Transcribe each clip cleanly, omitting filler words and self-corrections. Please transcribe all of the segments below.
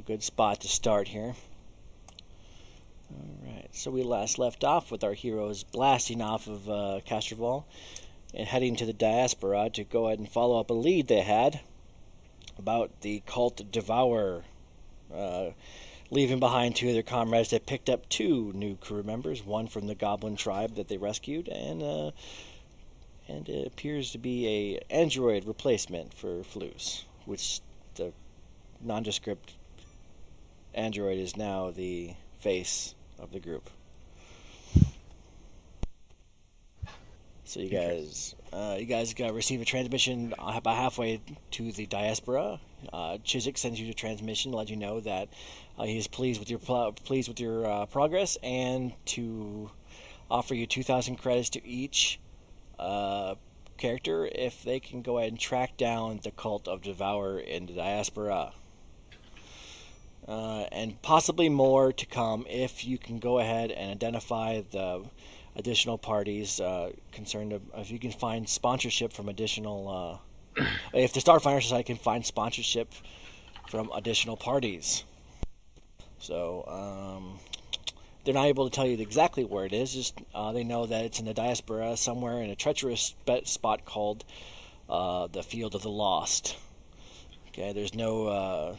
good spot to start here. All right, so we last left off with our heroes blasting off of Castroval and heading to the Diaspora to go ahead and follow up a lead they had about the cult Devourer. Leaving behind two of their comrades, they picked up two new crew members, one from the Goblin tribe that they rescued, and it appears to be a android replacement for Flus, which the nondescript android is now the face of the group. So you guys got receive a transmission about halfway to the Diaspora. Chiswick sends you a transmission to let you know that he is pleased with your progress and to offer you 2,000 credits to each character if they can go ahead and track down the cult of Devourer in the Diaspora. And possibly more to come if you can go ahead and identify the additional parties concerned. If you can find sponsorship from additional, if the Starfinder Society can find sponsorship from additional parties. So they're not able to tell you exactly where it is. Just they know that it's in the Diaspora, somewhere in a treacherous spot called the Field of the Lost. Okay, there's no.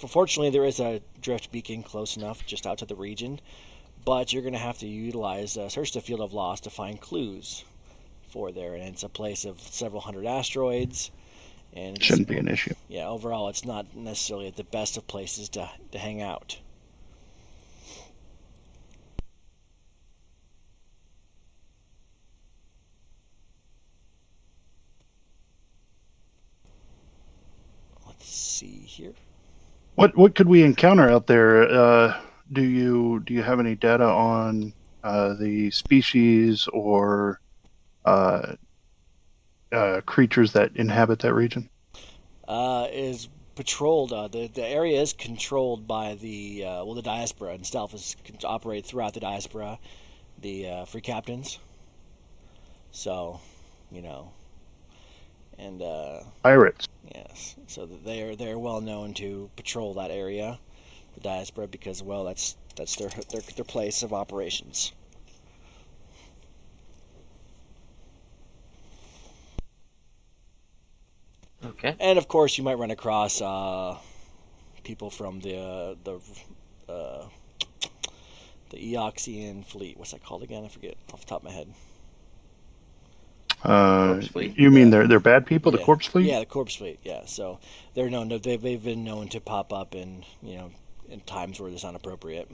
Fortunately, there is a drift beacon close enough, just out to the region. But you're going to have to utilize search the Field of Lost to find clues for there, and it's a place of several hundred asteroids. And shouldn't be an issue. Yeah, overall, it's not necessarily the best of places to hang out. Let's see here. What could we encounter out there? Do you have any data on the species or creatures that inhabit that region? Is patrolled. The area is controlled by the Diaspora itself is operate throughout the Diaspora, the free captains. So, and Pirates. yes, so they're well known to patrol that area, the Diaspora, because that's their place of operations. Okay. And of course, you might run across people from the Eoxian fleet. What's that called again? I forget off the top of my head. Corpse fleet? You mean they're bad people, Yeah. the corpse fleet? Yeah, the corpse fleet. Yeah, so they're known to, they've been known to pop up in in times where it's not appropriate.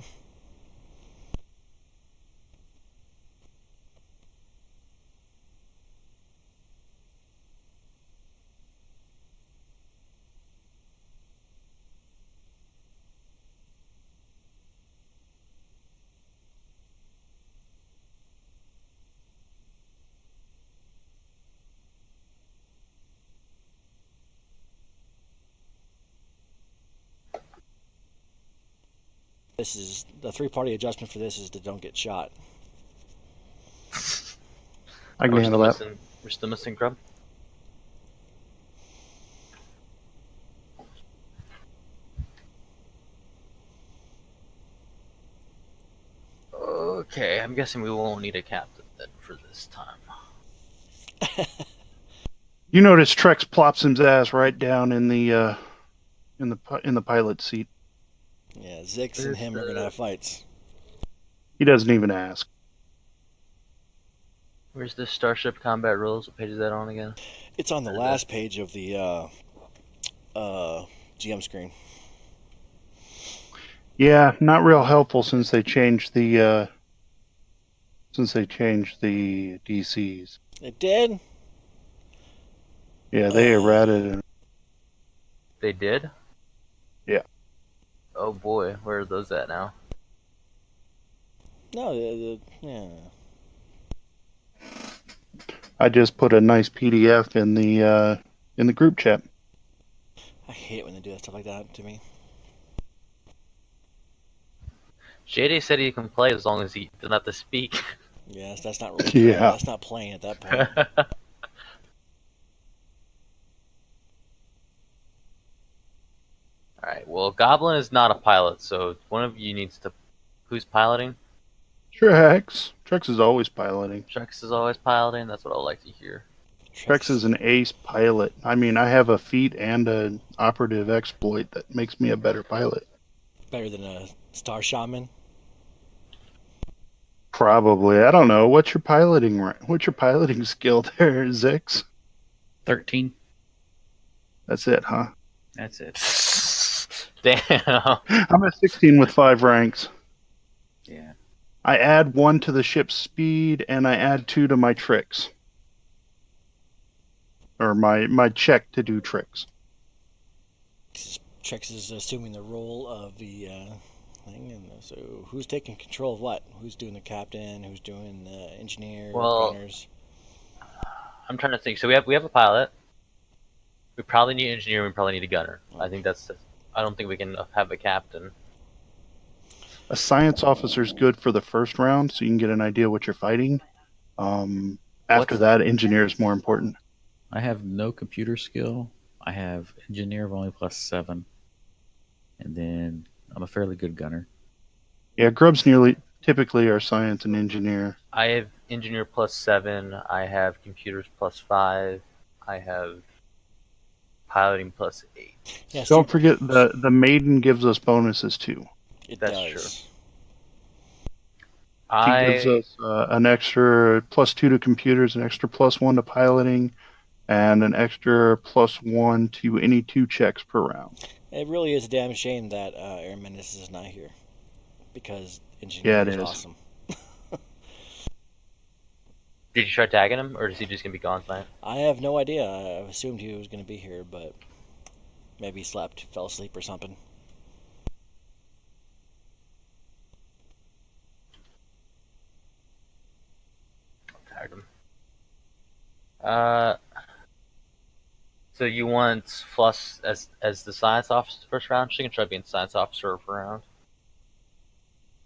This is the three-party adjustment for this is to don't get shot. I can handle that. We're still missing Grub. Okay, I'm guessing we won't need a captain then for this time. You notice Trex plops his ass right down in the pilot seat. Yeah, Zix and him are gonna have fights. He doesn't even ask. Where's the Starship Combat Rules? What page is that on again? It's on the last page of the GM screen. Yeah, not real helpful since they changed the DCs. It did? Yeah, they errated. They did? Yeah. Oh boy, where are those at now? No, yeah. I just put a nice PDF in the group chat. I hate when they do that stuff like that to me. JD said he can play as long as he doesn't have to speak. Yes, that's not really Yeah. That's not playing at that point. Alright, well, Goblin is not a pilot, so one of you needs to. Who's piloting? Trex. Trex is always piloting. Trex is always piloting. That's what I like to hear. Trex is an ace pilot. I mean, I have a feat and an operative exploit that makes me a better pilot. better than a star shaman. Probably. I don't know. What's your piloting What's your piloting skill there, Zix? 13. That's it, huh? That's it. Damn. I'm at 16 with 5 ranks. Yeah. I add 1 to the ship's speed, and I add 2 to my tricks. Or my check to do tricks. Trex is assuming the role of the thing, and so who's taking control of what? Who's doing the captain? Who's doing the engineer? Well- Gunners? I'm trying to think. So we have a pilot. We probably need an engineer. We probably need a gunner. I think that's. I don't think we can have a captain. A science officer is good for the first round, so you can get an idea what you're fighting. After that, engineer is more important. I have no computer skill. I have engineer of only +7. And then I'm a fairly good gunner. Yeah, grubs typically are science and engineer. I have engineer +7. I have computers +5. I have piloting +8. Yes, Don't forget the maiden gives us bonuses too. it That's does. She gives us an extra +2 to computers, an extra +1 to piloting, and an extra +1 to any 2 checks per round. It really is a damn shame that Air Menace is not here, because Yeah, engineer it is is. awesome. Did you try tagging him, or is he just gonna be gone tonight? I have no idea. I assumed he was going to be here, but maybe he slept, fell asleep, or something. Tagged him. So you want Fluss as the science officer first round? She can try being science officer for round.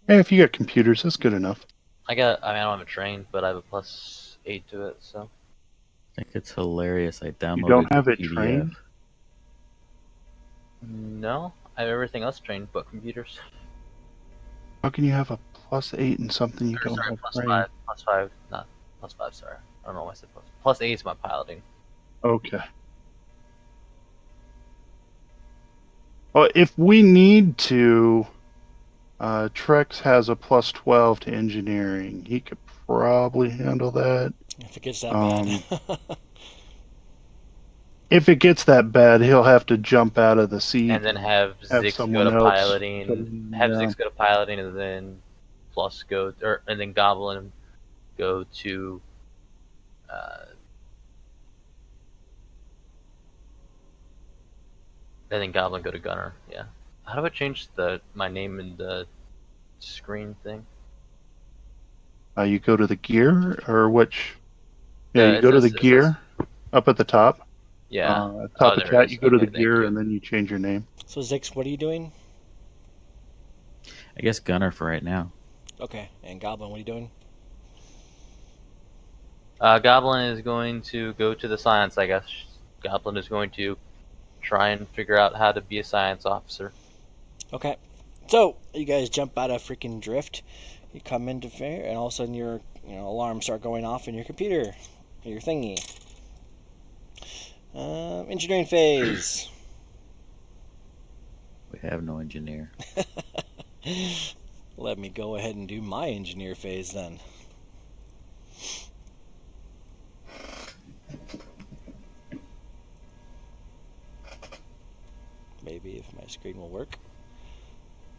Hey, if you got computers, that's good enough. I mean, I don't have a train, but I have a +8 to it, so. I think it's hilarious. I downloaded You don't have the it PDF. trained? No, I have everything else trained but computers. How can you have a +8 and something you Or, don't sorry, have plus trained? five, +5, not +5. Sorry, I don't know why I said +8 is my piloting. Okay. Well, if we need to, Trex has a +12 to engineering. He could probably handle that. If it gets that Um, bad. If it gets that bad, he'll have to jump out of the seat And then have have Zix go someone to else piloting, come- have yeah. Zix go to piloting, and then Plus go, and then Goblin go to. And then Goblin go to Gunner. Yeah. How do I change my name in the screen thing? You go to the gear, or which? Yeah, you It go to the says- it gear says- up at the top. Yeah. Top there of it chat, is. you go to Okay, the thank gear, you. and then you change your name. So Zix, what are you doing? I guess gunner for right now. Okay, and Goblin, what are you doing? Goblin is going to go to the science, I guess. Goblin is going to try and figure out how to be a science officer. Okay, so you guys jump out of freaking drift. You come into fair, and all of a sudden your alarms start going off in your computer, your thingy. Engineering phase. We have no engineer. Let me go ahead and do my engineer phase then. Maybe if my screen will work.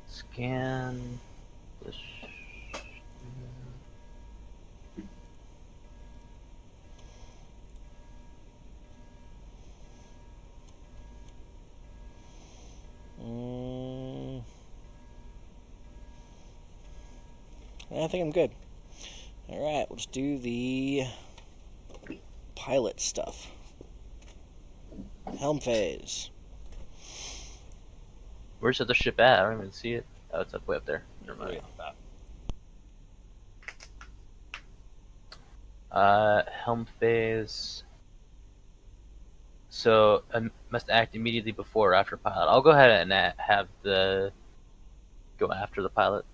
Scan. This. I think I'm good. Alright, let's do the pilot stuff. Helm phase. Where's the other ship at? I don't even see it. Oh, it's up way up there. Never mind. Helm phase. So must act immediately before or after pilot. I'll go ahead and have the go after the pilot.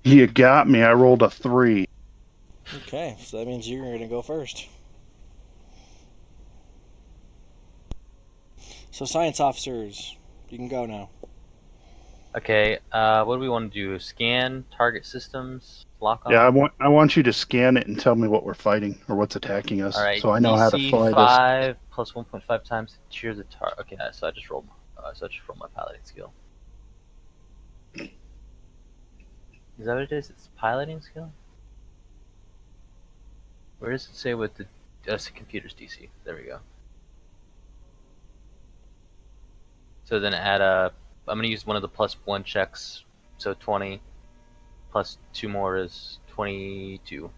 You got me. I rolled a 3. Okay, so that means you're going to go first. So, science officers, you can go now. Okay. What do we want to do? Scan target systems. Lock on. Yeah, I want you to scan it and tell me what we're fighting or what's attacking us, All right. so I know how to DC fly this. 5 plus 1.5 times the tier of the target. Okay, so I just rolled. My piloting skill. Is that what it is? It's piloting skill. Where does it say what the computer's DC? There we go. So then add a. I'm gonna use one of the +1 checks. So 20 plus 2 more is 22.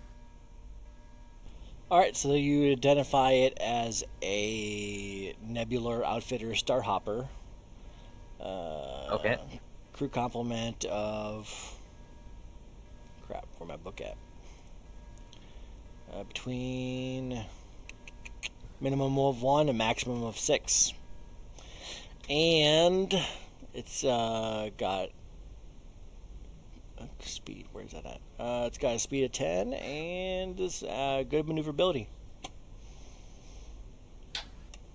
All right, so you identify it as a nebular outfitter starhopper. Okay. Crew complement of. Crap, where my book at? Between minimum of 1 and maximum of 6. And it's got speed. Where's that at? It's got a speed of 10 and this good maneuverability.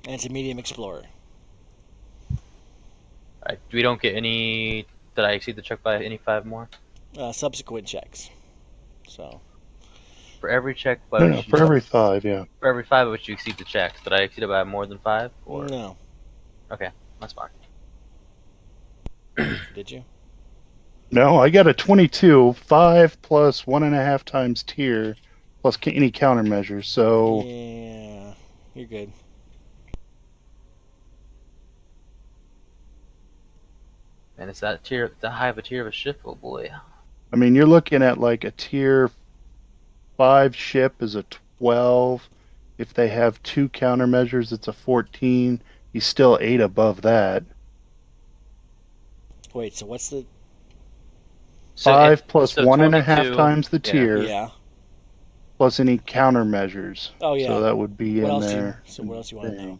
And it's a medium explorer. Alright, we don't get any. Did I exceed the check by any 5 more? Subsequent checks. So. For every check by No, which no, you, for every 5, yeah. for every 5 by which you exceed the checks. Did I exceed it by more than 5? Or No. okay, that's fine. Did you? No, I got a 22. 5 plus 1.5 times tier plus any countermeasures. So Yeah, you're good. And it's that high of a tier of a ship? Oh boy. I mean, you're looking at like a tier 5 ship is a 12. If they have 2 countermeasures, it's a 14. He's still 8 above that. Wait, so what's the? So 5 plus so 1.5 22 times the yeah. tier Yeah. plus any countermeasures. Oh yeah. So that would be What in else? there. What else you want to know? Thing.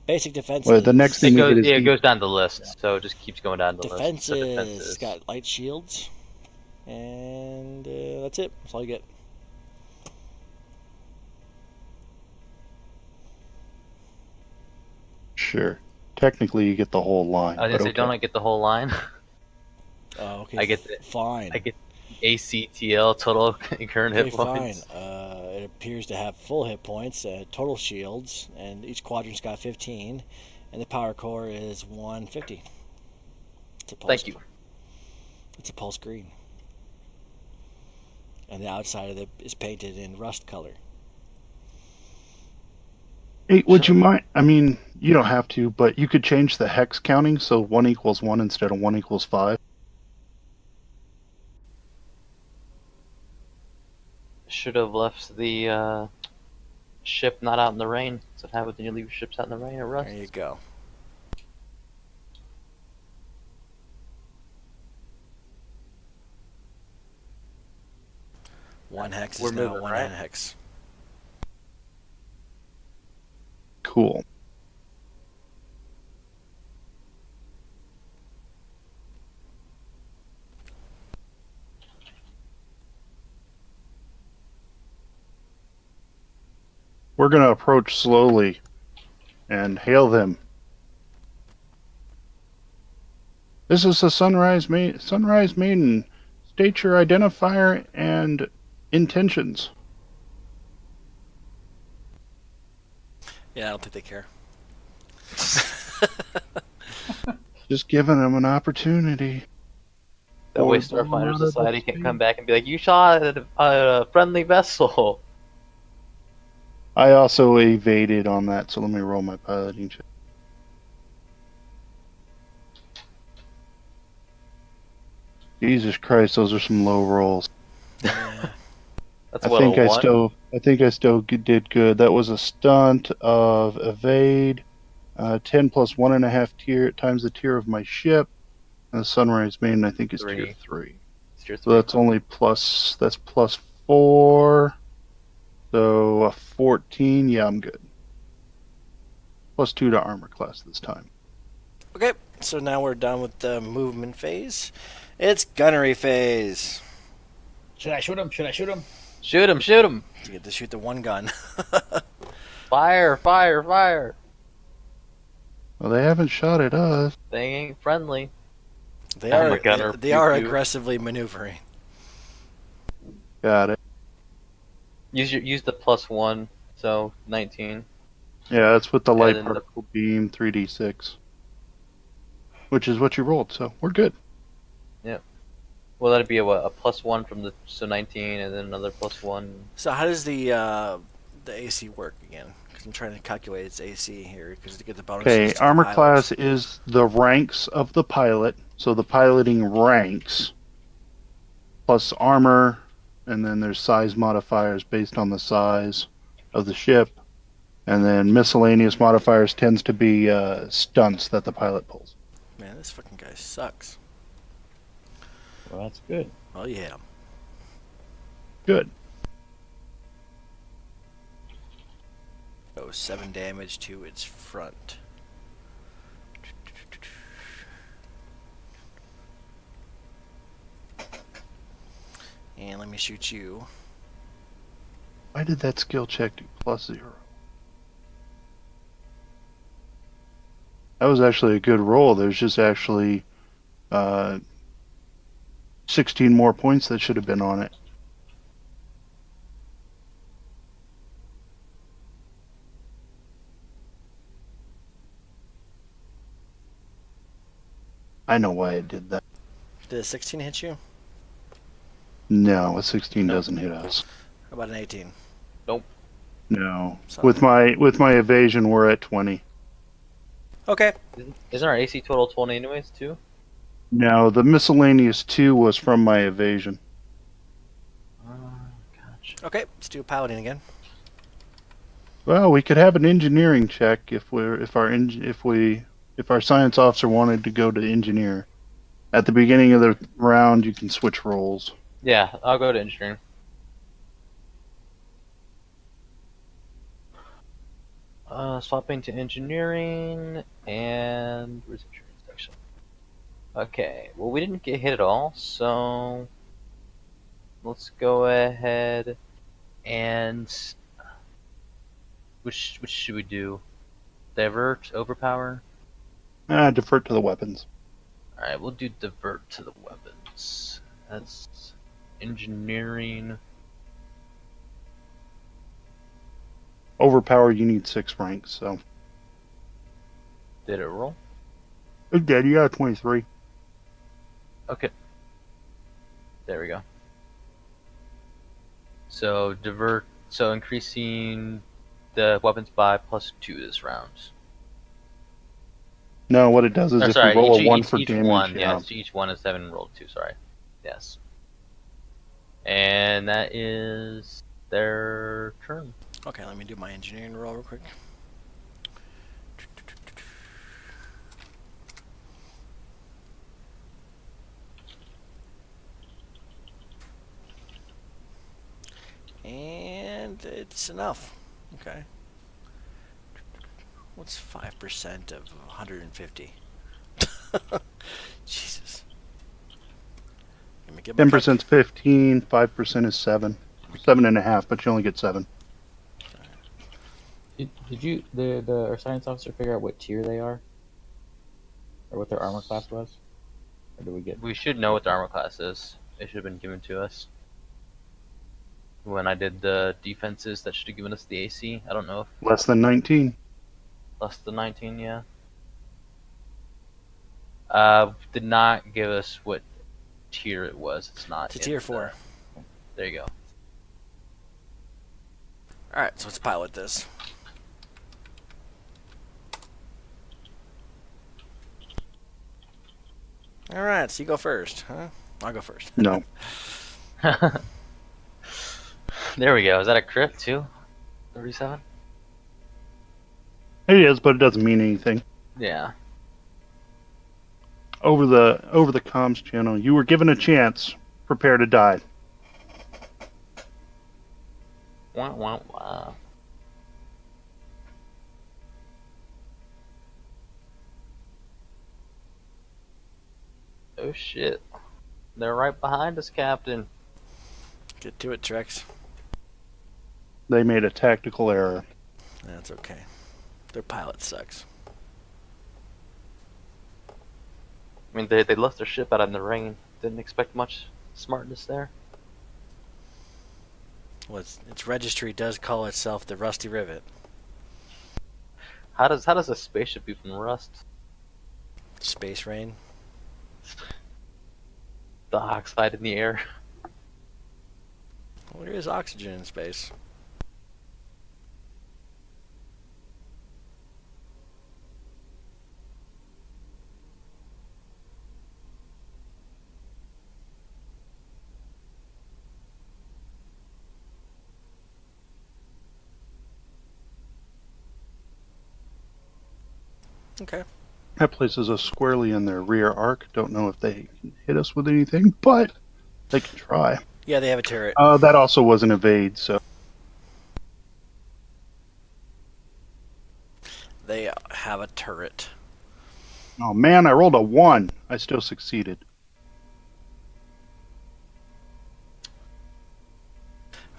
Basic defenses. Well, the next thing It you goes, get is yeah, it deep. goes down the list, so it just keeps going down the list. Defenses. So defenses. Got light shields, and that's it. That's all you get. Sure. Technically, you get the whole line. I was but gonna say, okay. don't I get the whole line? Oh, okay. I get the fine. I get ACTL total current Okay, hit fine. points. It appears to have full hit points, total shields, and each quadrant's got 15, and the power core is 150. It's a pulse. Thank you. It's a pulse green, and the outside of it is painted in rust color. Hey, would you mind? I mean, you don't have to, but you could change the hex counting so 1 equals 1 instead of 1 equals 5. Should have left the ship not out in the rain. So what happens when you leave your ships out in the rain? It rusts. There you go. One hex We're is now moving, one right? hex. Cool. We're going to approach slowly and hail them. This is the Sunrise Maiden. State your identifier and intentions. Yeah, I don't think they care. Just giving them an opportunity. That way Or blow 'em Starfighter out of the Society can space. come back and be like, you shot a friendly vessel. I also evaded on that, so let me roll my piloting check. Jesus Christ, those are some low rolls. Yeah. That's I what think a I one. still did good. That was a stunt of evade, 10 plus 1.5 tier times the tier of my ship. And the Sunrise Maiden, I think, is tier Three. 3. It's tier So 3. that's only plus. That's +4. So a 14. Yeah, I'm good. +2 to armor class this time. Okay, so now we're done with the movement phase. It's gunnery phase. Should I shoot him? Should I shoot him? Shoot him! Shoot him! You get to shoot the one gun. Fire! Fire! Fire! Well, they haven't shot at us. They ain't friendly. They I'm are a gunner. they are Pew, pew. aggressively maneuvering. Got it. Use the +1, so 19. Yeah, that's with the light then the- particle beam 3d6, which is what you rolled. So we're good. Well, that'd be a +1 from the 19, and then another +1. So how does the AC work again? Because I'm trying to calculate its AC here because to get the bonuses. Okay, to the armor pilots. class is the ranks of the pilot. So the piloting ranks plus armor, and then there's size modifiers based on the size of the ship, and then miscellaneous modifiers tends to be stunts that the pilot pulls. Man, this fucking guy sucks. Well, that's good. Oh yeah. Good. Oh, 7 damage to its front. And let me shoot you. Why did that skill check do +0? That was actually a good roll. There's just actually 16 more points that should have been on it. I know why it did that. Did a 16 hit you? No, a 16 No. doesn't hit us. How about an 18? No. So- With my evasion, we're at 20. Okay. Isn't our AC total 20 anyways, too? No, the miscellaneous 2 was from my evasion. Gotcha. Okay, let's do piloting again. Well, we could have an engineering check if our science officer wanted to go to engineer. At the beginning of the round, you can switch roles. Yeah, I'll go to engineering. Swapping to engineering, and where's engineering section? Okay, well we didn't get hit at all, so let's go ahead and which should we do? Divert, overpower. Defer to the weapons. All right, we'll do divert to the weapons. That's engineering. Overpower, you need 6 ranks, so. Did it roll? It did, you got 23. Okay. There we go. So divert. So increasing the weapons by +2 this round. No, what it does is Or, if sorry, you roll a each, 1 each, for each damage, one. Yeah, so each one is 7 rolled 2. Sorry. Yes. And that is their turn. Okay, let me do my engineering roll real quick. And it's enough. Okay. What's 5% of 150? Jesus. Let me get my 10% is 15, 5% is 7. 7.5, but you only get 7. Did you our science officer figure out what tier they are, or what their armor class was, or did we get? We should know what the armor class is. It should have been given to us. When I did the defenses, that should have given us the AC. I don't know if Less than 19. less than 19, yeah. Did not give us what tier it was. It's not. It's a in tier the- 4. There you go. Alright, so let's pilot this. Alright, so you go first, huh? I'll go first. No. There we go. Is that a crit too? 37? It is, but it doesn't mean anything. Yeah. Over the comms channel, you were given a chance. Prepare to die. Wah, wah, wah. Oh shit. They're right behind us, Captain. Get to it, Trex. They made a tactical error. That's okay. Their pilot sucks. I mean, they left their ship out in the rain. Didn't expect much smartness there. Well, its registry does call itself the Rusty Rivet. How does a spaceship even rust? Space rain. The oxide in the air. Well, there is oxygen in space. Okay. That places us squarely in their rear arc. Don't know if they can hit us with anything, but they can try. Yeah, they have a turret. That also was an evade, so They have a turret. oh man, I rolled a 1. I still succeeded.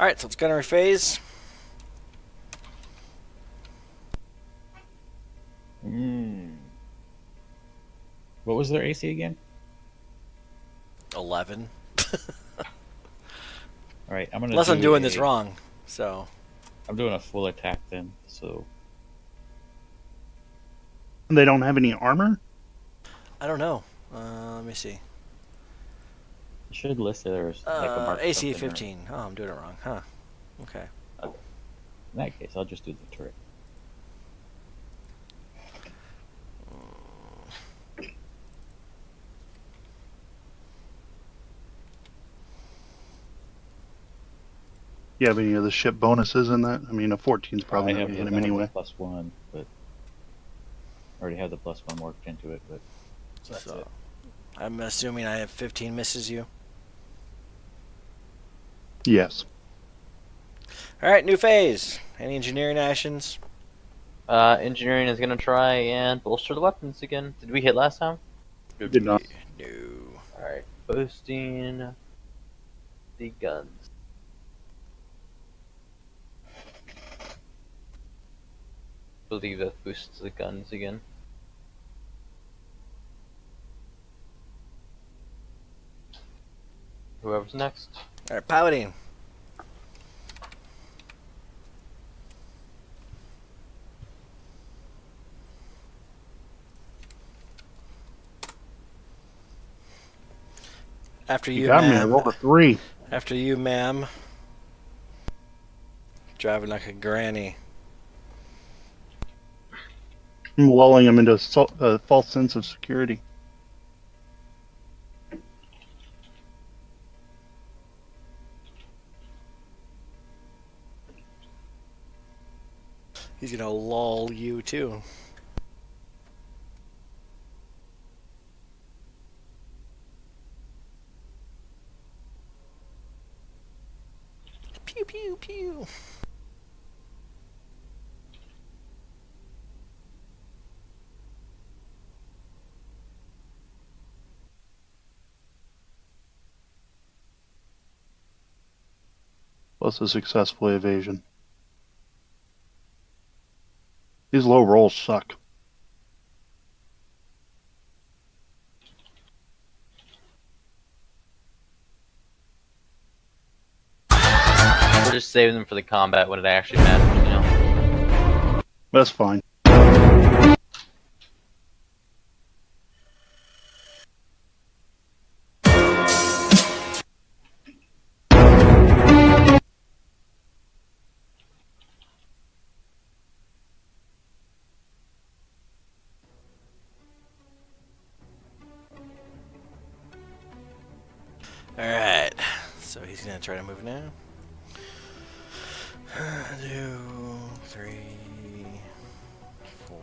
All right, so it's gunnery phase. What was their AC again? 11. All right, I'm gonna. Unless I'm doing a- this wrong. So I'm doing a full attack then. So They don't have any armor? I don't know. Let me see. it should list there as like a mark. AC something or- 15. Oh, I'm doing it wrong. Huh. Okay. In that case, I'll just do the turret. You have any of the ship bonuses in that? I mean, a 14's probably I not have going the, to hit I him have the anyway. +1, but I already have the +1 worked into it. But so that's it. I'm assuming I have 15 misses you. Yes. All right, new phase. Any engineering actions? Engineering is gonna try and bolster the weapons again. Did we hit last time? Did not. No. Alright, boosting the guns. Believe that boosts the guns again. Whoever's next. All right, piloting. After You you, got me. I ma'am. rolled a 3. After you, ma'am. Driving like a granny. I'm lulling him into a false sense of security. He's gonna lull you too. Pew pew pew. Plus a successful evasion. These low rolls suck. We're just saving them for the combat when it actually matters, you know? That's fine. Alright. So he's gonna try to move now. 2, 3, 4,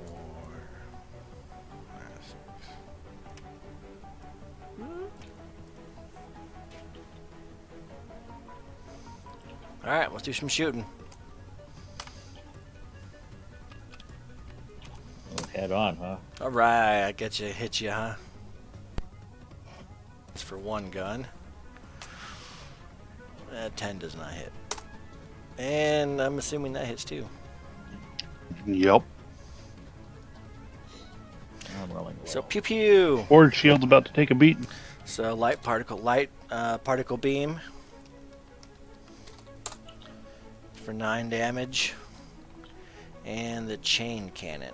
5, 6. Alright, let's do some shooting. Oh, head on, huh? Alright, I get you, hit you, huh? It's for one gun. 10 does not hit. And I'm assuming that hits too. Yep. I'm rolling well. So pew pew. Forward shield's about to take a beating. So light particle beam for 9 damage, and the chain cannon.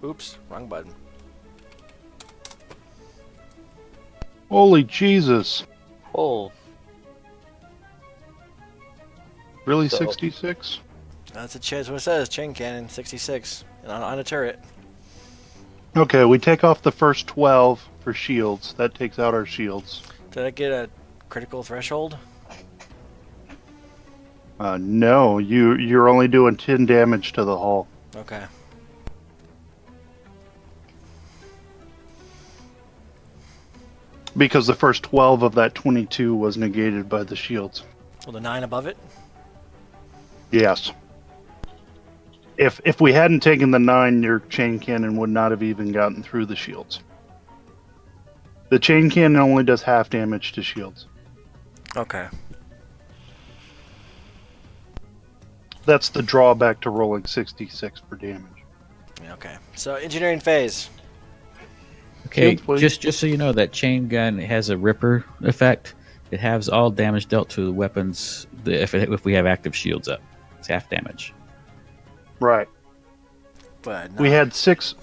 Oops, wrong button. Holy Jesus. Oh, Really, So- 66? That's what it says. Chain cannon, 66, and on a turret. Okay, we take off the first 12 for shields. That takes out our shields. Did I get a critical threshold? No, you're only doing 10 damage to the hull. Okay. Because the first 12 of that 22 was negated by the shields. Well, the 9 above it? Yes. If we hadn't taken the 9, your chain cannon would not have even gotten through the shields. The chain cannon only does half damage to shields. Okay. That's the drawback to rolling 66 for damage. Okay. So engineering phase. Okay, Shields, please. just so you know, that chain gun has a ripper effect. It halves all damage dealt to the weapons if we have active shields up. It's half damage. Right. But We had 6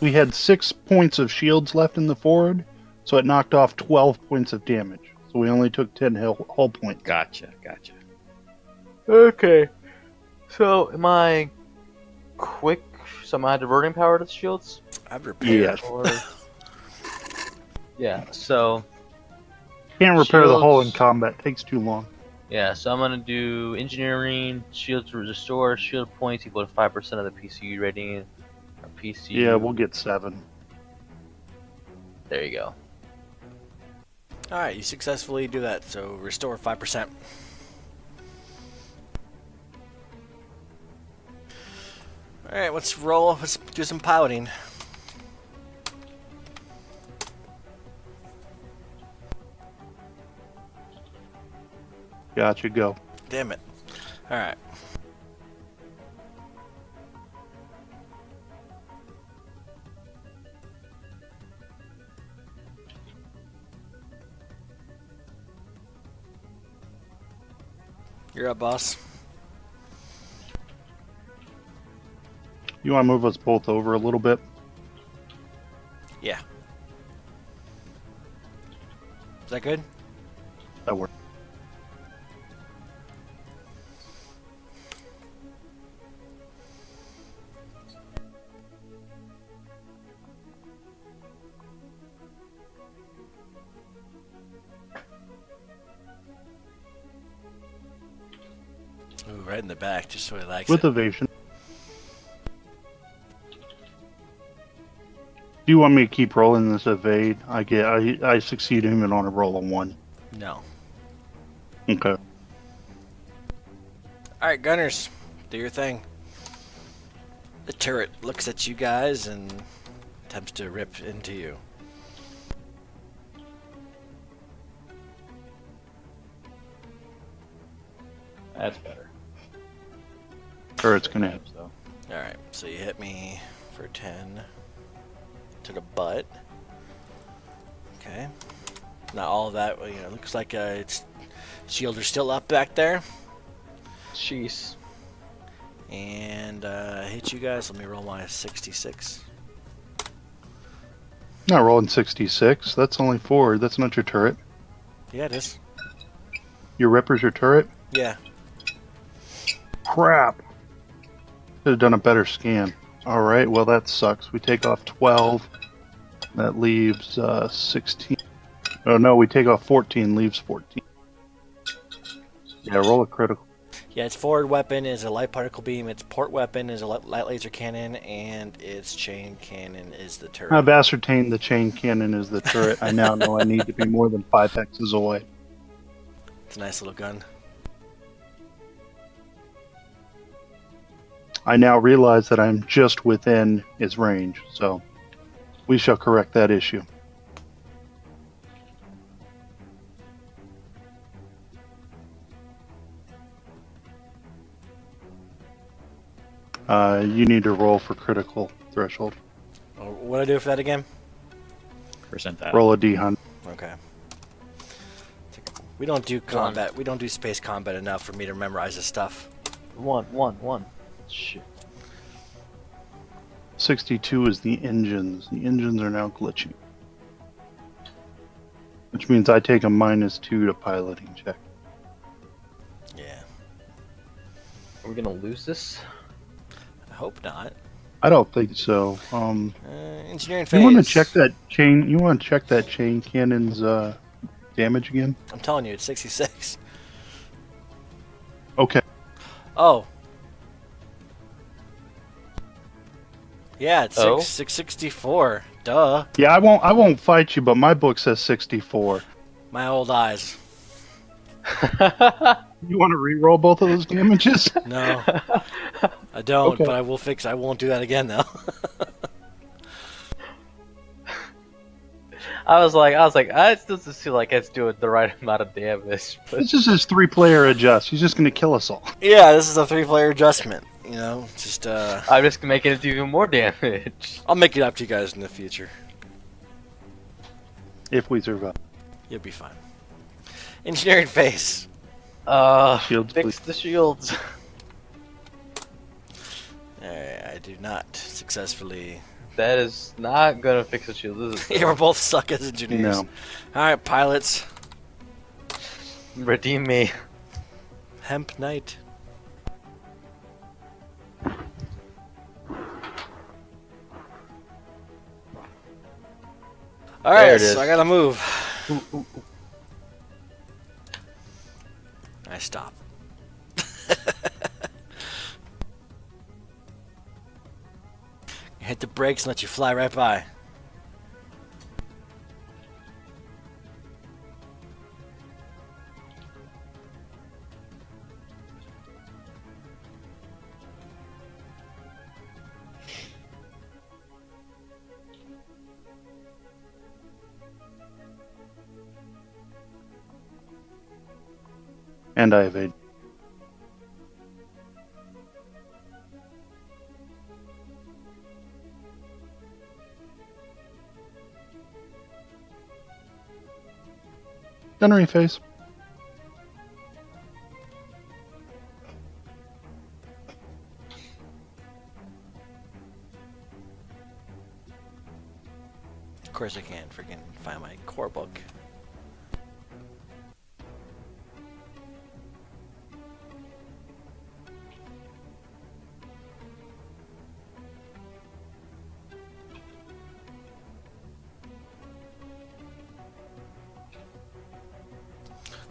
points of shields left in the forward, so it knocked off 12 points of damage. So we only took 10 hull points. Gotcha. okay. So am I quick? So am I diverting power to the shields? I've repaired. Yes. Or... yeah. So Can't repair the hull in Shields. combat. Takes too long. yeah. So I'm gonna do engineering shields restore shield points equal to 5% of the PCU rating. Or PCU. Yeah, we'll get 7. There you go. Alright, you successfully do that, so restore 5%. Alright, let's roll. Let's do some piloting. Gotcha, go. Damn it. Alright. You're up, boss. You want to move us both over a little bit? Yeah. Is that good? That works. Ooh, right in the back, just so he likes With it. evasion. Do you want me to keep rolling this evade? I succeed even on a roll of 1. No. Okay. Alright, gunners. Do your thing. The turret looks at you guys and attempts to rip into you. That's better. Or it's gonna hit. So. Alright, so you hit me for 10 to the butt. Okay. Not all of that, you know, looks like its shields are still up back there. Jeez. And hit you guys. Let me roll my 66. Not rolling 66. That's only forward. That's not your turret. Yeah, it is. Your Ripper's your turret? Yeah. Crap. Could have done a better scan. Alright, well that sucks. We take off 12. That leaves 16. Oh no, we take off 14, leaves 14. Yeah, roll a critical. Yeah, its forward weapon is a light particle beam, its port weapon is a light laser cannon, and its chain cannon is the turret. I've ascertained the chain cannon is the turret. I now know I need to be more than 5 hexes away. It's a nice little gun. I now realize that I'm just within its range, so we shall correct that issue. You need to roll for critical threshold. What do I do for that again? Percentile. Roll a d100. Okay. We don't do combat. We don't do space combat enough for me to memorize this stuff. One. Shit. 62 is the engines. The engines are now glitching. Which means I take a -2 to piloting check. Yeah. Are we gonna lose this? I hope not. I don't think so. Engineering phase. You want to check that chain? You want to check that chain cannon's damage again? I'm telling you, it's 66. Okay. Oh. Yeah, it's Oh? 664. Duh. Yeah, I won't fight you, but my book says 64. My old eyes. You want to re-roll both of those damages? No. I don't, Okay. but I will fix it. I won't do that again, though. I was like, it doesn't seem like it's doing the right amount of damage. But This is his 3-player adjust. He's just going to kill us all. Yeah, this is a 3-player adjustment. You know, just, I'm just making it do even more damage. I'll make it up to you guys in the future. If we survive. You'll be fine. Engineering phase. Shields, Fix please. the shields. I do not successfully. That is not gonna fix the shields, is Yeah, we're both suck as engineers. No. Alright, pilots. Redeem me. Hemp Knight. There Alright, it is. so I gotta move. I stop. Hit the brakes and let you fly right by. And I evade. Gunnery phase. Of course I can't freaking find my core book.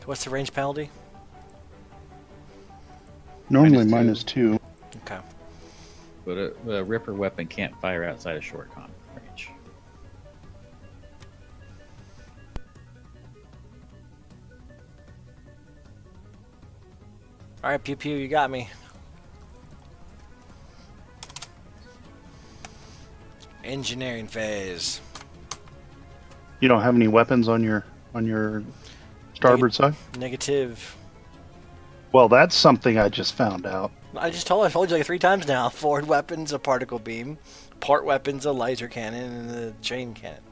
What's the range penalty? Normally -2. -2. Okay. But a Ripper weapon can't fire outside of short range. Alright, pew pew, you got me. Engineering phase. You don't have any weapons on your starboard side? Negative. Well, that's something I just found out. I told you like 3 times now. Forward weapons, a particle beam. Part weapons, a laser cannon, and a chain cannon.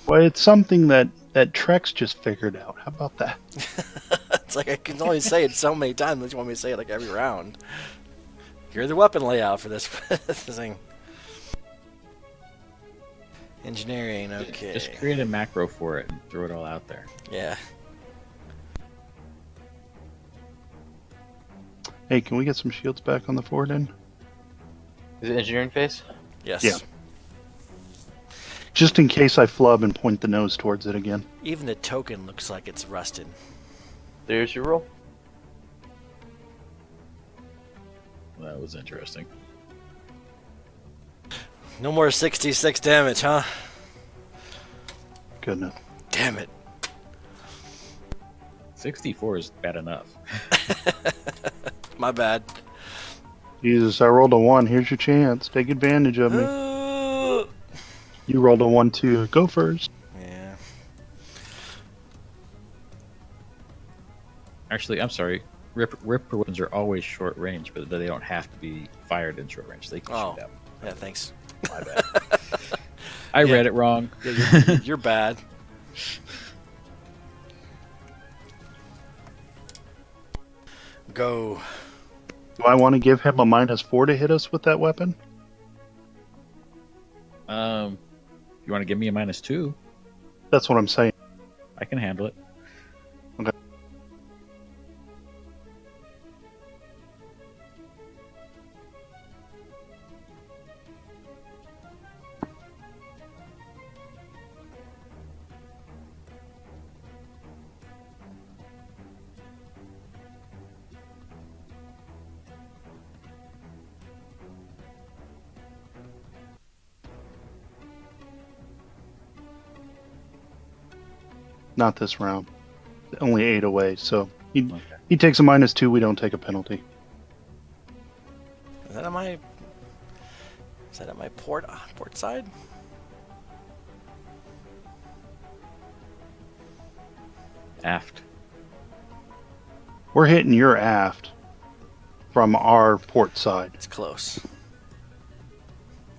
Well, it's something that Trex just figured out. How about that? It's like I can only say it so many times unless you want me to say it like every round. Here's the weapon layout for this thing. Engineering, okay. Just create a macro for it and throw it all out there. Yeah. Hey, can we get some shields back on the forward end? Is it engineering phase? Yes. Yeah. Just in case I flub and point the nose towards it again. Even the token looks like it's rusted. There's your roll. That was interesting. No more 66 damage, huh? Goodness. Damn it. 64 is bad enough. My bad. Jesus, I rolled a 1. Here's your chance. Take advantage of me. You rolled a 1 too. Go first. Yeah. Actually, I'm sorry. Ripper weapons are always short range, but they don't have to be fired in short range. They can shoot out. Yeah, thanks. My bad. I read it wrong. Yeah, you're bad. Go. Do I want to give him a -4 to hit us with that weapon? You want to give me a -2? That's what I'm saying. I can handle it. Okay. Not this round. Only 8 away, so he takes a -2. We don't take a penalty. Is that on my? Is that at my port side? Aft. We're hitting your aft from our port side. It's close.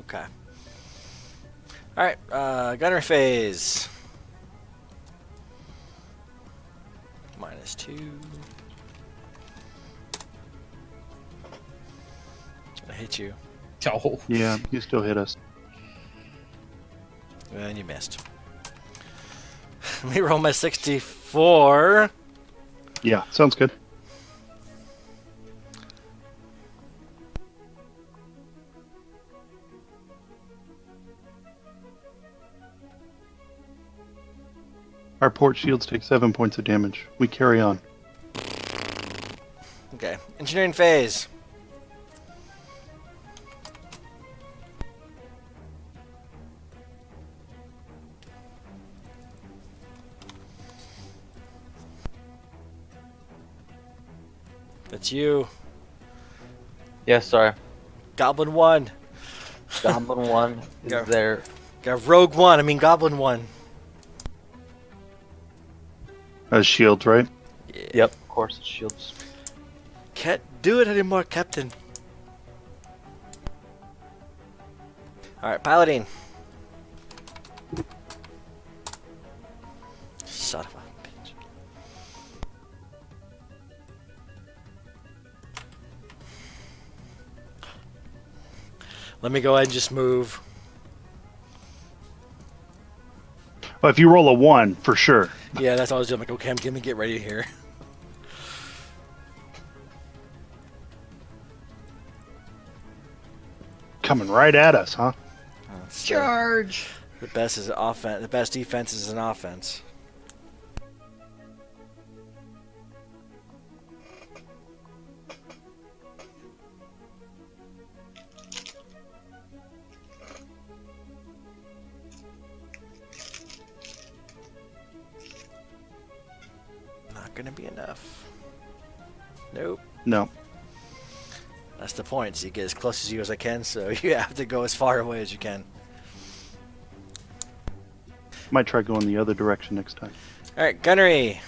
Okay. All right. Gunner phase. -2. I hit you. Oh. Yeah, you still hit us. And you missed. Let me roll my 64. Yeah, sounds good. Our port shields take 7 points of damage. We carry on. Okay. Engineering phase. That's you. Yes, sorry. Goblin 1. Goblin 1 is Go. there. Got Rogue 1. I mean Goblin 1. As shields, right? Yeah. Yep, of course, it's shields. Can't do it anymore, Captain. Alright, piloting. Son of a bitch. Let me go ahead and just move. Well, if you roll a 1, for sure. Yeah, that's all I was doing. Like, okay, I'm gonna get ready here. Coming right at us, huh? Charge! The best is offense. The best defense is an offense. Not gonna be enough. Nope. No. That's the point. So you get as close as I can, so you have to go as far away as you can. Might try going the other direction next time. Alright, gunnery.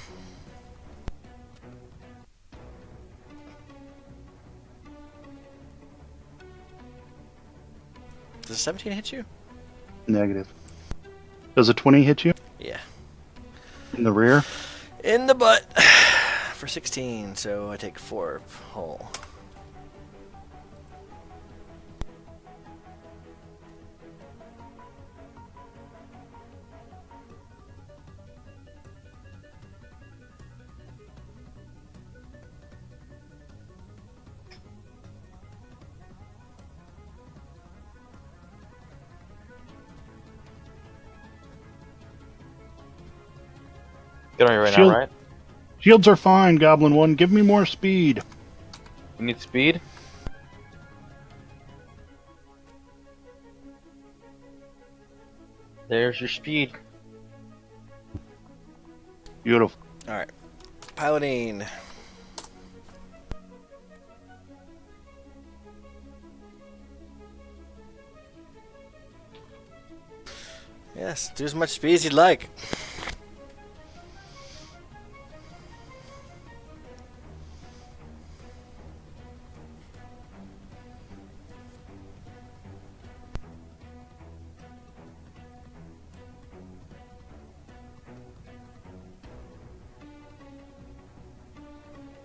Does a 17 hit you? Negative. Does a 20 hit you? Yeah. In the rear? In the butt for 16, so I take 4 hull. Get on you right Shield. now, right? Shields are fine, Goblin 1. Give me more speed. We need speed. There's your speed. Beautiful. All right, piloting. Yes, do as much speed as you'd like.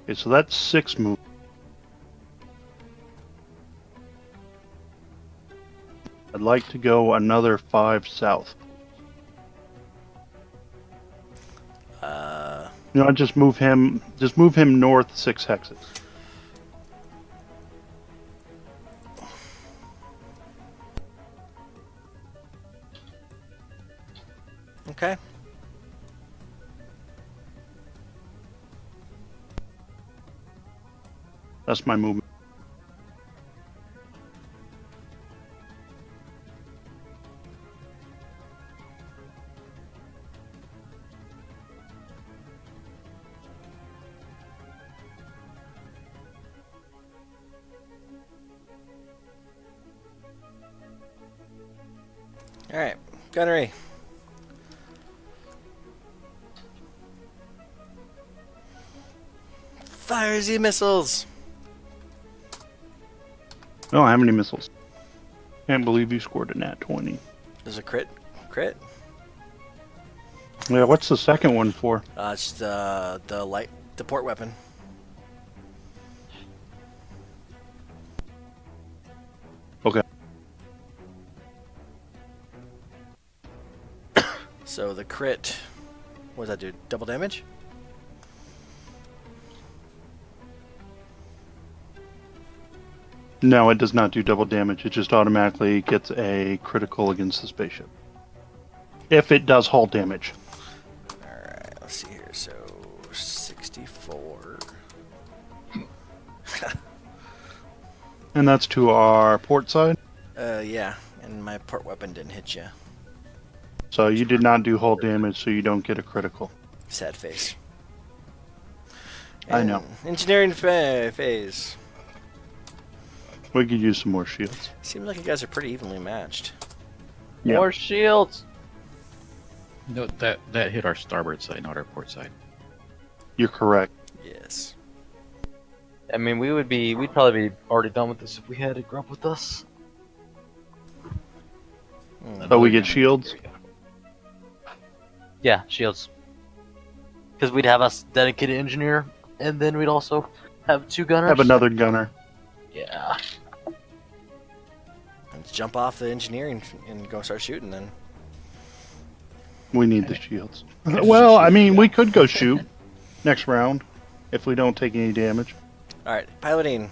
Okay, so that's 6 moves. I'd like to go another 5 south. You know, just move him north 6 hexes. Okay. That's my movement. All right, gunnery. Fire Z missiles. I don't have any missiles. Can't believe you scored a nat 20. There's a crit. Crit. Yeah, what's the second one for? It's the port weapon. Okay. So the crit, what does that do? Double damage? No, it does not do double damage. It just automatically gets a critical against the spaceship. If it does hull damage. Alright, let's see here. So 64. And that's to our port side. Yeah, and my port weapon didn't hit you. So you did not do hull damage, so you don't get a critical. Sad face. I know. Engineering phase. We could use some more shields. Seems like you guys are pretty evenly matched. Yeah. More shields. No, that hit our starboard side, not our port side. You're correct. Yes. I mean, we'd probably be already done with this if we had a grub with us. So we get shields? Yeah, shields. Because we'd have a dedicated engineer, and then we'd also have 2 gunners. Have another gunner. Yeah. Let's jump off the engineering and go start shooting then. We need the shields. Well, I mean, we could go shoot next round if we don't take any damage. Alright, piloting.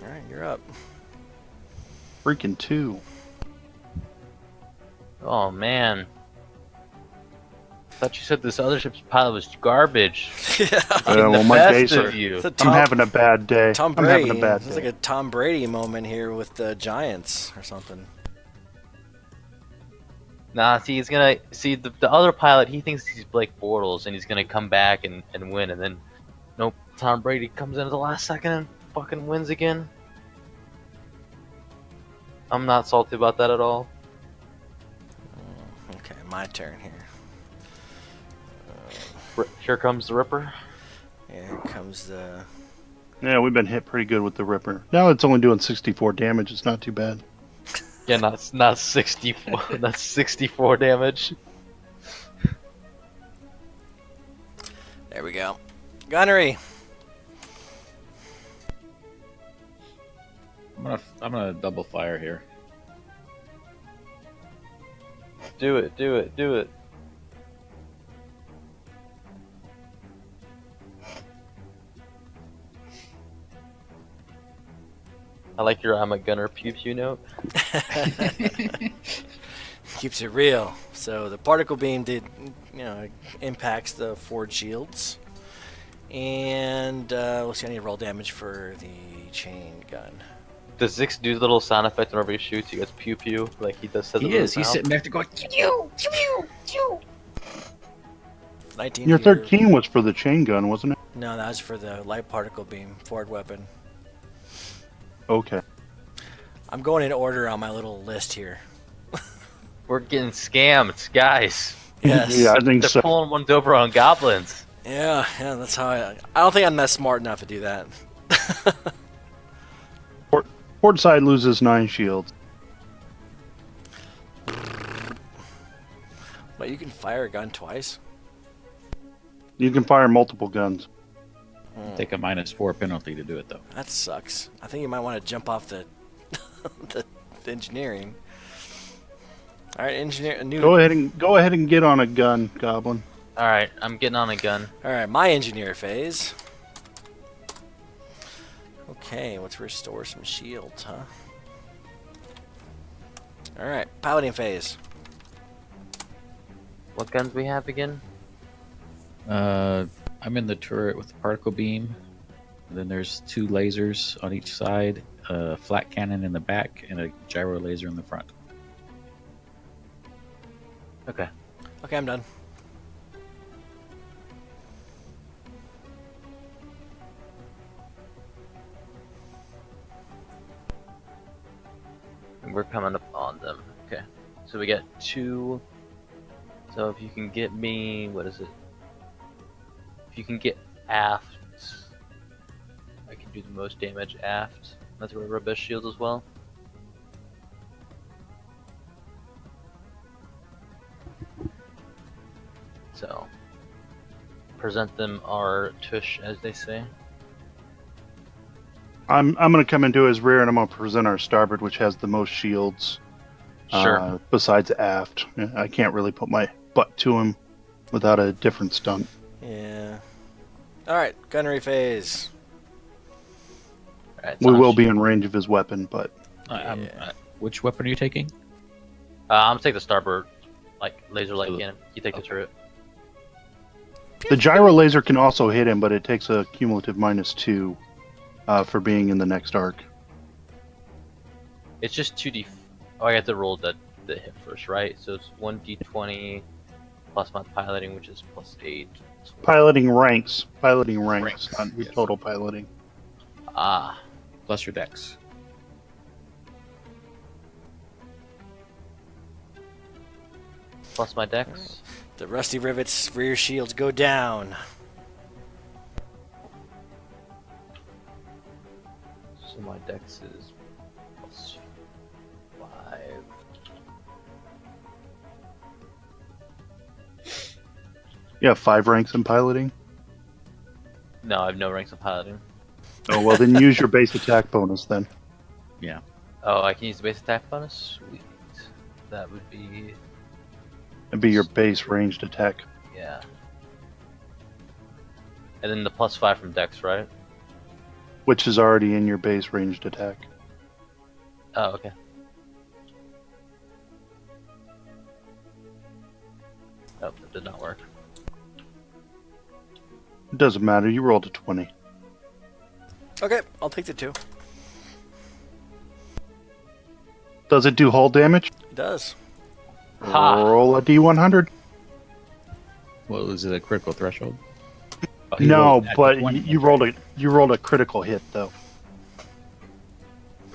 Alright, you're up. Freaking 2. Oh man. Thought you said this other ship's pilot was garbage. Yeah. Getting well, the my best days of are- you. It's a I'm Tom, having a bad day. Tom I'm Brady. having a bad It's day. like a Tom Brady moment here with the Giants or something. Nah, see, he's gonna see the other pilot. He thinks he's Blake Bortles, and he's gonna come back and win. And then, nope, Tom Brady comes in at the last second and fucking wins again. I'm not salty about that at all. Okay, my turn here. Here comes the Ripper. Yeah, here comes the... Yeah, we've been hit pretty good with the Ripper. Now it's only doing 64 damage. It's not too bad. Yeah, not 64. That's 64 damage. There we go. Gunnery. I'm gonna double fire here. Do it, do it, do it. I like your I'm a gunner pew pew note. Keeps it real. So the particle beam impacts the forward shields. And we'll see. I need to roll damage for the chain gun. Does Zix do the little sound effect whenever he shoots? He goes pew pew, like he does. He is. He's sitting there going. 19. Your to your- 13 was for the chain gun, wasn't it? No, that was for the light particle beam forward weapon. Okay. I'm going in order on my little list here. We're getting scammed, guys. Yes. Yeah, I think They're so. pulling one over on goblins. Yeah, that's how I don't think I'm that smart enough to do that. Port side loses 9 shields. But you can fire a gun twice. You can fire multiple guns. Take a -4 penalty to do it though. That sucks. I think you might want to jump off the the engineering. All right, engineer. A new. Go ahead and get on a gun, Goblin. All right, I'm getting on a gun. All right, my engineer phase. Okay, let's restore some shields, huh? All right, piloting phase. What guns we have again? I'm in the turret with the particle beam. And then there's 2 lasers on each side, a flat cannon in the back, and a gyro laser in the front. Okay. Okay, I'm done. And we're coming up on them. Okay. So we got 2. So if you can get me, what is it? If you can get aft, I can do the most damage aft. That's where our best shield as well. So present them our tush, as they say. I'm gonna come into his rear and I'm gonna present our starboard, which has the most shields. Sure. Besides aft, I can't really put my butt to him without a different stunt. Yeah. All right, gunnery phase. Alright, We will be in range of his weapon, but Which weapon are you taking? I'm gonna take the starboard, like laser light So- cannon. You take the turret. the gyro laser can also hit him, but it takes a cumulative -2 for being in the next arc. It's just 2d. Oh, I got to roll the hit first, right? So it's 1d20 plus my piloting, which is +8. Piloting ranks, not Ranks, yes. total piloting. Ah, Plus your dex. plus my dex. The rusty rivets rear shields go down. So my dex is +5. You have 5 ranks in piloting. No, I have no ranks of piloting. Oh well, then use your base attack bonus then. Oh, I can use the base attack bonus. Sweet. That would be It'd be your base ranged attack. yeah. And then the +5 from dex, right? Which is already in your base ranged attack. Oh, okay. Nope, that did not work. It doesn't matter, you rolled a 20. Okay, I'll take the 2. Does it do hull damage? It does. Ha! Roll a D100. Well, is it a critical threshold? Oh, No, at but 20. you rolled a critical hit though.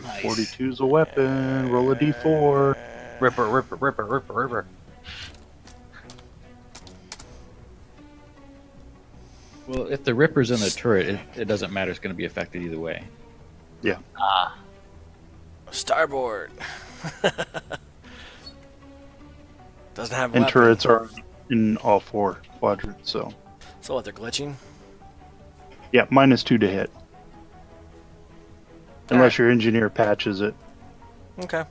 Nice. 42's a weapon. Roll a D4. Ripper. Well, if the Ripper's in the turret, it doesn't matter. It's going to be affected either way. Ah, Starboard. Doesn't have And weapon. turrets are in all 4 quadrants, so So what? They're glitching. yeah, -2 to hit. Unless Alright. your engineer patches it. Okay.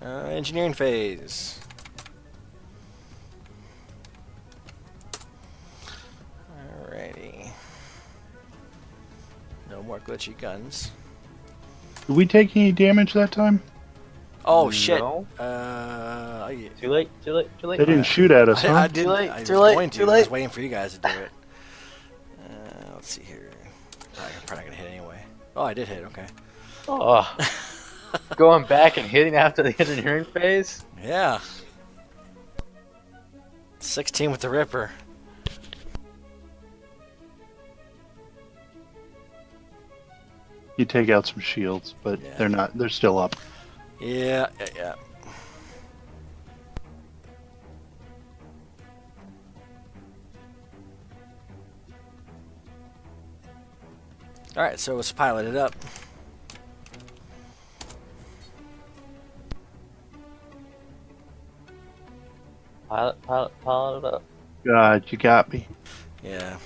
Engineering phase. Alrighty. No more glitchy guns. Did we take any damage that time? Oh shit! No. I Too late. Too late. Too late. They didn't shoot at us, huh? I didn't. late, I was too late, going to. too I was late. waiting for you guys to do it. Let's see here. I'm probably not gonna hit anyway. Oh, I did hit. Okay. Oh. Going back and hitting after the engineering phase? Yeah. 16 with the Ripper. You take out some shields, but Yeah. they're not. They're still up. Yeah. All right, so let's pilot it up. Pilot it up. God, you got me. Yeah.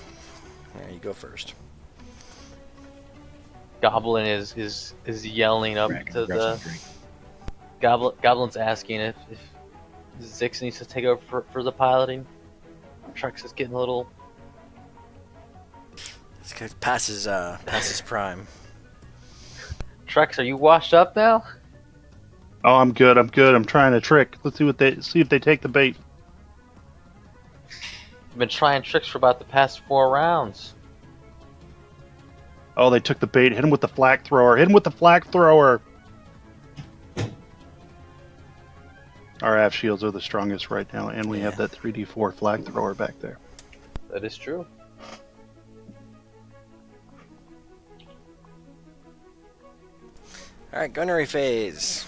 There you go first. Goblin is yelling up Grab to some the drink. Goblin's asking if Zix needs to take over for the piloting. Trex is getting a little. This guy passes prime. Trex, are you washed up now? Oh, I'm good. I'm trying to trick. Let's see if they take the bait. I've been trying tricks for about the past 4 rounds. Oh, they took the bait. Hit him with the flak thrower. Hit him with the flak thrower. Our aft shields are the strongest right now, and we have Yeah. that 3d4 flag thrower back there. That is true. All right, gunnery phase.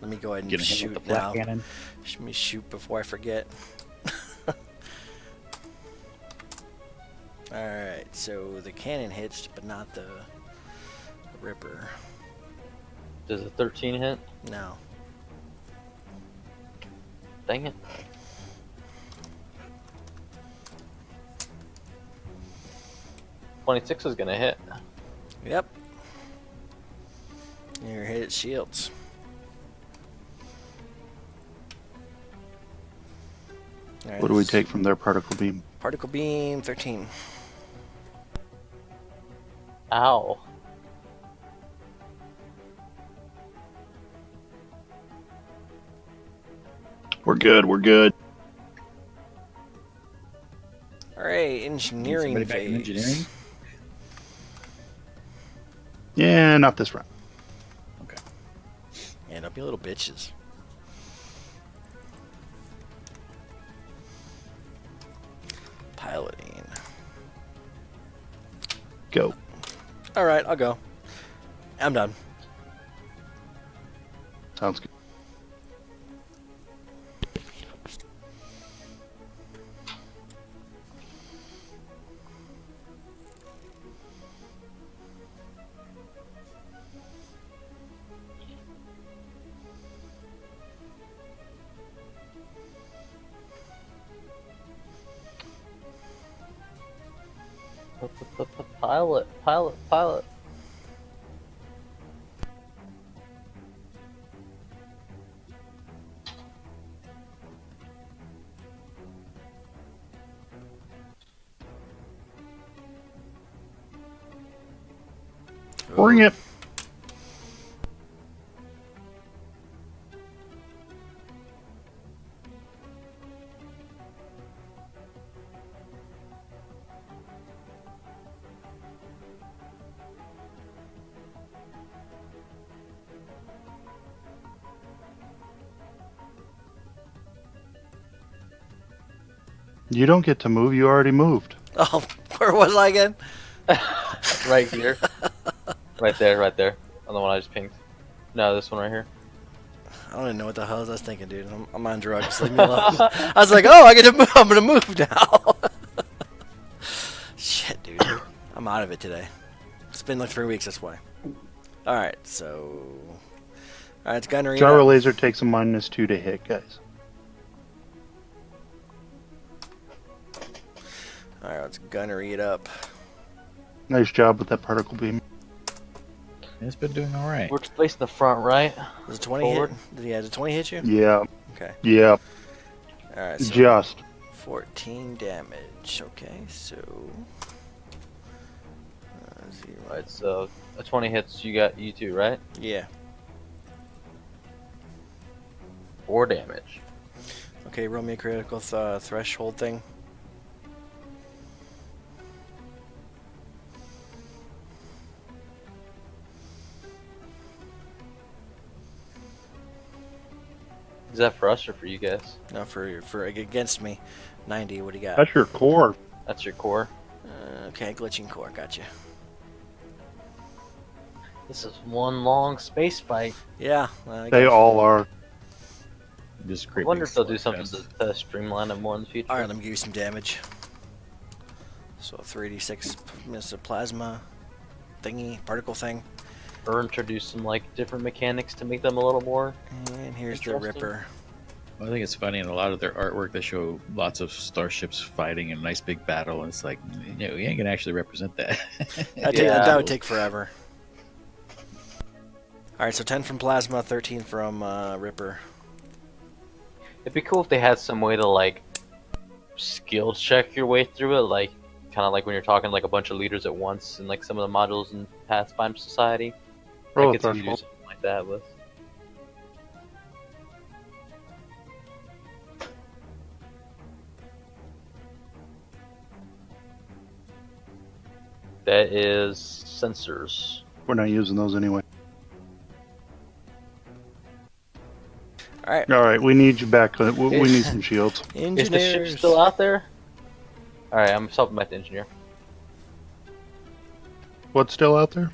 Let me go ahead and Gonna hit shoot with the now. flak cannon. Let me shoot before I forget. Alright, so the cannon hits, but not the Ripper. Does a 13 hit? No. Dang it. .26 is gonna hit. Yep. You're hit at shields. Alright, What do we take from their particle beam? Particle beam, 13. Ow. We're good. We're good. Alright, Need engineering somebody back phase. in engineering. Yeah, not this round. Okay. Yeah, don't be little bitches. Piloting. Go. Alright, I'll go. I'm done. Sounds good. Pilot. Bring it. You don't get to move. You already moved. Oh, where was I again? Right here. Right there. On the one I just pinged. No, this one right here. I don't even know what the hell I was thinking, dude. I'm on drugs. Leave me alone. I was like, oh, I get to move. I'm gonna move now. Shit, dude. I'm out of it today. It's been like 3 weeks. That's why. All right, so. All right, it's gunnery. Gyro laser takes a -2 to hit, guys. All right, let's gunnery it up. Nice job with that particle beam. It's been doing all right. We're facing the front, right? Does a 20 Forward. hit? Yeah, does a 20 hit you? Yeah. Okay. Yeah. All right. So Just. 14 damage. Okay, so. 0. Right, so A 20 hits. You got you too, right? Yeah. 4 damage. Okay, roll me a critical threshold thing. Is that for us or for you guys? No, for against me. 90, what do you got? That's your core. That's your core. Okay, glitching core, gotcha. This is one long space fight. Yeah, They all are. Just I creeping. wonder if they'll do something to streamline it more in the future. Alright, let me give you some damage. So 3d6 Mr. Plasma thingy, particle thing. Or introduce some like different mechanics to make them a little more. And here's the Interesting. Ripper. Well, I think it's funny in a lot of their artwork they show lots of starships fighting in a nice big battle, and it's like, you know, we ain't gonna actually represent that. That would take forever. Alright, so 10 from Plasma, 13 from Ripper. It'd be cool if they had some way to like skill check your way through it, like kind of like when you're talking like a bunch of leaders at once in like some of the modules in Pathfinder Society. Roll I a could see you do threshold. something like that with. That is sensors. We're not using those anyway. Alright, All right, we need you back. We need some shields. engineers. Is the ship still out there? Alright, I'm helping back the engineer. What's still out there?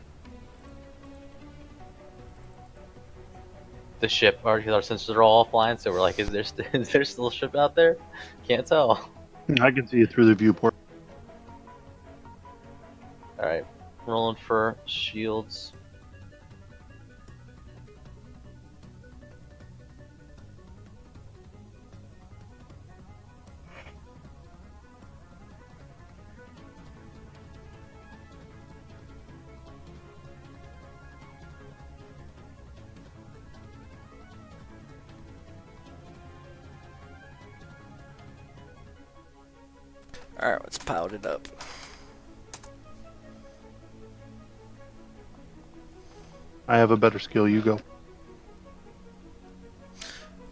The ship, our sensors are all offline, so we're like, is there still a ship out there? Can't tell. I can see you through the viewport. Alright, rolling for shields. Alright, let's pout it up. I have a better skill. You go.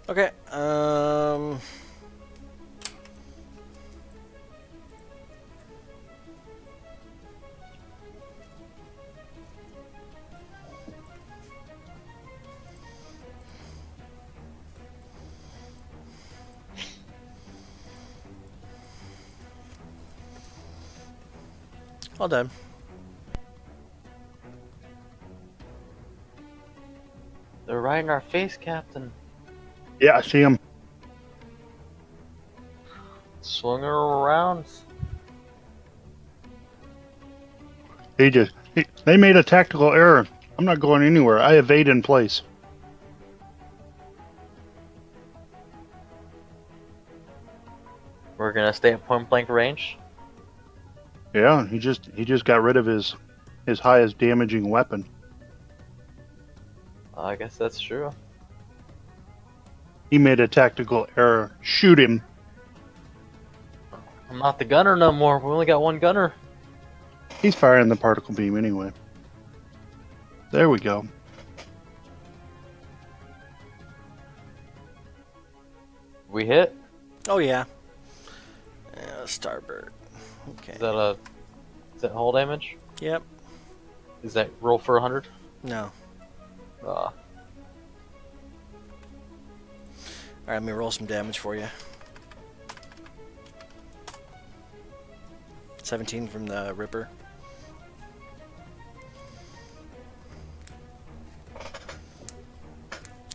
Okay, all done. They're right in our face, Captain. Yeah, I see him. Swing her around. They made a tactical error. I'm not going anywhere. I evade in place. We're gonna stay at point blank range. Yeah, he just got rid of his highest damaging weapon. I guess that's true. He made a tactical error. Shoot him. I'm not the gunner no more. We only got one gunner. He's firing the particle beam anyway. There we go. We hit. Oh yeah. Starboard. Okay. Is that hull damage? Yep. Is that roll for 100? No. Uh, Alright, let me roll some damage for you. 17 from the Ripper.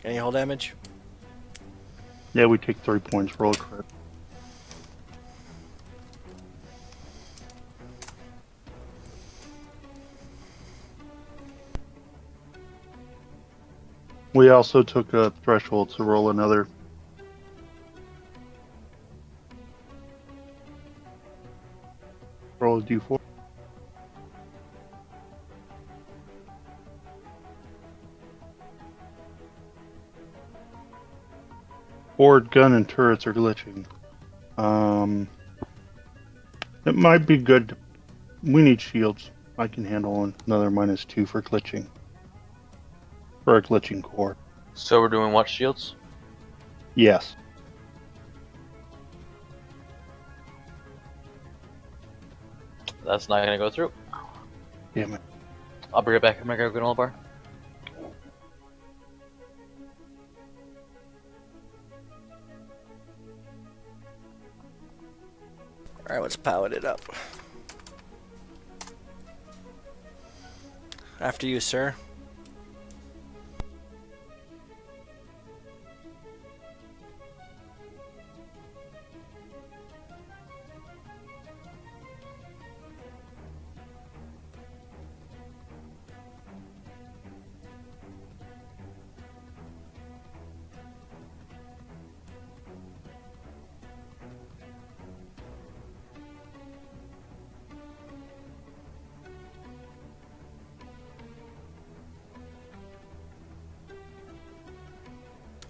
Any hull damage? Yeah, we take 3 points. Roll a crit. We also took a threshold to roll another. Roll a d4. Forward gun and turrets are glitching. It might be good. We need shields. I can handle another -2 for glitching. For a glitching core. So we're doing what shields? Yes. That's not gonna go through. Damn it. I'll bring it back. I'm gonna go granola bar. Alright, let's pallet it up. After you, sir.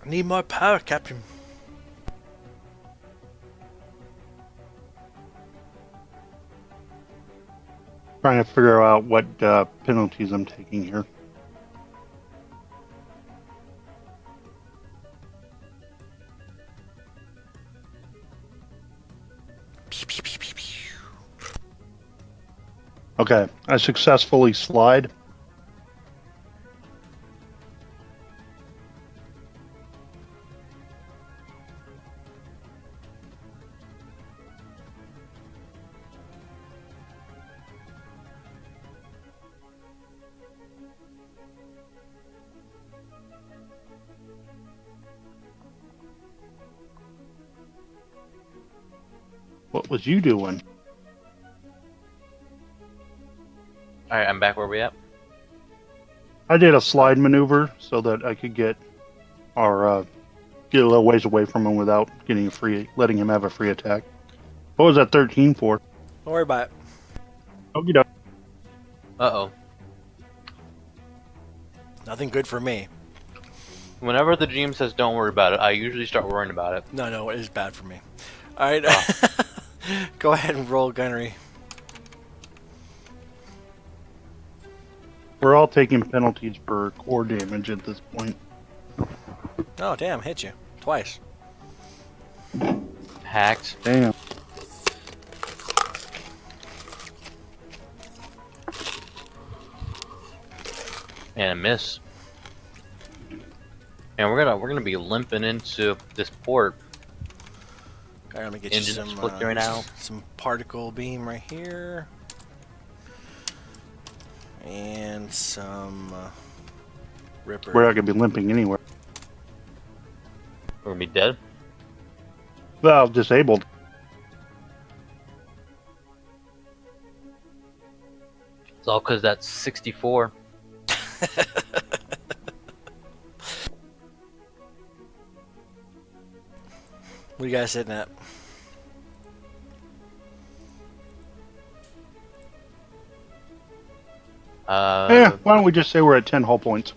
I need more power, Captain. Trying to figure out what penalties I'm taking here. Okay, I successfully slide. What was you doing? Alright, I'm back where we at. I did a slide maneuver so that I could get our get a little ways away from him without getting letting him have a free attack. What was that 13 for? Don't worry about it. Okie doke. Uh-oh. Nothing good for me. Whenever the GM says don't worry about it, I usually start worrying about it. No, it is bad for me. Alright. Go ahead and roll gunnery. We're all taking penalties for core damage at this point. Oh, damn, hit you. Twice. Hacked. Damn. And a miss. And we're gonna be limping into this port. Alright, let me get you Engines some, flickering out. some particle beam right here. And some ripper. We're not going to be limping anywhere. We're gonna be dead. Well, disabled. It's all because that's 64. What are you guys sitting at? Yeah, why don't we just say we're at 10 hull points?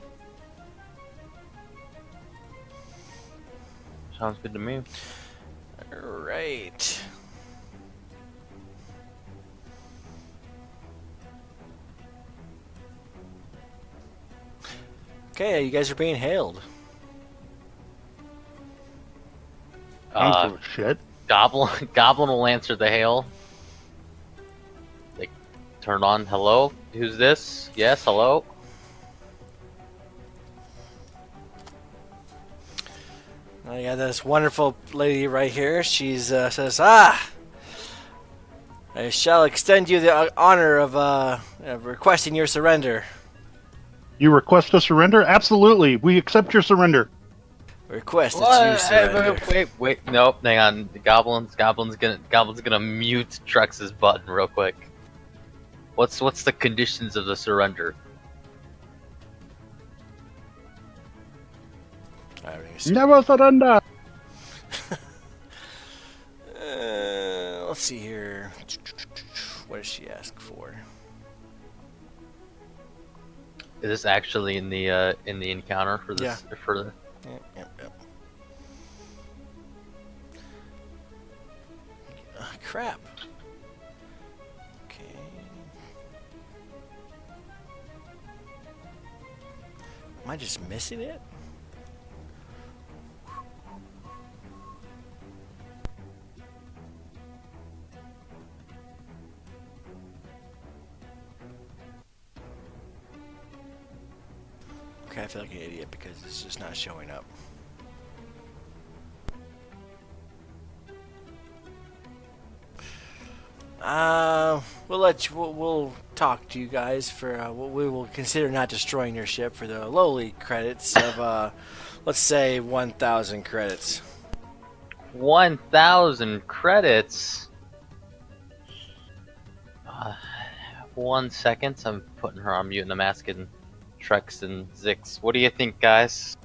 Sounds good to me. Alright. Okay, you guys are being hailed. I don't give a shit. Goblin will answer the hail. Like, turn on. Hello? Who's this? Yes, hello? I got this wonderful lady right here. She's says, I shall extend you the honor of requesting your surrender. You request a surrender? Absolutely. We accept your surrender. Request that you surrender. Wait. Nope, hang on. The Goblin's gonna mute Trex's button real quick. What's the conditions of the surrender? Never surrender. Let's see here. What does she ask for? Is this actually in the encounter for this? Yeah. For the... Yep. Crap. Okay. Am I just missing it? Okay, I feel like an idiot because it's just not showing up. We'll talk to you guys for we will consider not destroying your ship for the lowly credits of let's say 1,000 credits. 1,000 credits. 1 second. I'm putting her on mute and I'm asking Trex and Zix. What do you think, guys?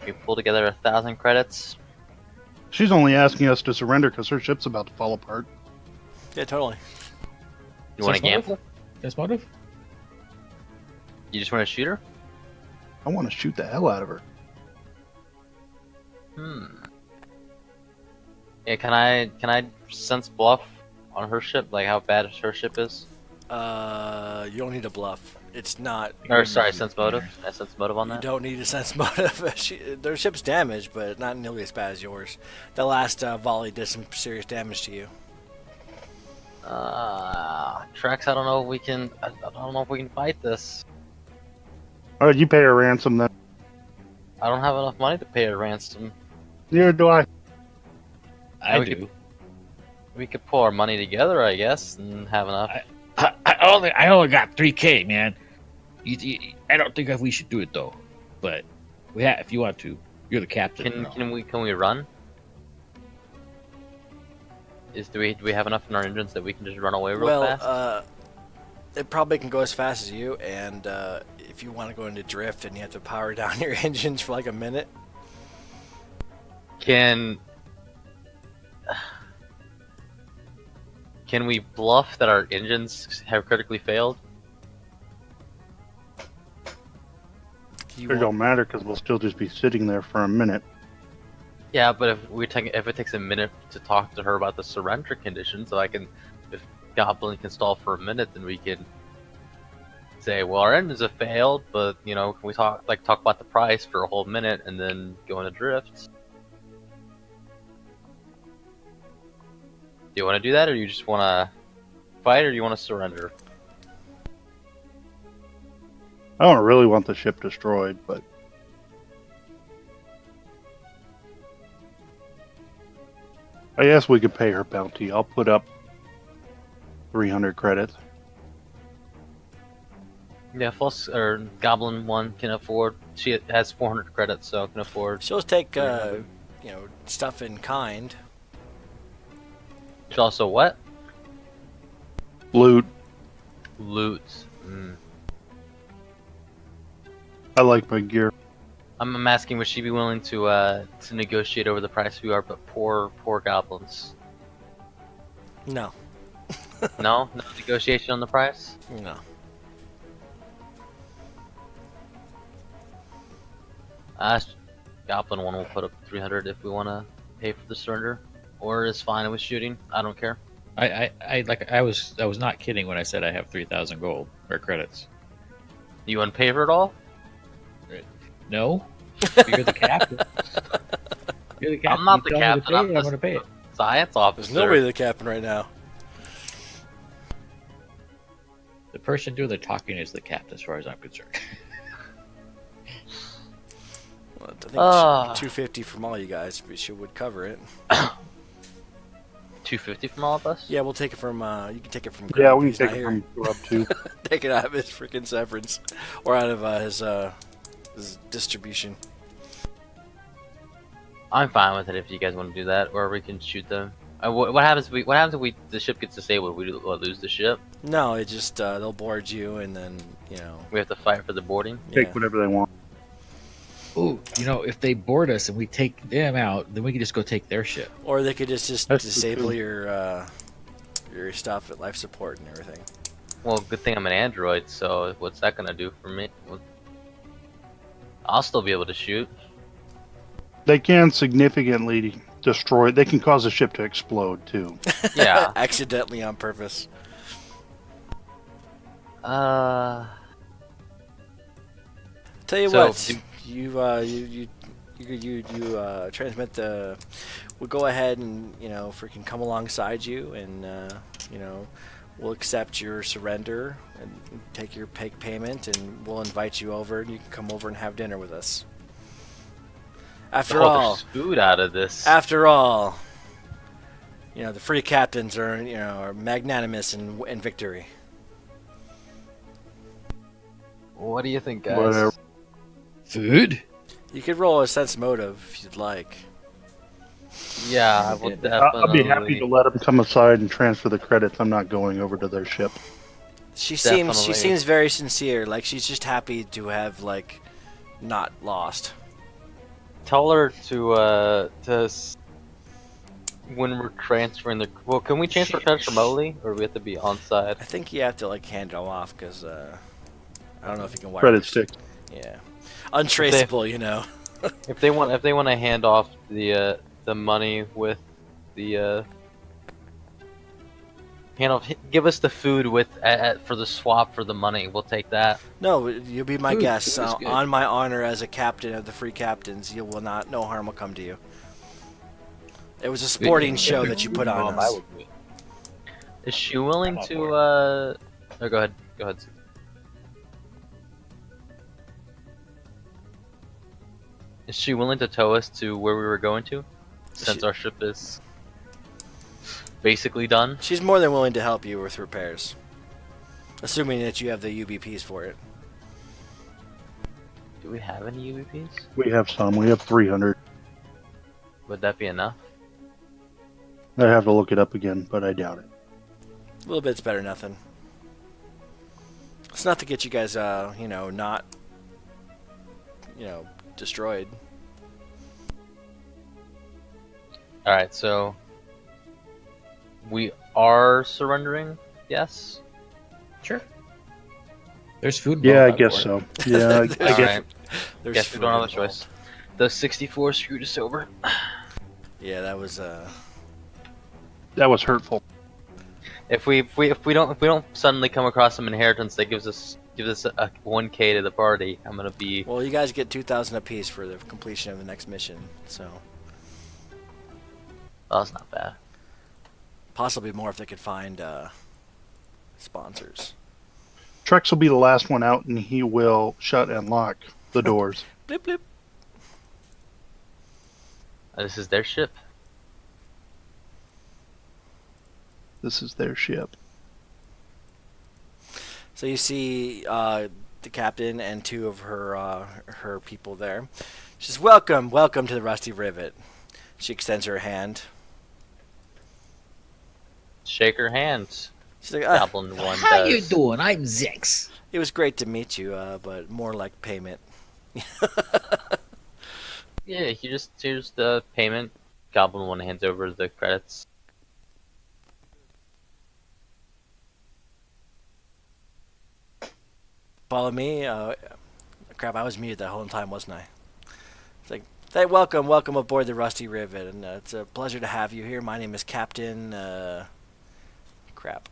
Can we pull together 1,000 credits? She's only asking us to surrender because her ship's about to fall apart. Yeah, totally. You want to gamble? That's motive? You just want to shoot her? I want to shoot the hell out of her. Yeah, can I sense bluff on her ship? Like how bad her ship is? You don't need a bluff. It's not. Or sorry, sense motive. I sense motive on You that. don't need a sense motive. Their ship's damaged, but not nearly as bad as yours. The last volley did some serious damage to you. Trex, I don't know if we can. I don't know if we can fight this. All right, you pay her ransom then. I don't have enough money to pay a ransom. Neither do I. I we do. We could pull our money together, I guess, and have enough. I only got 3K, man. I don't think we should do it though, but if you want to, you're the captain. Can we run? Do we have enough in our engines that we can just run away real fast? It probably can go as fast as you, and if you want to go into drift and you have to power down your engines for like a minute. Can we bluff that our engines have critically failed? It don't matter because we'll still just be sitting there for a minute. Yeah, but if it takes a minute to talk to her about the surrender conditions, so if Goblin can stall for a minute, then we can say, well, our engines have failed, but can we talk about the price for a whole minute and then go into drift? Do you want to do that, or you just want to fight, or do you want to surrender? I don't really want the ship destroyed, but I guess we could pay her bounty. I'll put up 300 credits. Yeah, Goblin 1 can afford. She has 400 credits, so can afford. She'll take stuff in kind. She also what? Loot. Loot. I like my gear. I'm asking, would she be willing to negotiate over the price we are, but poor goblins? No. No negotiation on the price. No. Goblin 1 will put up 300 if we want to pay for the surrender, or is fine with shooting. I don't care. I was not kidding when I said I have 3,000 gold or credits. You want to pay for it all? No, you're the captain. You're the captain. I'm not the You tell me to captain. pay it, I'm going to pay it. Science officer. There's nobody the captain right now. The person doing the talking is the captain, as far as I'm concerned. Well, I think 250 from all you guys, but she would cover it. 250 from all of us? Yeah, we'll take it from. You can take it from. Yeah, Greg. we He's can not take it here. from up to. Take it out of his freaking severance, or out of his distribution. I'm fine with it if you guys want to do that, or we can shoot them. What happens if the ship gets disabled? We lose the ship. No, it just they'll board you, and then We have to fight for the boarding. Take whatever they want. Ooh, if they board us and we take them out, then we can just go take their ship. Or they could just That's disable true. your stuff at life support and everything. Well, good thing I'm an android, so what's that gonna do for me? I'll still be able to shoot. They can significantly destroy. They can cause a ship to explode too. Yeah. Accidentally on purpose. Tell tell you So, what, you transmit the. We'll go ahead and freaking come alongside you, and we'll accept your surrender and take your payment, and we'll invite you over, and you can come over and have dinner with us. After all, there's food out of this. after all, the free captains are magnanimous in victory. What do you think, guys? Whatever. Food? You could roll a sense motive if you'd like. Yeah, I will Yeah. definitely. I'll be happy to let them come aside and transfer the credits. I'm not going over to their ship. She Definitely. seems very sincere. Like she's just happy to have not lost. Tell her to when we're transferring the. Well, can we transfer credits remotely, or do we have to be on site? I think you have to hand them off because I don't know if you can wire Credit stick. Yeah, untraceable. If they want to hand off the money with the give us the food with for the swap for the money. We'll take that. No, you'll be my Food, guest. food is good. On my honor as a captain of the Free Captains, you will not. No harm will come to you. It was a sporting show that you put on us. Is she willing to? Oh, go ahead. Go ahead. Is she willing to tow us to where we were going to, since our ship is basically done? She's more than willing to help you with repairs, assuming that you have the UBPs for it. Do we have any UVPs? We have some. We have 300. Would that be enough? I have to look it up again, but I doubt it. A little bit's better than nothing. It's not to get you guys, not, destroyed. All right, so we are surrendering. Yes. Sure. There's food. Yeah, I involved, guess for so. Yeah, I All guess. right. There's Guess we food don't have a involved. choice. The 64 screwed us over. Yeah, that was That was hurtful. If we don't suddenly come across some inheritance that gives us a 1K to the party, I'm gonna be. well. You guys get 2,000 apiece for the completion of the next mission, so Oh, that's not bad. possibly more if they could find sponsors. Trex will be the last one out, and he will shut and lock the doors. Blip blip. This is their ship. This is their ship. So you see the captain and two of her people there. She says, "Welcome to the Rusty Rivet." She extends her hand. Shake her hands. She's like, Goblin one How does. you doing? I'm Zex. "It was great to meet you, but more like payment." Yeah, here's the payment. Goblin one hands over the credits. Follow me. Crap, I was muted that whole time, wasn't I? It's like, hey, welcome aboard the Rusty Rivet, and it's a pleasure to have you here. My name is Captain. Crap.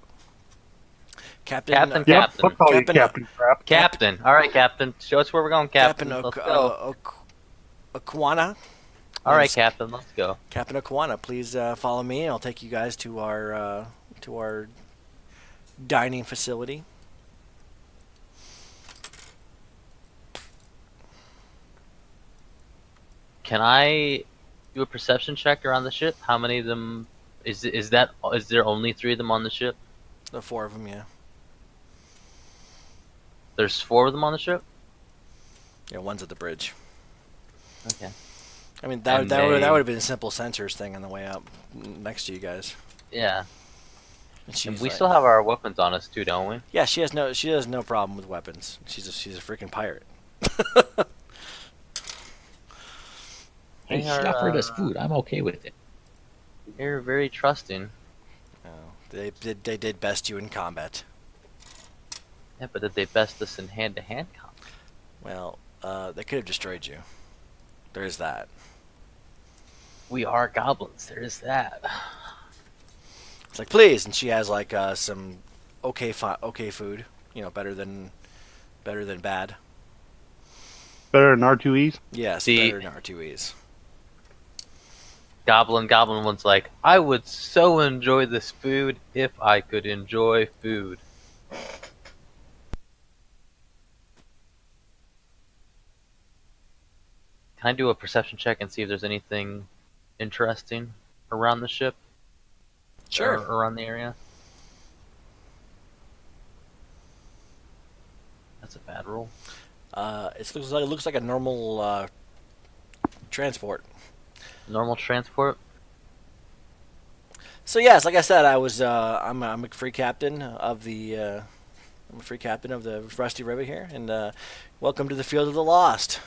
Captain. Captain. Yep, I'll call you Captain- Captain Crap. Captain. All right, Captain. Show us where we're going, Captain. Captain Let's go. Aquana. All right, Yes. Captain. Let's go. Captain Aquana, please follow me, and I'll take you guys to our dining facility. Can I do a perception check around the ship? How many of them is there only 3 of them on the ship? The 4 of them, yeah. There's 4 of them on the ship? Yeah, one's at the bridge. Okay. I mean, that And would they- have been a simple sensors thing on the way up next to you guys. Yeah. And she's And we like- still have our weapons on us too, don't we? Yeah, she has no problem with weapons. She's a freaking pirate. Hey, They she are, offered us food. I'm okay with it. They're very trusting. Oh, they did best you in combat. Yeah, but did they best us in hand-to-hand combat? Well, they could have destroyed you. There is that. We are goblins. There is that. It's like, please, and she has some okay food. Better than bad. Better than R2Es? Yes, The- better than R2Es. Goblin one's like, I would so enjoy this food if I could enjoy food. Can I do a perception check and see if there's anything interesting around the ship? Sure. Or around the area? That's a bad roll. It looks like a normal transport. Normal transport? So yes, like I said, I'm a free captain of the Rusty River here, and welcome to the Field of the Lost.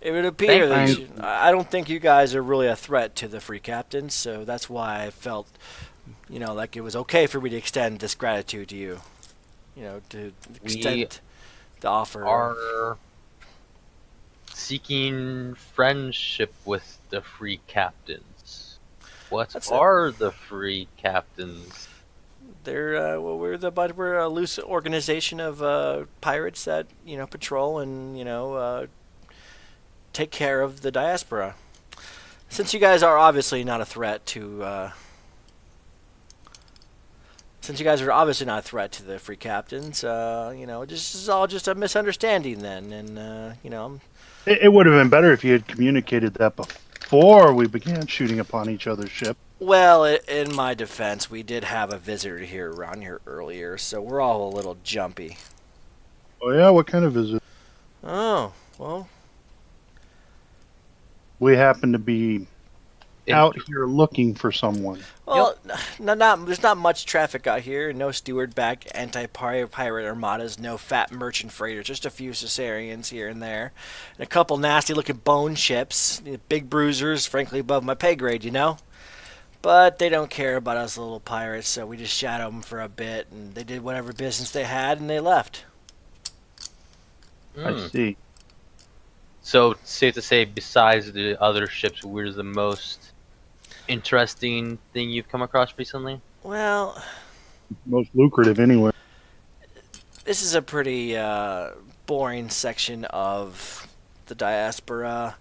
It would appear Thank that I don't think you guys are really a threat to the free captains, so that's why I felt, like it was okay for me to extend this gratitude to you. To extend the offer. Are seeking friendship with the free captains. What are the free captains? We're a loose organization of pirates that patrol and take care of the diaspora. Since you guys are obviously not a threat to the free captains, this is all just a misunderstanding then, and It would have been better if you had communicated that before we began shooting upon each other's ship. Well, in my defense, we did have a visitor here around here earlier, so we're all a little jumpy. Oh yeah, what kind of visit? Oh, well. We happen to be out here looking for someone. Well, there's not much traffic out here. No steward-backed anti-pirate armadas, no fat merchant freighters, just a few Caesarians here and there, and a couple nasty-looking bone ships, big bruisers, frankly above my pay grade, But they don't care about us little pirates, so we just shadowed them for a bit, and they did whatever business they had, and they left. I see. So, safe to say, besides the other ships, we're the most interesting thing you've come across recently? Well, Most lucrative anyway. this is a pretty boring section of the diaspora.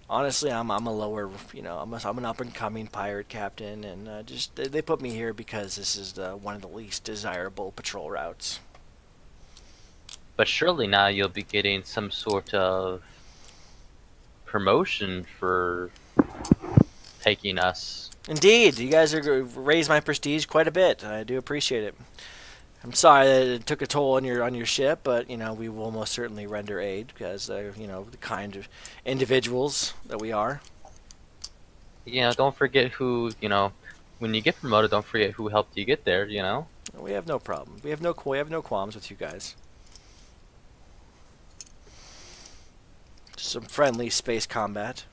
Honestly, I'm a lower, I'm an up and coming pirate captain, and they put me here because this is one of the least desirable patrol routes. But surely now you'll be getting some sort of promotion for taking us. Indeed, you guys are raised my prestige quite a bit. I do appreciate it. I'm sorry that it took a toll on your ship, but we will most certainly render aid because the kind of individuals that we are. Don't forget who, when you get promoted, don't forget who helped you get there, We have no problem. We have no qualms with you guys. Just some friendly space combat.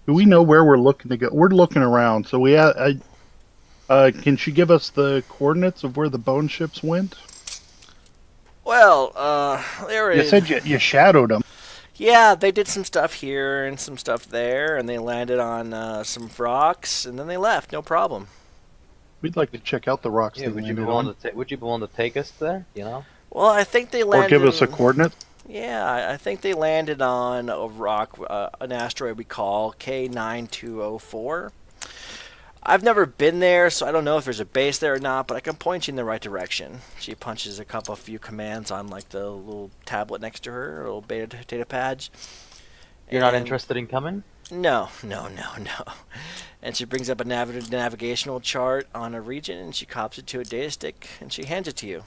Do we know where we're looking to go? We're looking around, so can she give us the coordinates of where the bone ships went? Well, they were. You said you shadowed them. Yeah, they did some stuff here and some stuff there, and they landed on some rocks, and then they left. No problem. We'd like to check out the rocks. Yeah, they would you be landed willing on. to would you be willing to take us there? Well, I think they landed. Or give us a coordinate. Yeah, I think they landed on a rock, an asteroid we call K9204. I've never been there, so I don't know if there's a base there or not, but I can point you in the right direction. She punches a few commands on like the little tablet next to her, little data pads. You're not interested in coming? No. And she brings up a navigational chart on a region, and she copies it to a data stick, and she hands it to you.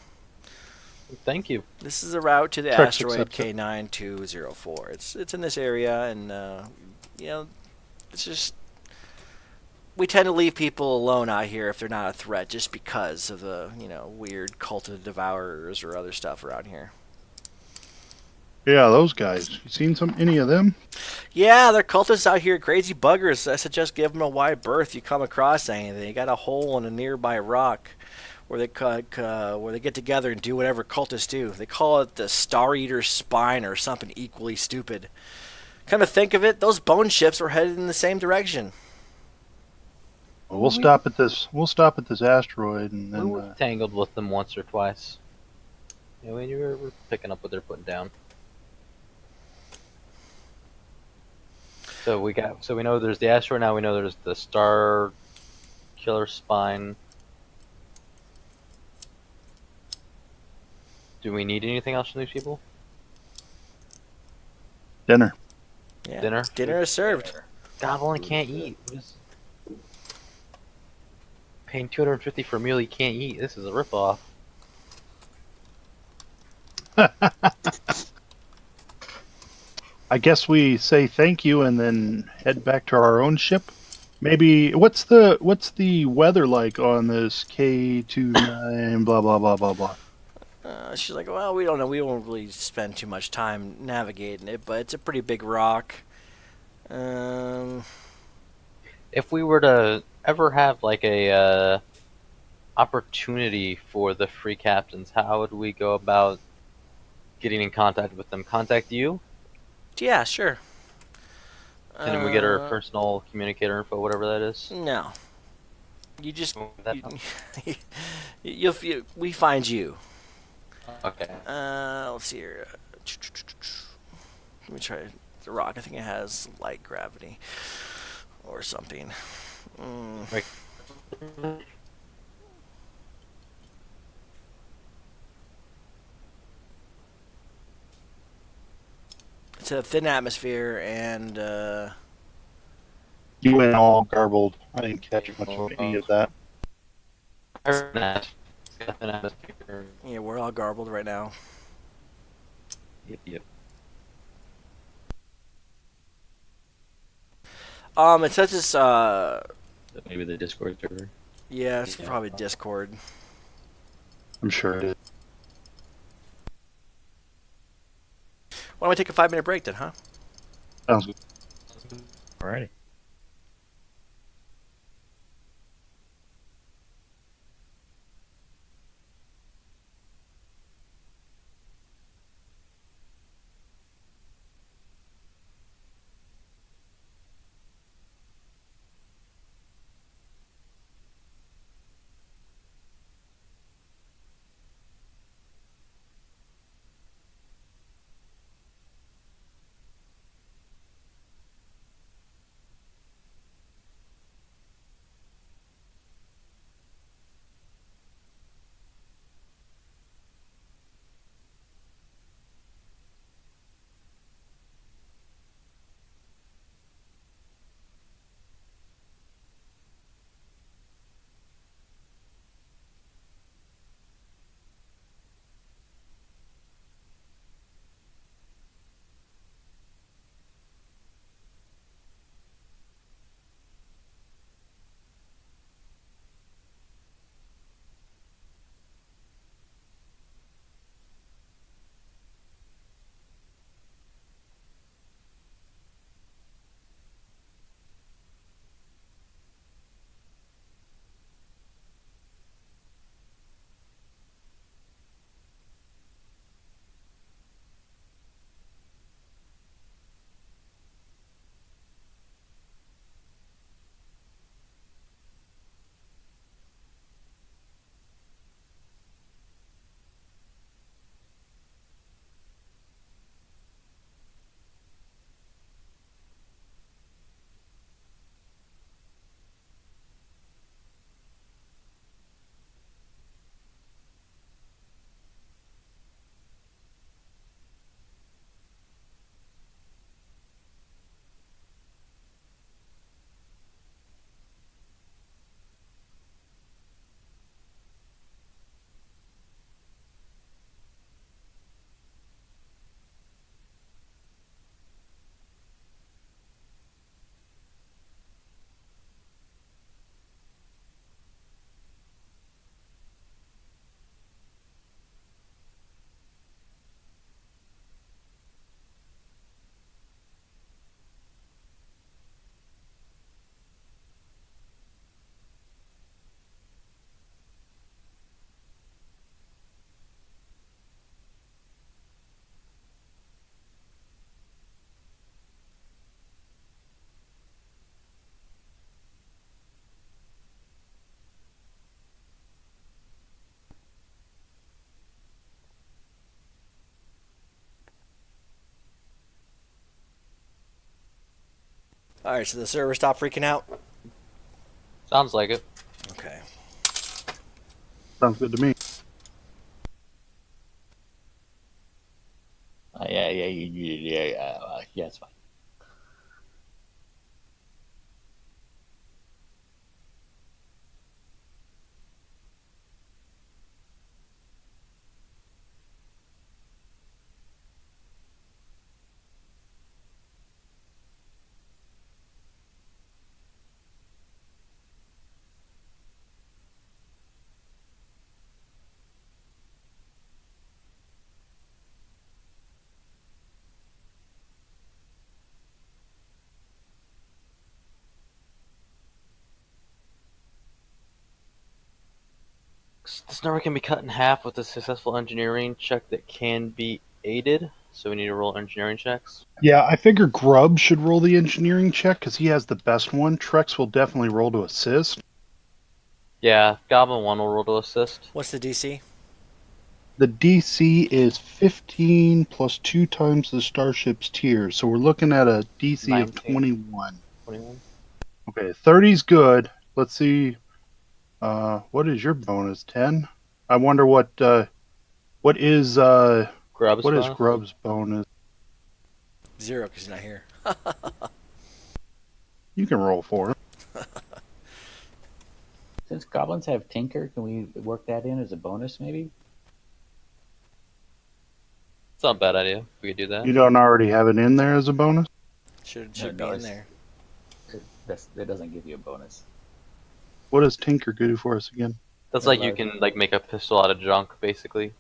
Thank you. This is a route to the Trex asteroid accepts it. K9204. It's in this area, and it's just we tend to leave people alone out here if they're not a threat, just because of the weird cult of the devourers or other stuff around here. Yeah, those guys. You seen any of them? Yeah, they're cultists out here, crazy buggers. I suggest give them a wide berth. You come across anything, you got a hole in a nearby rock where they get together and do whatever cultists do. They call it the Star Eater's Spine or something equally stupid. Come to think of it, those bone ships were headed in the same direction. We'll stop at this. We'll stop at this asteroid, and We then were tangled with them once or twice. Yeah, we're picking up what they're putting down. So we know there's the asteroid now. We know there's the star killer spine. Do we need anything else from these people? dinner. Yeah. Dinner? Dinner is served. Goblin can't eat. Paying 250 for a meal he can't eat. This is a ripoff. I guess we say thank you and then head back to our own ship. Maybe what's the weather like on this K29 blah blah blah blah blah. She's like, well, we don't know. We won't really spend too much time navigating it, but it's a pretty big rock. If we were to ever have like a opportunity for the free captains, how would we go about getting in contact with them? Contact you? Yeah, sure. And then we get our personal communicator info, whatever that is. No. You just That we find you. Okay. Let's see here. Let me try the rock. I think it has light gravity or something. Right. It's a thin atmosphere, and You went all garbled. I didn't catch much of any of that. I heard that. It's got an atmosphere. yeah, we're all garbled right now. Yep. It says it's So maybe the Discord server. yeah, it's Yeah. probably Discord. I'm sure it is. Why don't we take a 5-minute break then, huh? Sounds good. Alrighty. All right, so the server stopped freaking out. Sounds like it. Okay. Sounds good to me. Yeah, it's fine. This number can be cut in half with a successful engineering check that can be aided. So we need to roll engineering checks. Yeah, I figure Grubb should roll the engineering check because he has the best one. Trex will definitely roll to assist. Yeah, Goblin 1 will roll to assist. What's the DC? The DC is 15 plus 2 times the starship's tier, so we're looking at a DC 19. of 21. 21. Okay, 30's good. Let's see. What is your bonus? 10? I wonder what is Grub's what is bonus? Grubb's bonus? 0 because he's not here. You can roll for it. Since goblins have tinker, can we work that in as a bonus, maybe? It's not a bad idea. We could do that. You don't already have it in there as a bonus? Should No, be no, in it's- there. That doesn't give you a bonus. What does Tinker do for us again? That's like you can like make a pistol out of junk, basically.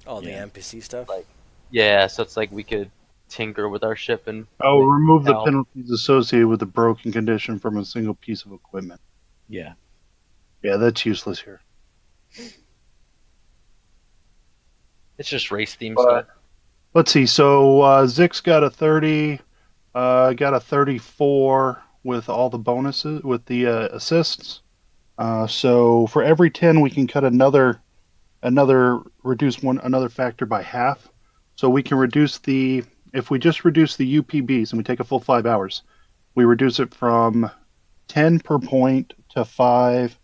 Oh, the Yeah. NPC stuff. Like- Yeah, so it's like we could tinker with our ship and Oh, remove the Help. penalties associated with the broken condition from a single piece of equipment. Yeah. Yeah, that's useless here. it's just race theme But- stuff. Let's see. So Zix got a 30, got a 34 with all the bonuses, with the assists. So for every 10, we can cut another factor by half. So we can reduce if we just reduce the UPBs and we take a full 5 hours, we reduce it from 10 per point to 5.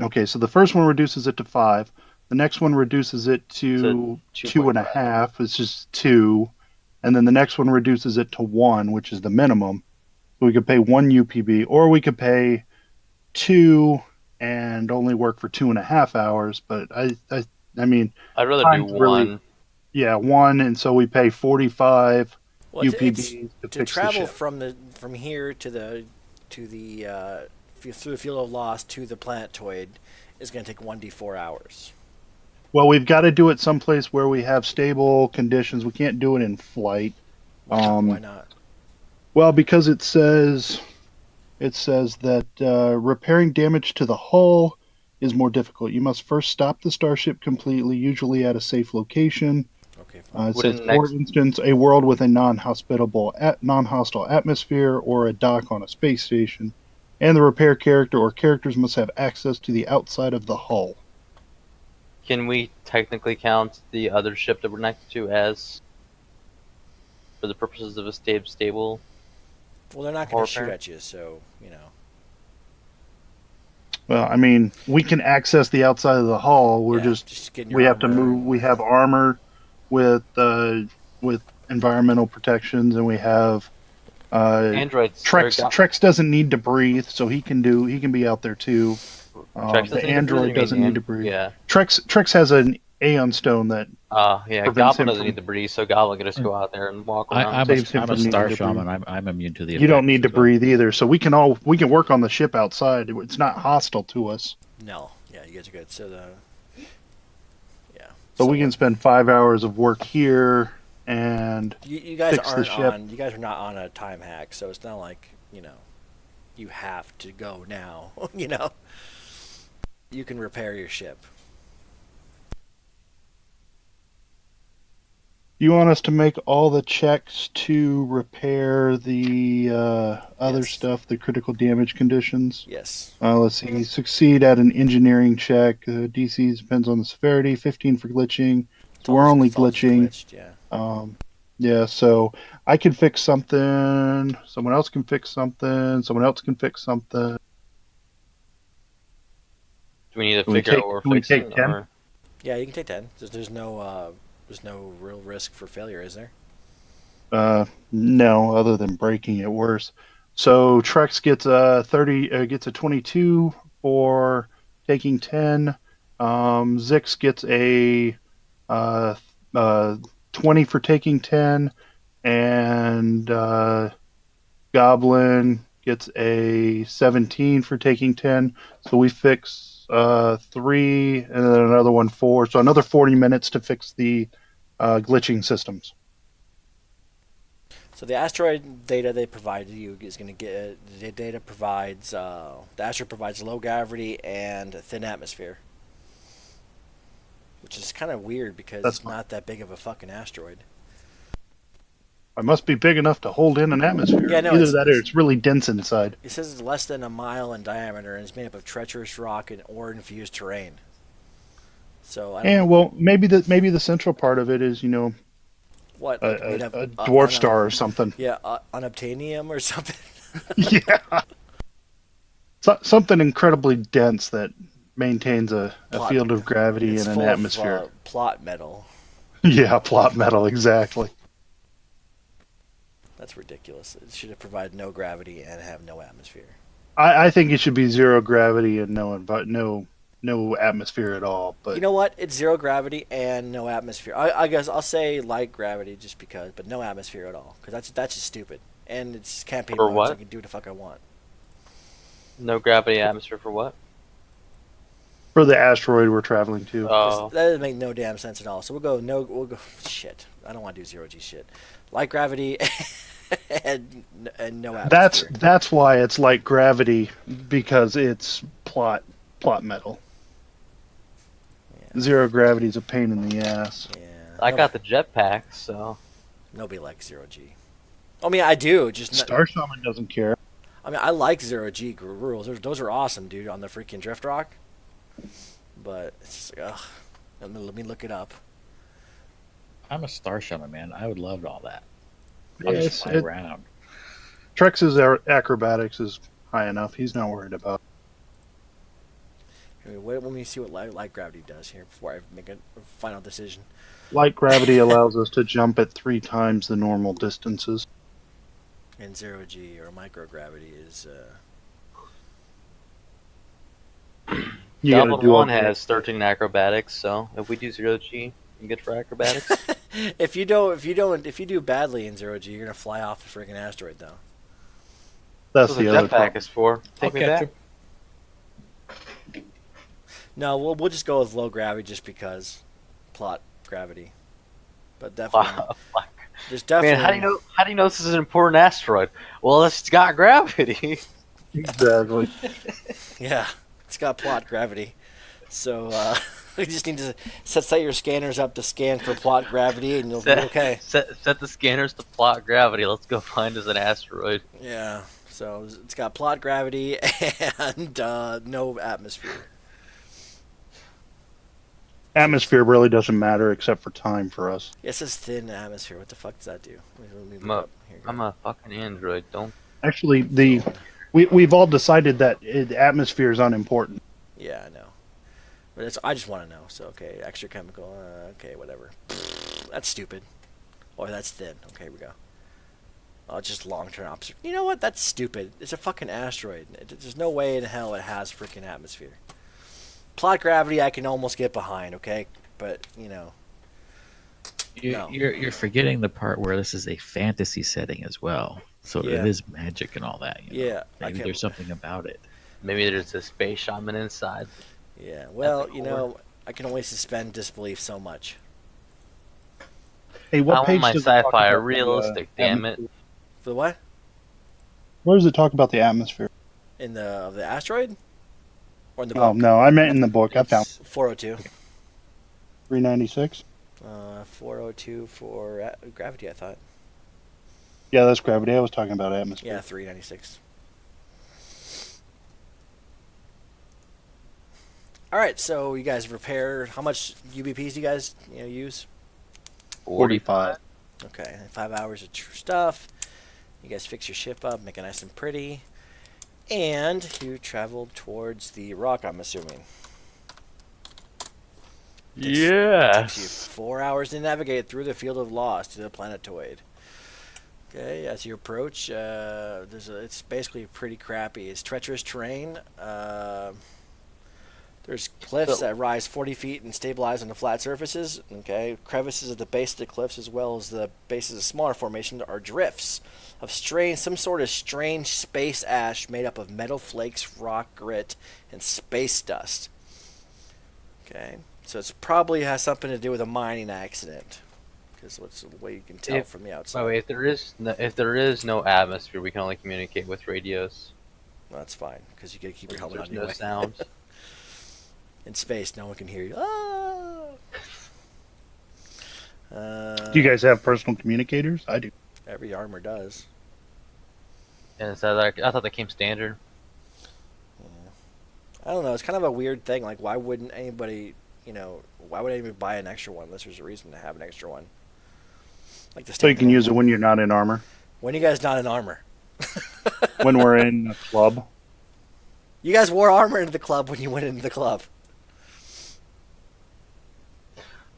Okay, so the first one reduces it to 5. The next one reduces it to 2.5. It's just 2. And then the next one reduces it to 1, which is the minimum. So we could pay 1 UPB, or we could pay 2 and only work for 2.5 hours. But I mean, I'd rather do time's really- 1. yeah, 1, and so we pay 45 Well, UPBs to to fix travel the ship. from here to the through the field of loss to the planetoid is going to take 1d4 hours. Well, we've got to do it someplace where we have stable conditions. We can't do it in flight. Why not? Well, because it says that repairing damage to the hull is more difficult. You must first stop the starship completely, usually at a safe location. Okay, fine. It Wouldn't says, for next- instance, a world with a non-hostile atmosphere or a dock on a space station, and the repair character or characters must have access to the outside of the hull. Can we technically count the other ship that we're next to as, for the purposes of a stable? Well, they're not going Or to shoot repair? at you, so you know. Well, I mean, we can access the outside of the hull. We're Yeah, just getting your we have to armor. move. We have armor with environmental protections, and we have Androids. Trex doesn't need to breathe, so he can be out there too. The android doesn't need to breathe. Yeah. Trex has an Aeon stone that Yeah. Prevents Goblin him doesn't from- need to breathe, so Goblin can just go out there and walk around. I'm saves him a from needing star to shaman. breathe. I'm immune to the. you don't effects need to as well. breathe either. So we can work on the ship outside. It's not hostile to us. No, yeah, you guys are good. So So we can spend 5 hours of work here, and You guys fix the aren't ship. on. You guys are not on a time hack, so it's not like you have to go now. You can repair your ship. you want us to make all the checks to repair the other Yes. stuff, the critical damage conditions. Yes. Let's see. Succeed at an engineering check. DC depends on the severity. 15 for glitching. So we're only It's all glitching. glitched, yeah. Yeah, so I can fix something. Someone else can fix something. Someone else can fix something. Do we need to Can we figure out take? what we're Can we take fixing, 10? or Yeah, you can take 10. There's no real risk for failure, is there? No, other than breaking it worse. So Trex gets a 30, gets a 22 for taking 10. Zix gets a uh, uh, 20 for taking 10, and Goblin gets a 17 for taking 10. So we fix 3, and then another one 4. So another 40 minutes to fix the glitching systems. So the asteroid data they provide you is going to get the data provides the asteroid provides low gravity and thin atmosphere, which is kind of weird because That's it's not that big of a fucking asteroid. It must be big enough to hold in an atmosphere. Yeah, no, Either that or it's really dense inside. It says it's less than a mile in diameter and is made up of treacherous rock and ore-infused terrain. So I don't And well, maybe the central part of it is what like a, made of a dwarf star or something. yeah unobtainium or something. Yeah, something incredibly dense that maintains a Plot- field of gravity it's and an full atmosphere. of plot metal. Yeah, plot metal, exactly. That's ridiculous. It should have provided no gravity and have no atmosphere. I think it should be zero gravity and no atmosphere at all. But You know what? It's zero gravity and no atmosphere. I guess I'll say light gravity just because, but no atmosphere at all because that's just stupid. And it's campaign For mode, what? so I can do what the fuck I want. no gravity atmosphere for what? for the asteroid we're traveling to, 'Cause Oh, that doesn't make no damn sense at all. So we'll go no. We'll go shit. I don't want to do zero G shit. Light gravity and no atmosphere. that's why it's like gravity, because it's plot metal. Yeah. Zero gravity is a pain in the ass. Yeah. I got the jetpack, so Nobody likes zero G. I mean, I do. Just not, Star Shaman doesn't care. I mean, I like zero G rules. Those are awesome, dude. On the freaking drift rock. But it's just like, ugh. Let me look it up. I'm a star shaman, man. I would love all that. Yeah, I'll just fly around. Trex's acrobatics is high enough. He's not worried about. Here, wait, let me see what light gravity does here before I make a final decision. Light gravity allows us to jump at 3 times the normal distances. And zero G or microgravity is. You gotta Goblin do all 1 has 13 acrobatics, so if we do 0G, I'm good for acrobatics. if you do badly in zero G, you're gonna fly off the freaking asteroid though. That's That's what the the other jetpack problem. is for. Take me back. No, we'll just go with low gravity just because plot gravity. But definitely, there's definitely. Man, how do you know this is an important asteroid? Well, it's got gravity. Exactly. Yeah, it's got plot gravity. So you just need to set your scanners up to scan for plot gravity, and you'll be okay. Set the scanners to plot gravity. Let's go find us an asteroid. Yeah. So it's got plot gravity and no atmosphere. Atmosphere really doesn't matter except for time for us. Yeah, it says thin atmosphere. What the fuck does that do? Let me look I'm a- up. Here you go. I'm a fucking android. Don't. Actually, we've all decided that the atmosphere is unimportant. Yeah, I know. But I just want to know. So okay, extra chemical. Okay, whatever. That's stupid. Or that's thin. Okay, here we go. Oh, just long-term observation. You know what? That's stupid. It's a fucking asteroid. There's no way in hell it has freaking atmosphere. Plot gravity, I can almost get behind. Okay, but no. You're forgetting the part where this is a fantasy setting as well. So Yeah. it is magic and all that. Yeah, Maybe there's something about it. Maybe there's a space shaman inside. Yeah. Well, At the core. I can only suspend disbelief so much. Hey, I what want page my does it talk sci-fi about the, realistic. Damn it. atmosphere? For the what? Where does it talk about the atmosphere? In the asteroid? Or in the Oh book? no, I meant in the book. I found It's 402. 396. 402 for gravity, I thought. Yeah, that's gravity. I was talking about atmosphere. Yeah, 396. All right, so you guys repair. How much UBPs do you guys use? 45. Okay, 5 hours of stuff. You guys fix your ship up, make it nice and pretty. And you traveled towards the rock, I'm assuming. Takes you Yes. 4 hours to navigate through the field of lost to the planetoid. Okay, as you approach, it's basically pretty crappy. It's treacherous terrain. There's cliffs that rise 40 feet and stabilize on the flat surfaces. Okay, crevices at the base of the cliffs, as well as the bases of smaller formations, are drifts of some sort of strange space ash made up of metal flakes, rock grit, and space dust. Okay, so it's probably has something to do with a mining accident, because what's the way you can tell from the outside. By the way, if there is no atmosphere, we can only communicate with radios. Well, that's fine, because you gotta keep your helmet There's on no anyway. sounds. In space, no one can hear you. Do you guys have personal communicators? I do. Every armor does. And so I thought that came standard. I don't know. It's kind of a weird thing. Like, why wouldn't anybody, why would anybody buy an extra one unless there's a reason to have an extra one? Like the So you can use it when you're not in armor. When you guys not in armor? When we're in a club. You guys wore armor into the club when you went into the club.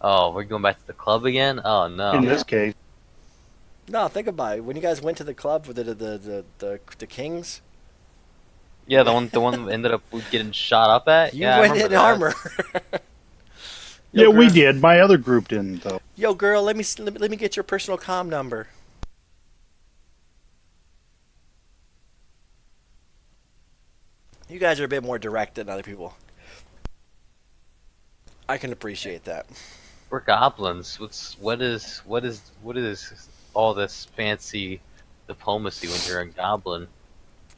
Oh, we're going back to the club again? Oh no. In this case. No, think about it. When you guys went to the club with the Kings. Yeah, the one that ended up getting shot up at. You yeah, went in armor. Yeah, we did. My other group didn't, though. Yo, girl, let me get your personal comm number. You guys are a bit more direct than other people. I can appreciate that. We're goblins. What is all this fancy diplomacy when you're a goblin?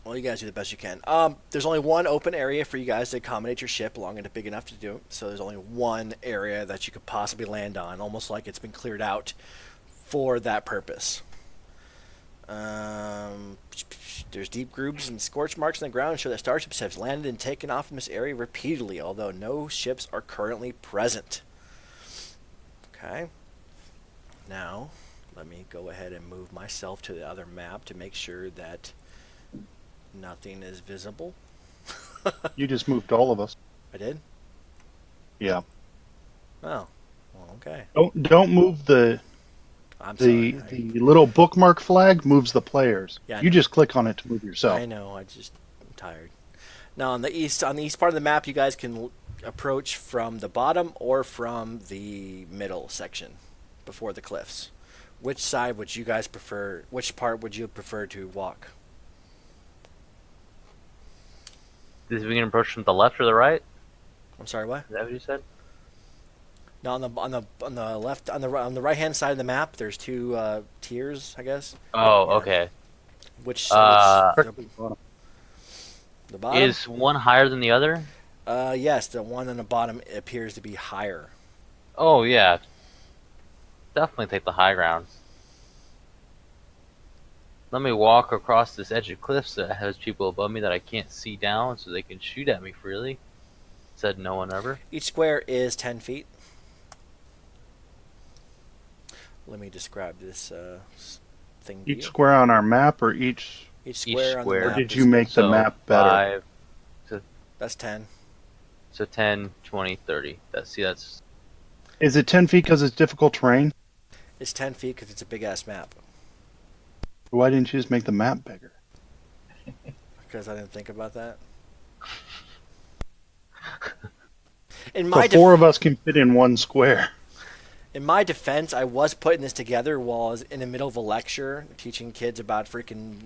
Well, you guys do the best you can. There's only one open area for you guys to accommodate your ship long and big enough to do. So there's only one area that you could possibly land on, almost like it's been cleared out for that purpose. There's deep grooves and scorch marks in the ground show that starships have landed and taken off from this area repeatedly, although no ships are currently present. Okay. Now, let me go ahead and move myself to the other map to make sure that nothing is visible. You just moved all of us. I did? Yeah. Oh. Well, okay. Don't move the sorry. the little bookmark flag moves the players. Yeah, you just click on it to move yourself. I know. I'm tired. Now on the east part of the map, you guys can approach from the bottom or from the middle section before the cliffs. Which side would you guys prefer? Which part would you prefer to walk? Is we can approach from the left or the right? I'm sorry, what? Is that what you said? No, on the left on the right hand side of the map, there's two tiers, I guess. Oh, Yeah. okay. Which Bottom. the bottom? Is one higher than the other? Yes, the one on the bottom appears to be higher. Oh yeah. Definitely take the high ground. Let me walk across this edge of cliffs that has people above me that I can't see down so they can shoot at me freely. Said no one ever. Each square is 10 feet. Let me describe this thing to you. Each square on our map or each Each square on the square. map or did is- you make the map better? 5, That's 10. so 10, 20, 30. That's Is it 10 feet because it's difficult terrain? It's 10 feet because it's a big-ass map. Why didn't you just make the map bigger? Because I didn't think about that. So four of us can fit in one square. In my defense, I was putting this together while I was in the middle of a lecture teaching kids about freaking,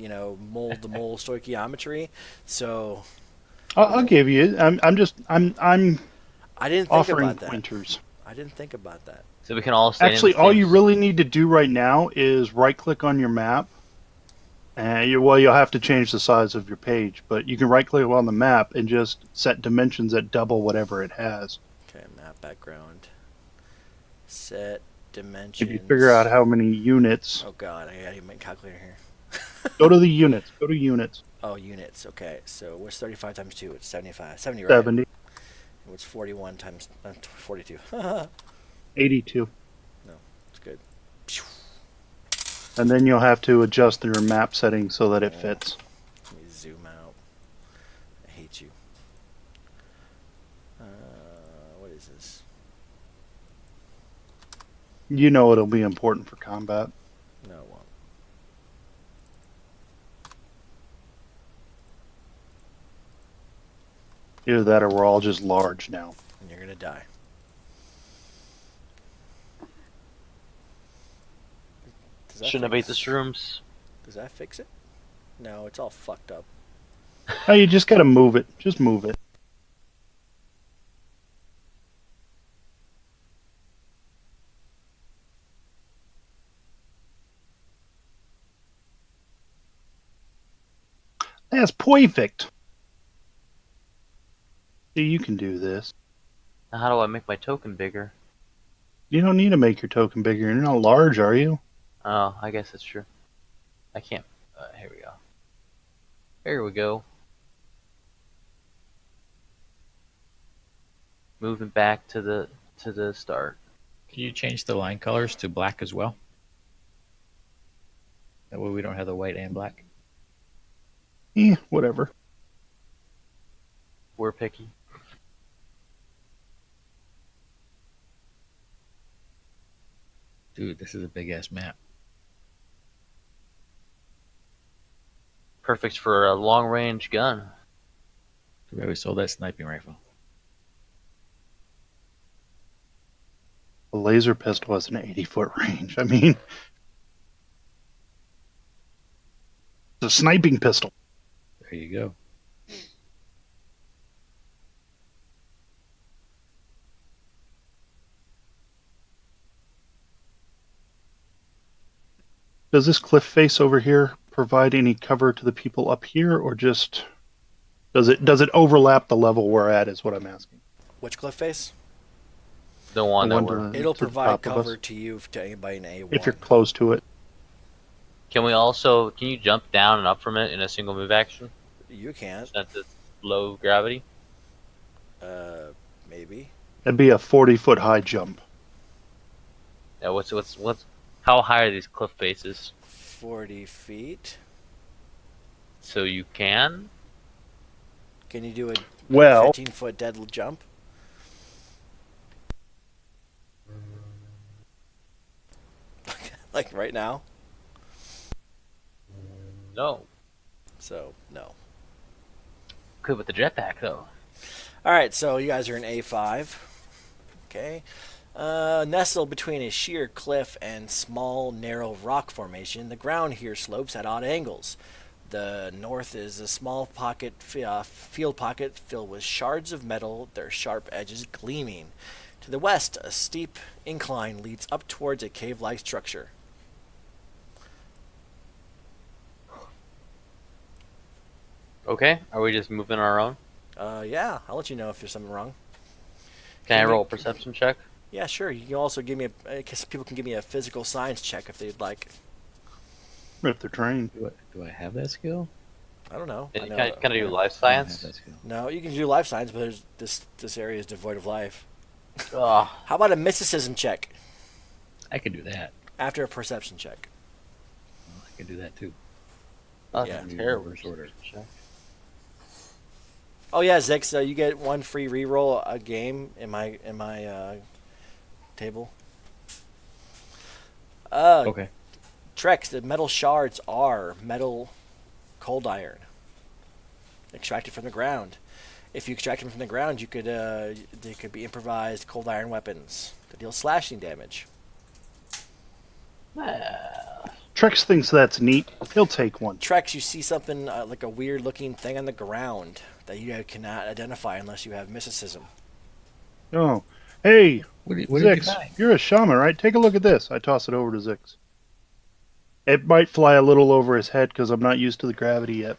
mold to mold stoichiometry. So I'll give you. I'm I didn't think offering about that. pointers. I didn't think about that. so we can all stand. Actually, in the all same you really need to do right now is right-click on your map. And you'll have to change the size of your page, but you can right-click on the map and just set dimensions at double whatever it has. Okay, map background. Set If dimensions. you figure out how many units, Oh god, I gotta make a calculator here. go to the units. Go to units. Oh, units. Okay, so what's 35 times 2? It's 75. 70, right? 70, What's 41 times 42? 82. It's good. And then you'll have to adjust your map settings so that it fits. Let me zoom out. I hate you. What is this? You know it'll be important for combat. No, it won't. Either that or we're all just large now. And you're gonna die. Does that Shouldn't have ate the fix- shrooms. Does that fix it? No, it's all fucked up. Oh, you just gotta move it. Just move it. That's perfect. See, you can do this. Now how do I make my token bigger? You don't need to make your token bigger. You're not large, are you? Oh, I guess that's true. I can't. Here we go. Here we go. Moving back to the start. Can you change the line colors to black as well? That way we don't have the white and black. Whatever. We're picky. Dude, this is a big ass map. Perfect for a long range gun. Too bad we sold that sniping rifle. A laser pistol has an 80-foot range. I mean, it's a sniping pistol. There you go. Does this cliff face over here provide any cover to the people up here, or just does it overlap the level we're at? Is what I'm asking. Which cliff face? The one The that one we're. to It'll the provide top of us? cover to you to anybody in A1. If you're close to it. Can we also? Can you jump down and up from it in a single move action? You can't. Since it's low gravity. Maybe. That'd be a 40-foot high jump. Yeah. What's? How high are these cliff faces? 40 feet. So you can. Can you do a Well, 15-foot dead jump? Like right now? No. So, no. Could with the jetpack though. Alright, so you guys are in A5. Okay. Nestled between a sheer cliff and small, narrow rock formation, the ground here slopes at odd angles. The north is a small pocket, field pocket filled with shards of metal, their sharp edges gleaming. To the west, a steep incline leads up towards a cave-like structure. Okay. Are we just moving our own? Yeah, I'll let you know if there's something wrong. Can I Can roll a we- perception check? Yeah, sure. You can also give me I guess people can give me a physical science check if they'd like. if they're trained. Do I have that skill? I don't know. I Can know I do life I don't have science? that skill. No, you can do life science, but this area is devoid of life. Oh, How about a mysticism check I can do that. after a perception check? I can do that too. that's Yeah. terrible. Reverse order. Check. Oh yeah, Zix, you get one free reroll a game in my table. Okay. Trex, the metal shards are metal cold iron extracted from the ground. If you extract them from the ground, you could they could be improvised cold iron weapons that deal slashing damage. Trex thinks that's neat. He'll take one. Trex, you see something like a weird looking thing on the ground that you cannot identify unless you have mysticism. Oh, hey, What did you Zix, find? you're a shaman, right? Take a look at this. I toss it over to Zix. It might fly a little over his head because I'm not used to the gravity yet.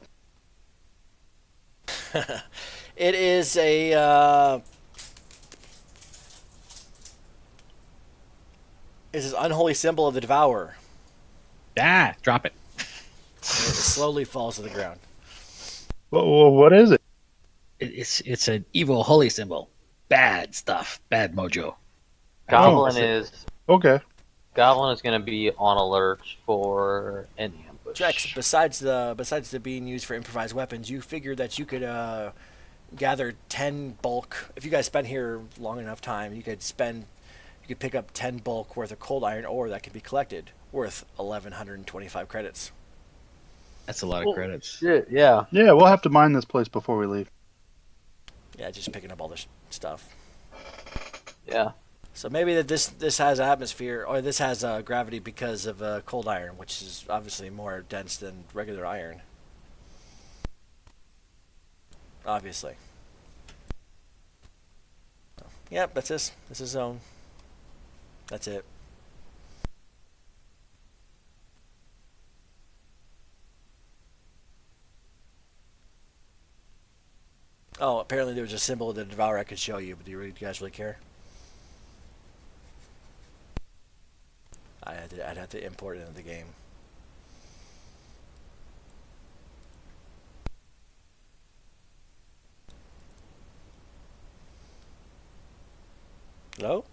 It is a is an unholy symbol of the devourer. Ah, drop it. And it slowly falls to the ground. Whoa, what is it? It's an evil holy symbol. Bad stuff. Bad mojo. Goblin Oh. is Okay. Goblin is going to be on alert for an ambush. Drex, besides the being used for improvised weapons, you figured that you could gather 10 bulk. If you guys spend here long enough time, you could pick up 10 bulk worth of cold iron ore that could be collected, worth 1,125 credits. That's a lot of credits. Shit, yeah. Yeah, we'll have to mine this place before we leave. Yeah, just picking up all this stuff. Yeah. So maybe that this has atmosphere, or this has gravity because of cold iron, which is obviously more dense than regular iron. Obviously. Yep, that's this. This is zone. That's it. Oh, apparently there was a symbol of the Devourer I could show you, but do you guys really care? I'd have to import it into the game. Hello?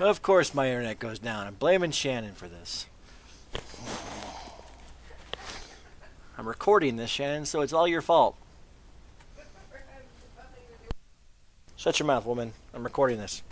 Of course my internet goes down. I'm blaming Shannon for this. I'm recording this, Shannon, so it's all your fault. Shut your mouth, woman. I'm recording this.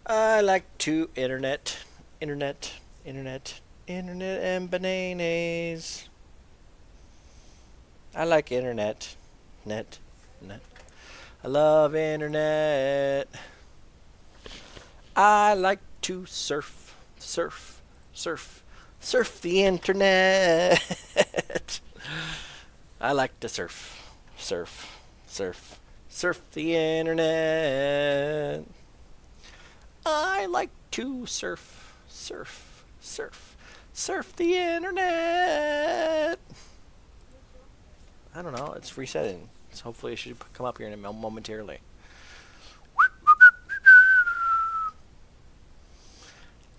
I like to internet and bananas. I like internet. Net. I love internet. I like to surf the internet. I like to surf the internet. I like to surf the internet. I don't know. It's resetting. So hopefully it should come up here in a momentarily.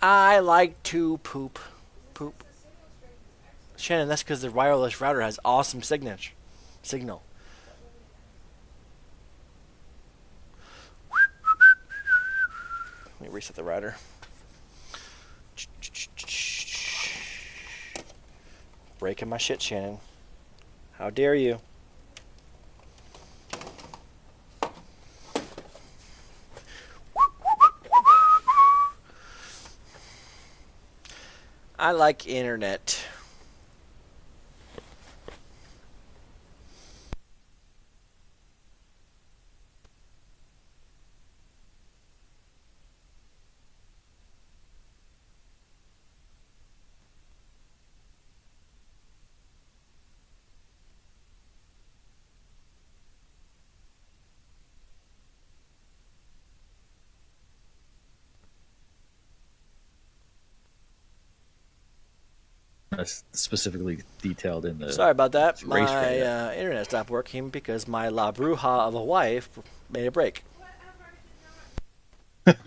I like to poop. Shannon, that's because the wireless router has awesome signal. Let me reset the router. Breaking my shit, Shannon. How dare you? I like internet. That's specifically detailed in the. Sorry about that. It's My race radar. internet stopped working because my La Bruja of a wife made a break.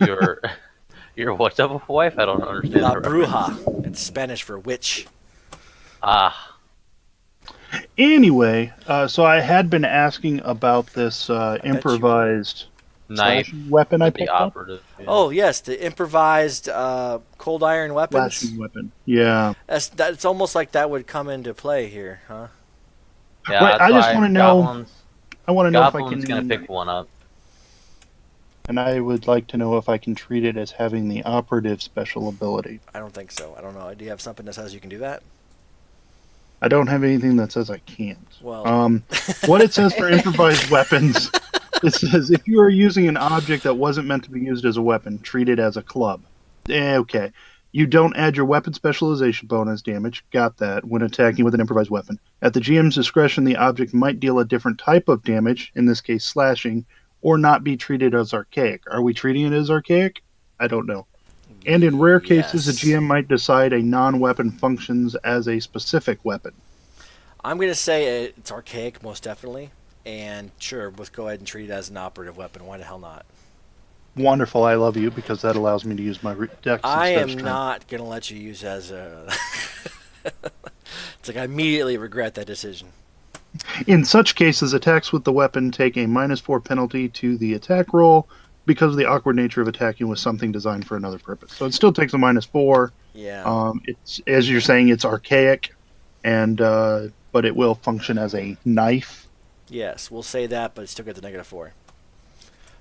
Your Your what's up with wife? I don't understand La that reference. Bruja. It's Spanish for witch. Ah, Anyway, so I had been asking about this bet you improvised knife slashing weapon I would be picked up. operative. Yeah. Oh yes, the improvised cold iron weapons. Slashing weapon. Yeah. That's almost like that would come into play here, huh? Yeah, Right, I that's just why want to know. Goblin's I want to know if I Goblin's gonna can. pick one up. And I would like to know if I can treat it as having the operative special ability. I don't think so. I don't know. Do you have something that says you can do that? I don't have anything that says I can't. Well, What it says for improvised weapons, it says if you are using an object that wasn't meant to be used as a weapon, treat it as a club. Okay. You don't add your weapon specialization bonus damage, got that, when attacking with an improvised weapon. At the GM's discretion, the object might deal a different type of damage, in this case slashing, or not be treated as archaic. Are we treating it as archaic? I don't know. And in rare cases, the yes. GM might decide a non-weapon functions as a specific weapon. I'm going to say it's archaic, most definitely. And sure, let's go ahead and treat it as an operative weapon. Why the hell not? Wonderful, I love you, because that allows me to use my dex I instead of am strength. not going to let you use as a. It's like I immediately regret that decision. In such cases, attacks with the weapon take a -4 penalty to the attack roll because of the awkward nature of attacking with something designed for another purpose. So it still takes a -4. Yeah. It's, as you're saying, it's archaic, and but it will function as a knife. Yes, we'll say that, but it's still got the -4.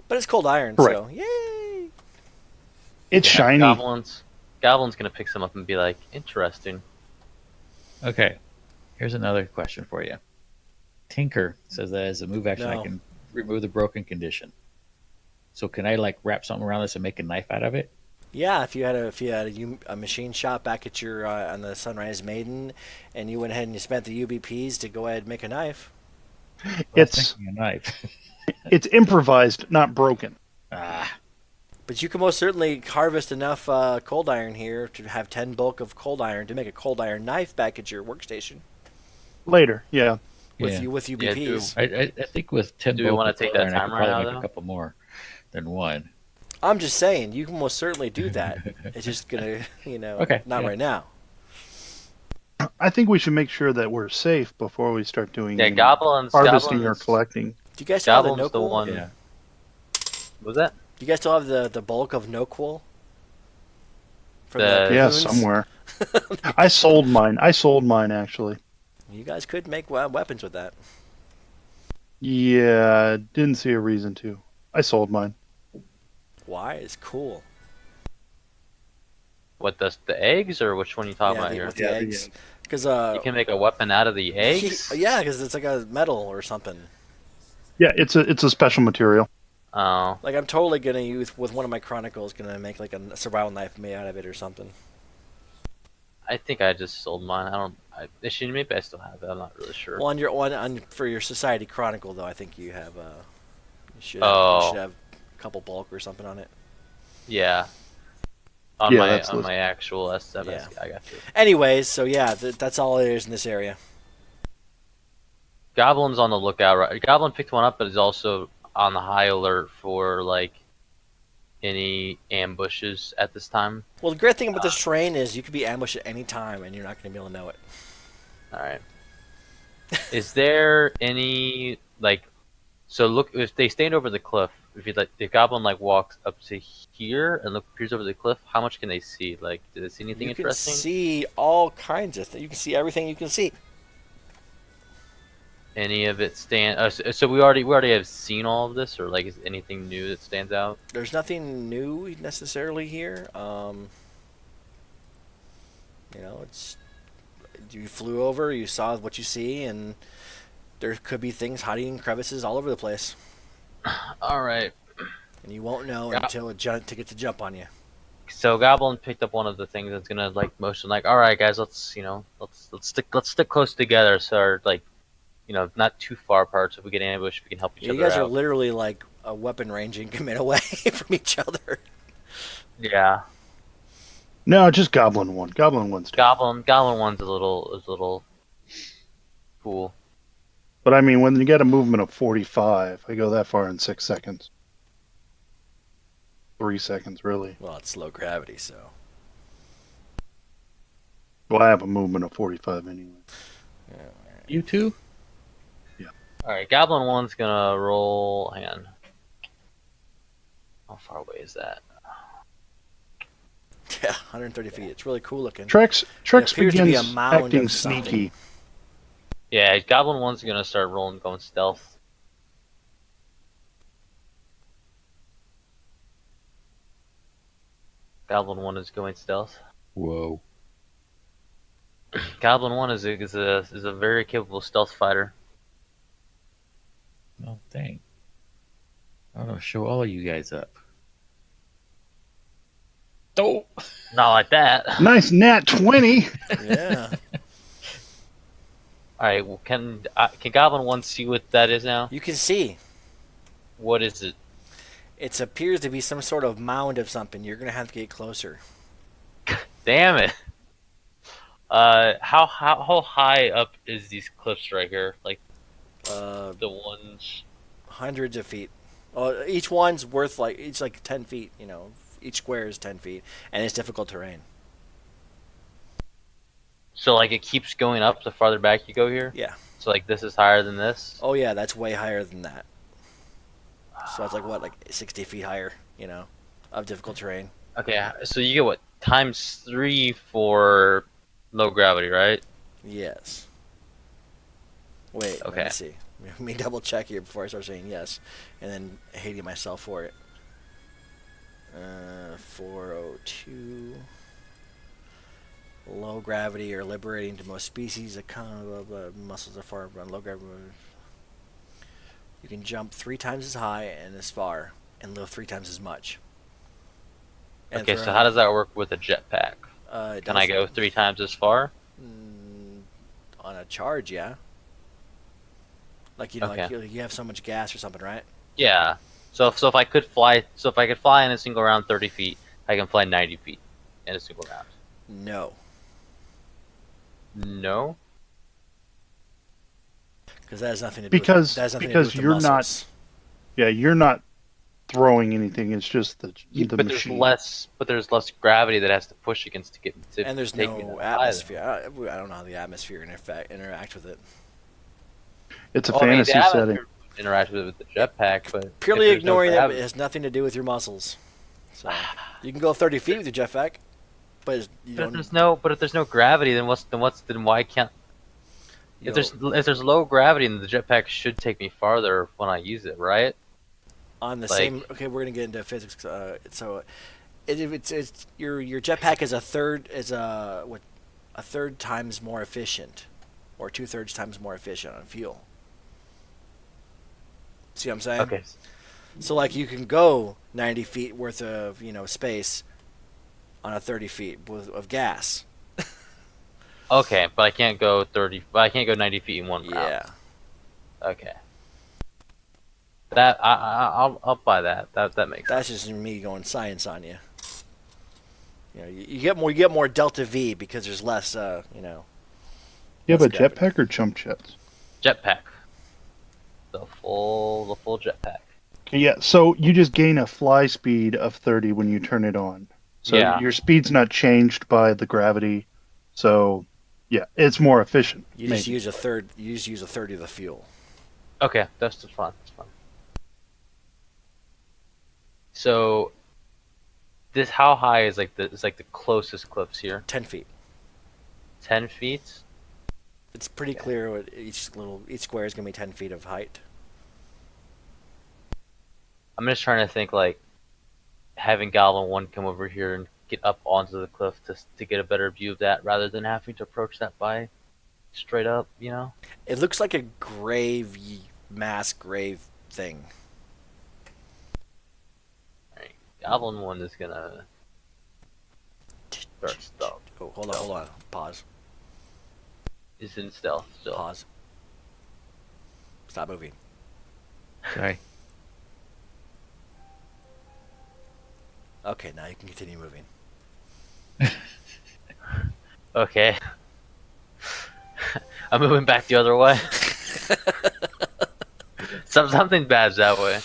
But it's cold iron, Correct. so yay! It's Yeah, shiny. Goblin's gonna pick some up and be like, interesting. Okay. Here's another question for you. Tinker says that as a move action, No. I can remove the broken condition. So can I like wrap something around this and make a knife out of it? Yeah, if you had a machine shop back at your on the Sunrise Maiden, and you went ahead and you spent the UBPs to go ahead and make a knife. I was It's thinking a knife. it's improvised, not broken. But you can most certainly harvest enough cold iron here to have 10 bulk of cold iron to make a cold iron knife back at your workstation Later, yeah. with Yeah. with Yeah, UBPs. I think with 10 Do we bulk wanna of take cold that iron, I could timer probably now, make though? a couple more than one. I'm just saying, you can most certainly do that. It's just gonna, Okay, not yeah. right now. I think we should make sure that we're safe before we start doing Yeah, Goblin's harvesting or Goblin's, collecting. Do you guys still have the Goblin's the Noquel? one. Yeah. What was that? Do you guys still have the bulk of Noquel? From The- Yeah, Cocoons? somewhere. I sold mine. Actually. You guys could make weapons with that. Yeah, didn't see a reason to. I sold mine. Why? It's cool. What, the eggs, or which one you talking about here? with the Yeah, the eggs. Because You can make a weapon out of the eggs? yeah, because it's like a metal or something. Yeah, it's a special material. Oh, Like I'm totally gonna use with one of my chronicles, gonna make like a survival knife made out of it or something. I think I just sold mine. Actually, maybe I still have it. I'm not really sure. Well, for your society chronicle though, I think you have you should Oh. have a couple bulk or something on it. Yeah. On Yeah, my that's on listed. my actual S7, Yeah. I got you. Anyways, so yeah, that's all there is in this area. Goblin's on the lookout. Right? Goblin picked one up, but is also on the high alert for like any ambushes at this time. Well, the great thing about this terrain is you could be ambushed at any time, and you're not going to be able to know it. All right. Is there any like? So look, if they stand over the cliff, if you like, the goblin like walks up to here and peers over the cliff, how much can they see? Like, do they see anything You can interesting? see all kinds of things. You can see everything you can see. Any of it stand? So we already have seen all of this, or like is anything new that stands out? There's nothing new necessarily here. It's you flew over, you saw what you see, and there could be things hiding in crevices all over the place, All right. and you won't know Yeah. until it gets to jump on you. So Goblin picked up one of the things that's gonna like motion like, all right, guys, let's stick close together, so our, like, not too far apart, so if we get ambushed, we can help each Yeah, other you guys are out. literally like a weapon ranging commit away from each other. Yeah. No, just Goblin one. Goblin one's. Goblin one's a little cool. But I mean, when you get a movement of 45, I go that far in 6 seconds. 3 seconds, really. Well, it's low gravity, so. Well, I have a movement of 45 anyway. Yeah. You too? Alright, Goblin 1's gonna roll. Hang on. How far away is that? Yeah, 130 feet. It's really cool looking. Trex appears to be a begins mound acting of something. sneaky. Yeah, Goblin 1's gonna start rolling, going stealth. Goblin 1 is going stealth. Whoa. Goblin 1 is a very capable stealth fighter. Oh, dang. I'm going to show all of you guys up. Oh! Not like that. Nice nat 20. Yeah. Alright, well, can Goblin 1 see what that is now? You can see. What is it? It appears to be some sort of mound of something. You're going to have to get closer. Damn it. How high up is these cliffs right here? Like the ones. Hundreds of feet. Each one's worth each 10 feet, Each square is 10 feet, and it's difficult terrain. So like it keeps going up the farther back you go here? Yeah. So like this is higher than this? Oh, yeah, that's way higher than that. So it's 60 feet higher, of difficult terrain. Okay, so you get what? Times 3 for low gravity, right? Yes. Wait, Okay. let me see. Let me double check here before I start saying yes, and then hating myself for it. 402. Low gravity or liberating to most species. Muscles are far from low gravity. You can jump 3 times as high and as far, and live 3 times as much. And Okay, so how does that work with a jetpack? Can I go 3 times as far? On a charge, yeah. Okay. You have so much gas or something, right? Yeah. So if I could fly in a single round 30 feet, I can fly 90 feet in a single round. No. No? Because that has nothing to do Because with, that has nothing to do with the you're muscles. Yeah, you're not throwing anything. It's just the But machine. there's less gravity that has to push against to get to And there's take me no that high. atmosphere. I don't know how the atmosphere interact with it. It's a Well, I mean, the fantasy setting. atmosphere interact with it with the jetpack, but Purely if there's no ignoring it gravity- has nothing to do with your muscles. So you can go 30 feet with your jetpack, but you But if don't. there's no gravity, then why can't? you If know, there's low gravity, then the jetpack should take me farther when I use it, right? on the like- same. Okay, we're gonna get into physics. It's your jetpack is a third times more efficient, or 2/3 times more efficient on fuel. See what I'm saying? Okay. So you can go 90 feet worth of space on a 30 feet of gas. Okay, but I can't go 30. But I can't go 90 feet in one round. Yeah. Okay. I'll buy that. That makes That's just me going science on you. You get more delta V because there's less You have less a gravity. jetpack or jump jets? jetpack. The full jetpack. Okay, yeah, so you just gain a fly speed of 30 when you turn it on. So Yeah. your speed's not changed by the gravity. So, yeah, it's more efficient. You just maybe. use a third. You just use a third of the fuel. Okay, that's just fun. That's fun. So, how high is the closest cliffs here? 10 feet. 10 feet. It's pretty clear what each square is gonna be 10 feet of height. I'm just trying to think having Goblin 1 come over here and get up onto the cliff to get a better view of that rather than having to approach that by straight up, It looks like a mass grave thing. Alright, Goblin 1 is gonna start stealth. Oh, hold on. Pause. Is in stealth still. Pause. Stop moving. Sorry. Okay, now you can continue moving. Okay. I'm moving back the other way. Something bad's that way.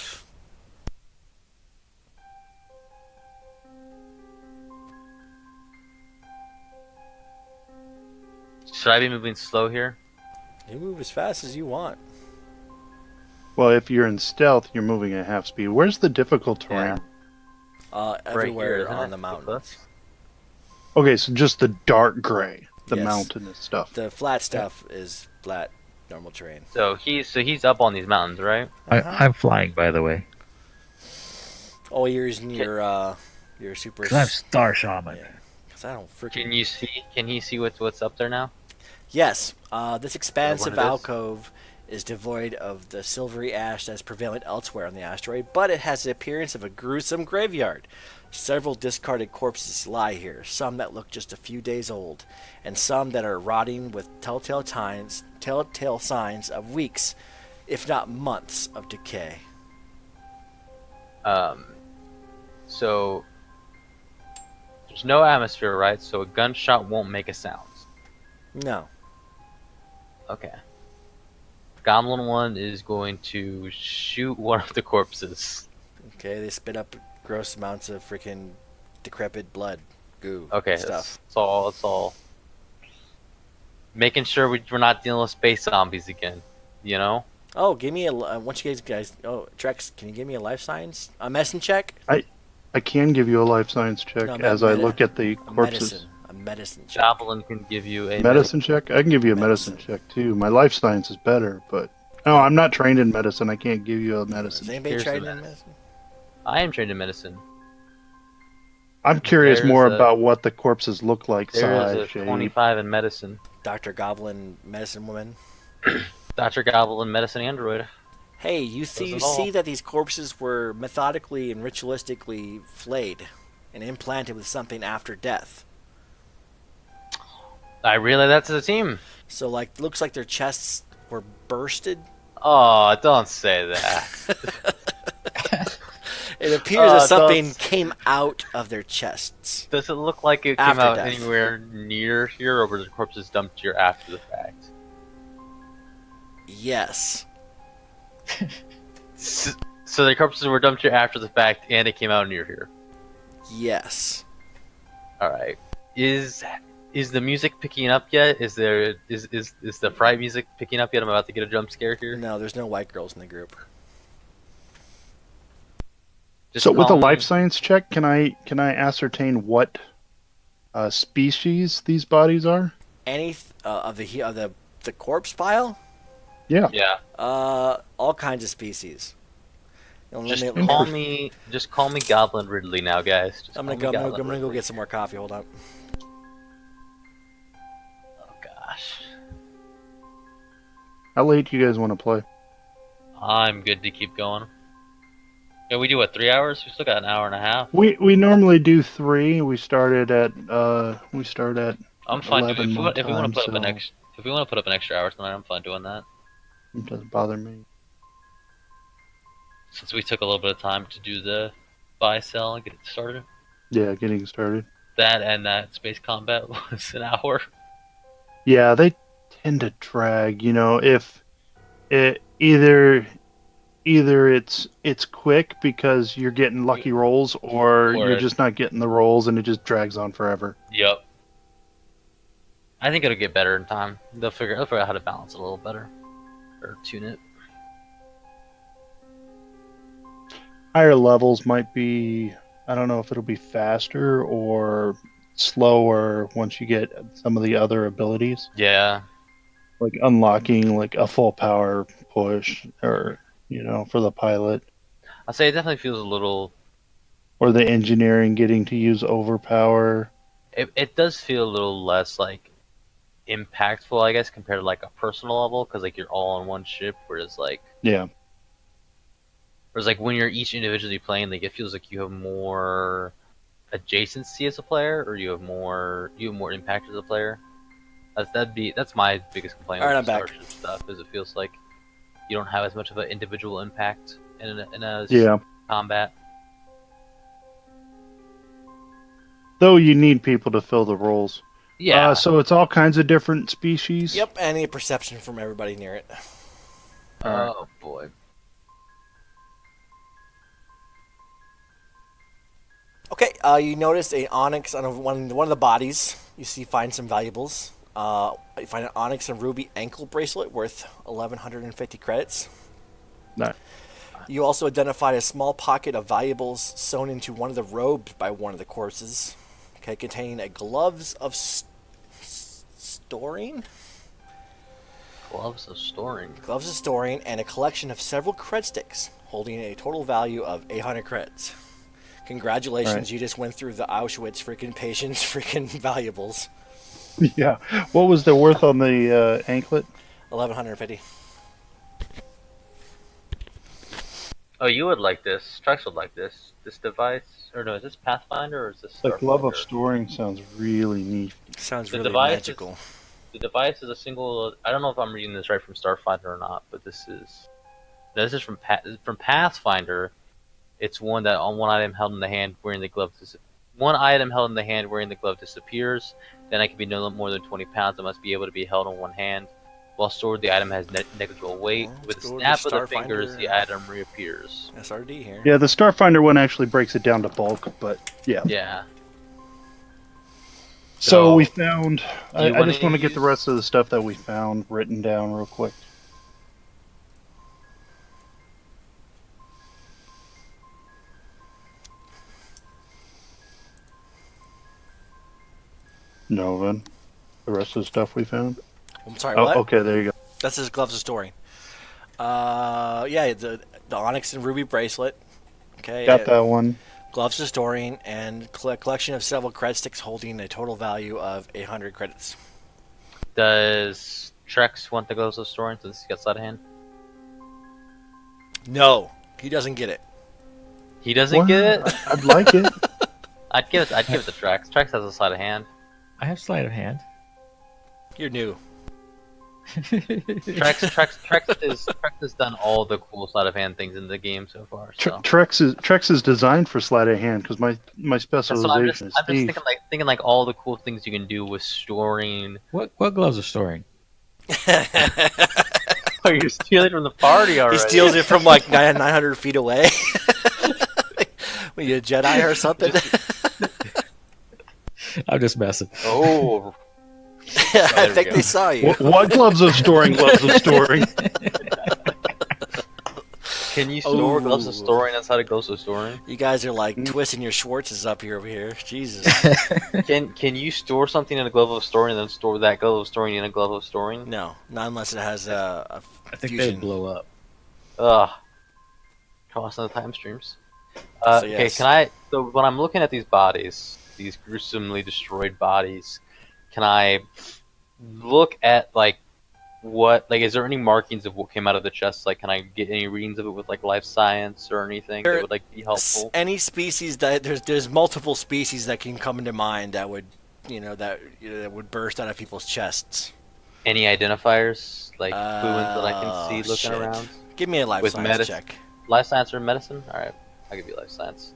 Should I be moving slow here? You move as fast as you want. Well, if you're in stealth, you're moving at half speed. Where's the difficult terrain? Everywhere here, isn't on it? the The mountains. cliffs? Okay, so just the dark gray, the Yes. mountainous stuff. The flat stuff is flat, normal terrain. So he's up on these mountains, right? I'm flying, by the way. Oh, you're using your super. 'Cause I'm Star Shaman. Yeah. 'Cause I don't freaking. Can you see? Can he see what's up there now? Yes, this expansive it is? alcove is devoid of the silvery ash that's prevalent elsewhere on the asteroid, but it has the appearance of a gruesome graveyard. Several discarded corpses lie here, some that look just a few days old, and some that are rotting with telltale signs of weeks, if not months, of decay. So there's no atmosphere, right? So a gunshot won't make a sound. No. Okay. Goblin one is going to shoot one of the corpses. Okay, they spit up gross amounts of freaking decrepit blood, goo, Okay, stuff. That's all. That's all. Making sure we're not dealing with space zombies again. You know? Oh, give me once you guys. Oh, Trex, can you give me a life science, a medicine check? I can give you a life science check No, as I look at the A corpses. medicine check. Goblin can give you a Medicine check? I can give you a medicine Medicine. check too. My life science is better, but no, I'm not trained in medicine. I can't give you a medicine. Is anybody Here's tried the in medicine. medicine? I am trained in medicine. I'm curious There's more a- about what the corpses look like, There size, is a shape. 25 in medicine. Dr. Goblin, medicine woman. Dr. Goblin, medicine android. Hey, you it all. see that these corpses were methodically and ritualistically flayed and implanted with something after death. I relay that to the team. So, like, looks like their chests were bursted. Oh, don't say that. It appears that something don't- came out of their chests. Does it look like it After came out death. anywhere near here, or were the corpses dumped here after the fact? Yes. So the corpses were dumped here after the fact, and it came out near here. Yes. All right. Is the music picking up yet? Is the fright music picking up yet? I'm about to get a jump scare here. No, there's no white girls in the group. Just So with a call me- life science check, can I ascertain what species these bodies are? Any of the corpse pile? Yeah. Yeah. All kinds of species. You know, Just let me- call me Goblin Ridley now, guys. Just I'm gonna call go. me I'm Goblin gonna go Ridley. get some more coffee. Hold on. Oh gosh. How late do you guys want to play? I'm good to keep going. Yeah, we do what, 3 hours? We still got an hour and a half. We normally do 3. We start at I'm fine. 11 If my we want time, to put up an so- extra, if we want to put up an extra hour tonight, I'm fine doing that. it doesn't bother me. Since we took a little bit of time to do the buy sell and get it started. Yeah, getting started. That and that space combat was an hour. Yeah, they tend to drag. You know, if it either it's quick because you're getting lucky rolls, or you're Or- just not getting the rolls and it just drags on forever. Yep. I think it'll get better in time. They'll figure out how to balance it a little better, or tune it. Higher levels might be, I don't know if it'll be faster or slower once you get some of the other abilities, Yeah. like unlocking like a full power push, or for the pilot, I'll say it definitely feels a little. or the engineering getting to use overpower. It does feel a little less like impactful, I guess, compared to like a personal level, because like you're all on one ship, whereas like Yeah. when you're each individually playing, like it feels like you have more adjacency as a player, or you have more impact as a player. That's my biggest complaint All right, with I'm back. Starship stuff, is it feels like you don't have as much of an individual impact in a Yeah. combat. Though you need people to fill the roles. Yeah. So it's all kinds of different species. Yep, and a perception from everybody near it. Oh boy. Okay, you notice a onyx on one of the bodies. You find some valuables. You find an onyx and ruby ankle bracelet worth 1,150 credits. No. You also identified a small pocket of valuables sewn into one of the robes by one of the corpses, okay, containing a gloves of storing, Gloves of storing, and a collection of several cred sticks, holding a total value of 800 credits. Congratulations, Right. you just went through the Auschwitz freaking patient's freaking valuables. Yeah. What was the worth on the anklet? 1,150. Oh, you would like this. Trex would like this. This device, or no, is this Pathfinder or is this The glove of Starfinder? storing sounds really neat. Sounds The really device magical. The device is a single. I don't know if I'm reading this right from Starfinder or not, but this is from Pathfinder. It's one that on one item held in the hand wearing the glove. One item held in the hand wearing the glove disappears. Then it can be no more than 20 pounds. It must be able to be held in one hand. While stored, the item has negligible weight. Well, With a let's go to snap of the Starfinder. fingers, the item reappears. SRD here. Yeah, the Starfinder one actually breaks it down to bulk, but yeah. Yeah. So we found. do I you wanna just want to get the use- rest of the stuff that we found written down real quick. Noven. The rest of the stuff we found. I'm sorry, Oh, what? okay, there you go. That's his gloves of storing. Yeah, the onyx and ruby bracelet. Okay. Got that one. Gloves of storing and collection of several cred sticks holding a total value of 800 credits. Does Trex want the gloves of storing since he got sleight of hand? No, he doesn't get it. He doesn't What? get it. I'd like it. I'd give it to Trex. Trex has a sleight of hand. I have sleight of hand. You're new. Trex has done all the cool sleight of hand things in the game so far. So Trex is designed for sleight of hand because my that's what specialization is I'm just thief. thinking like all the cool things you can do with storing. What gloves are storing? Oh, you're stealing from the party already. He steals it from like 900 feet away. Were you a Jedi or something? I'm just messing. Oh, I we think go. they saw you. What gloves of storing? Gloves of storing. can you store gloves of Oh. storing outside of gloves of storing? You guys are like twisting your Schwartzes up here over here. Jesus. Can you store something in a glove of storing and then store that glove of storing in a glove of storing? No, not unless it has a I think fusion. they'd blow up. Ugh. Cost of the time streams. So, Okay, yes. So when I'm looking at these bodies, these gruesomely destroyed bodies, can I look at is there any markings of what came out of the chest? Like, can I get any readings of it with like life science or anything There- that would be helpful? Any species that there's multiple species that can come into mind that would that would burst out of people's chests. Any identifiers like fluids that I can see looking shit. around? Give me a life With science medicine. check. Life science or medicine? All right, I'll give you life science.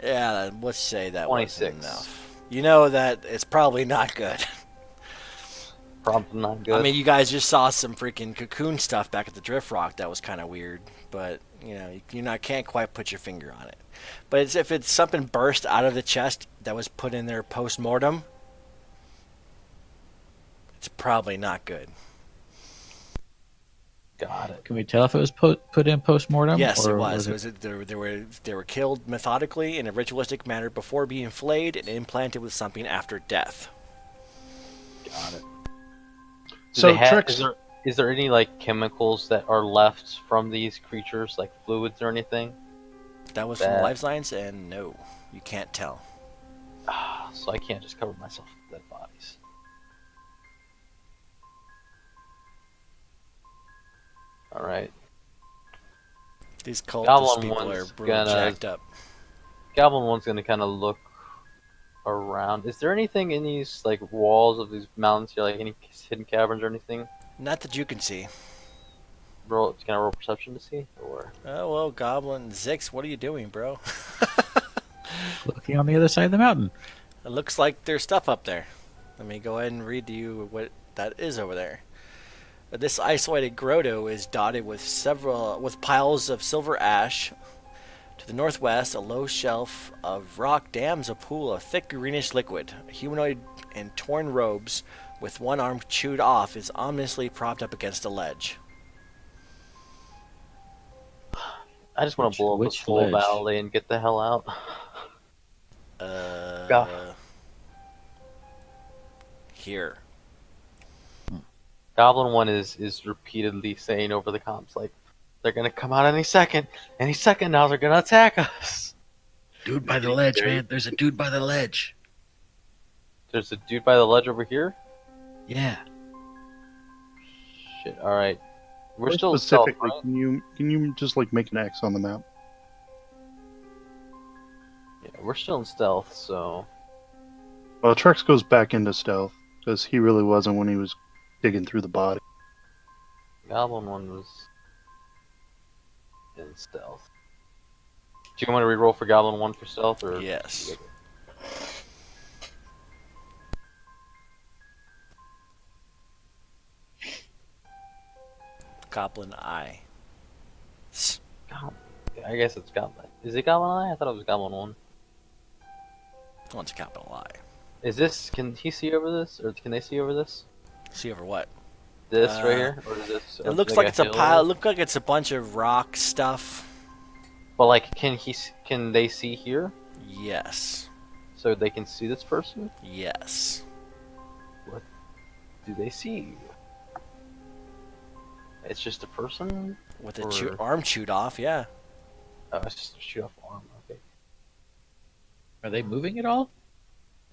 Yeah, let's say that wasn't 26. enough. You know that it's probably not good. Probably not good. I mean, you guys just saw some freaking cocoon stuff back at the Drift Rock that was kind of weird, but can't quite put your finger on it. But if it's something burst out of the chest that was put in there post mortem, it's probably not good. got it. Can we tell if it was put in post mortem? Yes, it or was. was They were killed methodically in a ritualistic manner before being flayed and implanted with something after death. Got it. So is there any like chemicals that are left from these creatures, like fluids or anything? That was from Bad. life science, and no, you can't tell. So I can't just cover myself with dead bodies. All right. These cultist Goblin people are one's really gonna- jacked up. Goblin one's gonna kind of look around. Is there anything in these like walls of these mountains here, like any hidden caverns or anything? Not that you can see. Can I roll perception to see? Or Oh well, Goblin Zix, what are you doing, bro? looking on the other side of the mountain? It looks like there's stuff up there. Let me go ahead and read to you what that is over there. This isolated grotto is dotted with piles of silver ash. To the northwest, a low shelf of rock dams a pool of thick greenish liquid. A humanoid and torn robes with one arm chewed off is ominously propped up against a ledge. I just want to blow up Which this whole ledge? valley and get the hell out. Uh, here. Goblin 1 is repeatedly saying over the comms, like, they're gonna come out any second now they're gonna attack us. Dude by the ledge, man. There's a dude by the ledge. There's a dude by the ledge over here? Yeah. Shit, alright. We're More still stealth, specifically, right? can you just like make an X on the map? Yeah, we're still in stealth, so... Well, Trex goes back into stealth because he really wasn't when he was digging through the body. Goblin 1 was in stealth. Do you want to reroll for Goblin 1 for stealth, or...? Yes. Goblin Eye. I guess it's Goblin. Is it Goblin Eye? I thought it was Goblin 1. One's a capital I. Is this... Can he see over this? Or can they see over this? See over what? This right here? Or is this... It looks like it's a hill? pile. It looks like it's a bunch of rock stuff. But, like, can they see here? Yes. So they can see this person? Yes. Do they see? It's just a person? With a Or- arm chewed off, yeah. Oh, it's just a shoot off arm. Okay. Are they moving at all?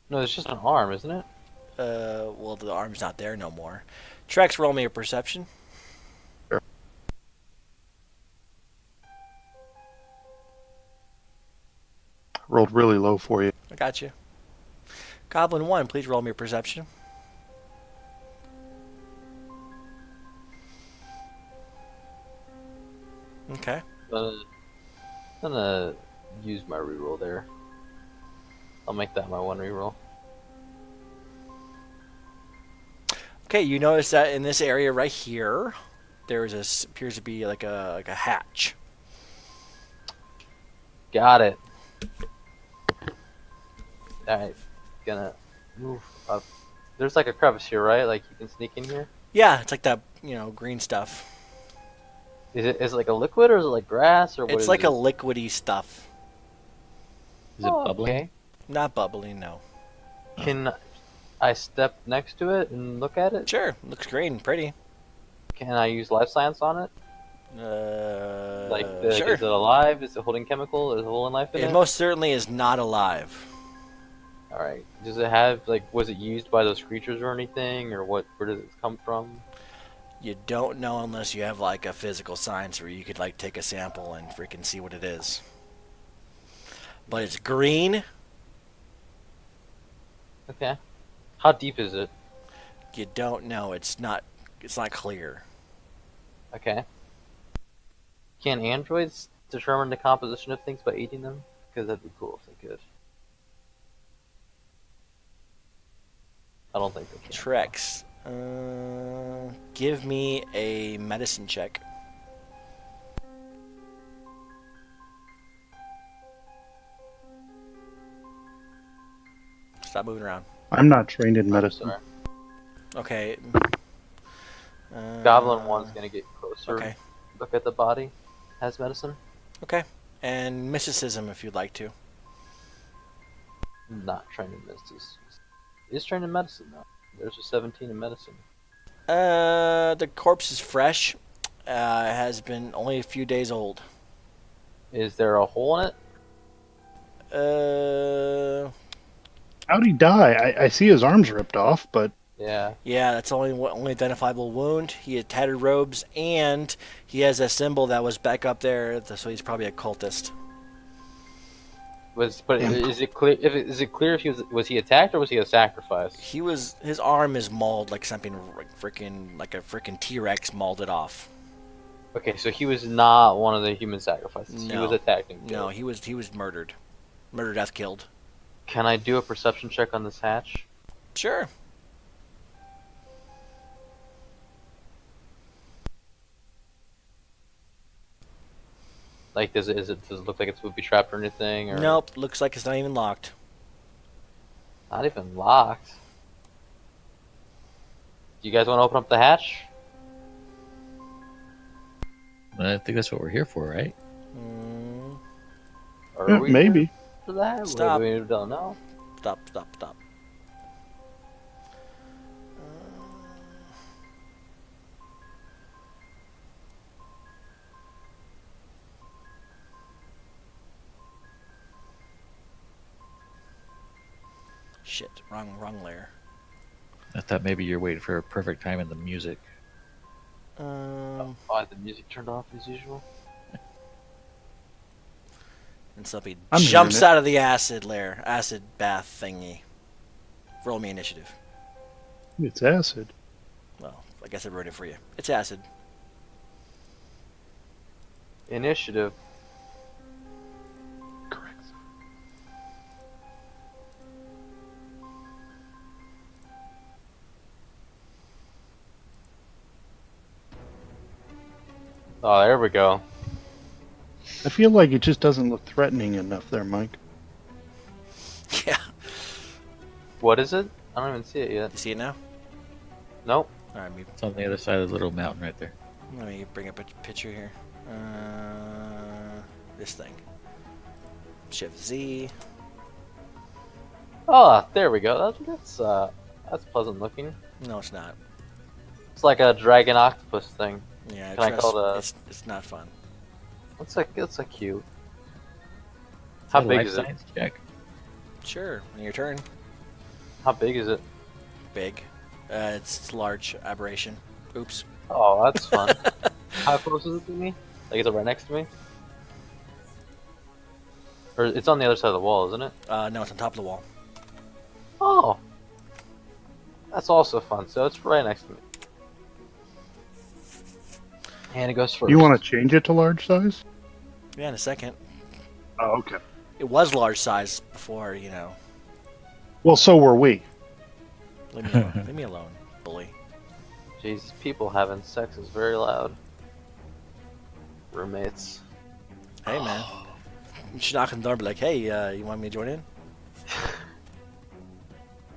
No, it's just an arm, isn't it? Well, the arm's not there no more. Trex, roll me a perception. Rolled really low for you. I got you. Goblin 1, please roll me a perception. Okay. I'm gonna use my reroll there. I'll make that my one reroll. Okay, you notice that in this area right here, appears to be like a hatch. Got it. Alright, gonna move up. There's like a crevice here, right? Like you can sneak in here? Yeah, it's like that, green stuff. Is it like a liquid or is it like grass or what? It's is like it? a liquidy stuff. Is it bubbling? Okay. Not bubbly, no. Can I step next to it and look at it? Sure, looks green, pretty. Can I use life science on it? Sure. Is it alive? Is it holding chemical? Is it holding life in It it? most certainly is not alive. Alright. Does it have, was it used by those creatures or anything? Or where does it come from? You don't know unless you have like a physical science where you could like take a sample and freaking see what it is. But it's green. Okay. How deep is it? You don't know. It's not clear. Okay. Can androids determine the composition of things by eating them? Because that'd be cool if they could. I don't think they can. Trex. Give me a medicine check. Stop moving around. I'm not trained in medicine. Sorry. Okay. Goblin 1's gonna get closer. Okay. Look at the body. Has medicine? Okay. And mysticism if you'd like to. Not trained in medicine. Is trained in medicine though. There's a 17 in medicine. The corpse is fresh. Has been only a few days old. Is there a hole in it? How'd he die? I see his arms ripped off, but Yeah. Yeah, that's only identifiable wound. He had tattered robes, and he has a symbol that was back up there, so he's probably a cultist. Is it clear? Is it clear if was he attacked or was he a sacrifice? His arm is mauled like something like a freaking T-Rex mauled it off. Okay, so he was not one of the human sacrifices. He No. was attacked and No, killed. he was murdered. Murder, death, killed. Can I do a perception check on this hatch? Sure. Like, does it look like it's booby trapped or anything? Or Nope, looks like it's not even locked. Not even locked. you guys want to open up the hatch? I think that's what we're here for, right? Mm, Or are we Maybe. here for that? Stop. We don't know. stop. Shit, wrong layer. I thought maybe you're waiting for a perfect time in the music. Oh, the music turned off as usual. And something I'm jumps hearing it. out of the acid bath thingy. Roll me initiative. It's acid. Well, I guess I wrote it for you. It's acid. Initiative. Correct. Oh, there we go. I feel like it just doesn't look threatening enough there, Mike. Yeah. What is it? I don't even see it yet. You see it now? Nope. All right, It's on the other side of the little mountain right there. let me bring up a picture here. This thing. Shift Z. Oh, there we go. That's pleasant looking. No, it's not. It's like a dragon octopus thing. Yeah, Can I call it a- it's not fun. It's a cute. Is How that a big life is it? science check? Sure, on your turn. How big is it? Big. It's large aberration. Oops. Oh, that's fun. How close is it to me? Like, is it right next to me? Or it's on the other side of the wall, isn't it? No, it's on top of the wall. Oh, that's also fun. So it's right next to me. And it goes first. You want to change it to large size? Yeah, in a second. Oh, okay. It was large size before, Well, so were we. Leave me alone, leave me alone, bully. Jesus, people having sex is very loud. Roommates. Hey, man. You should knock on the door and be like, hey, you want me to join in?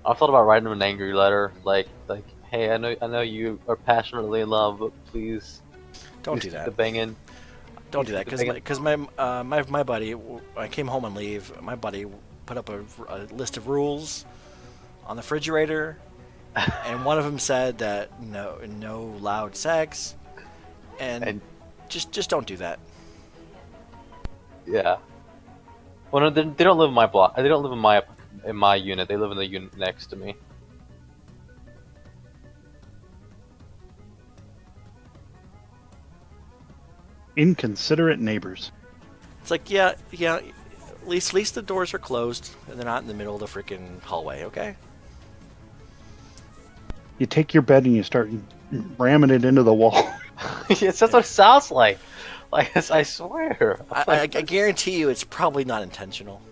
I thought about writing him an angry letter, like, hey, I know you are passionately in love, but please Don't please do keep that. the banging. Don't do that, Keep the because my buddy, when I came home on leave, my buddy put up a list of rules on the refrigerator, and one of them said that no loud sex, and just don't do that. Yeah. Well, no, they don't live in my block. They don't live in my unit. They live in the unit next to me. Inconsiderate neighbors. It's like, yeah, at least the doors are closed and they're not in the middle of the freaking hallway, okay? You take your bed and you start ramming it into the wall. Yes, that's what it sounds like. Like, I swear. I guarantee you, it's probably not intentional.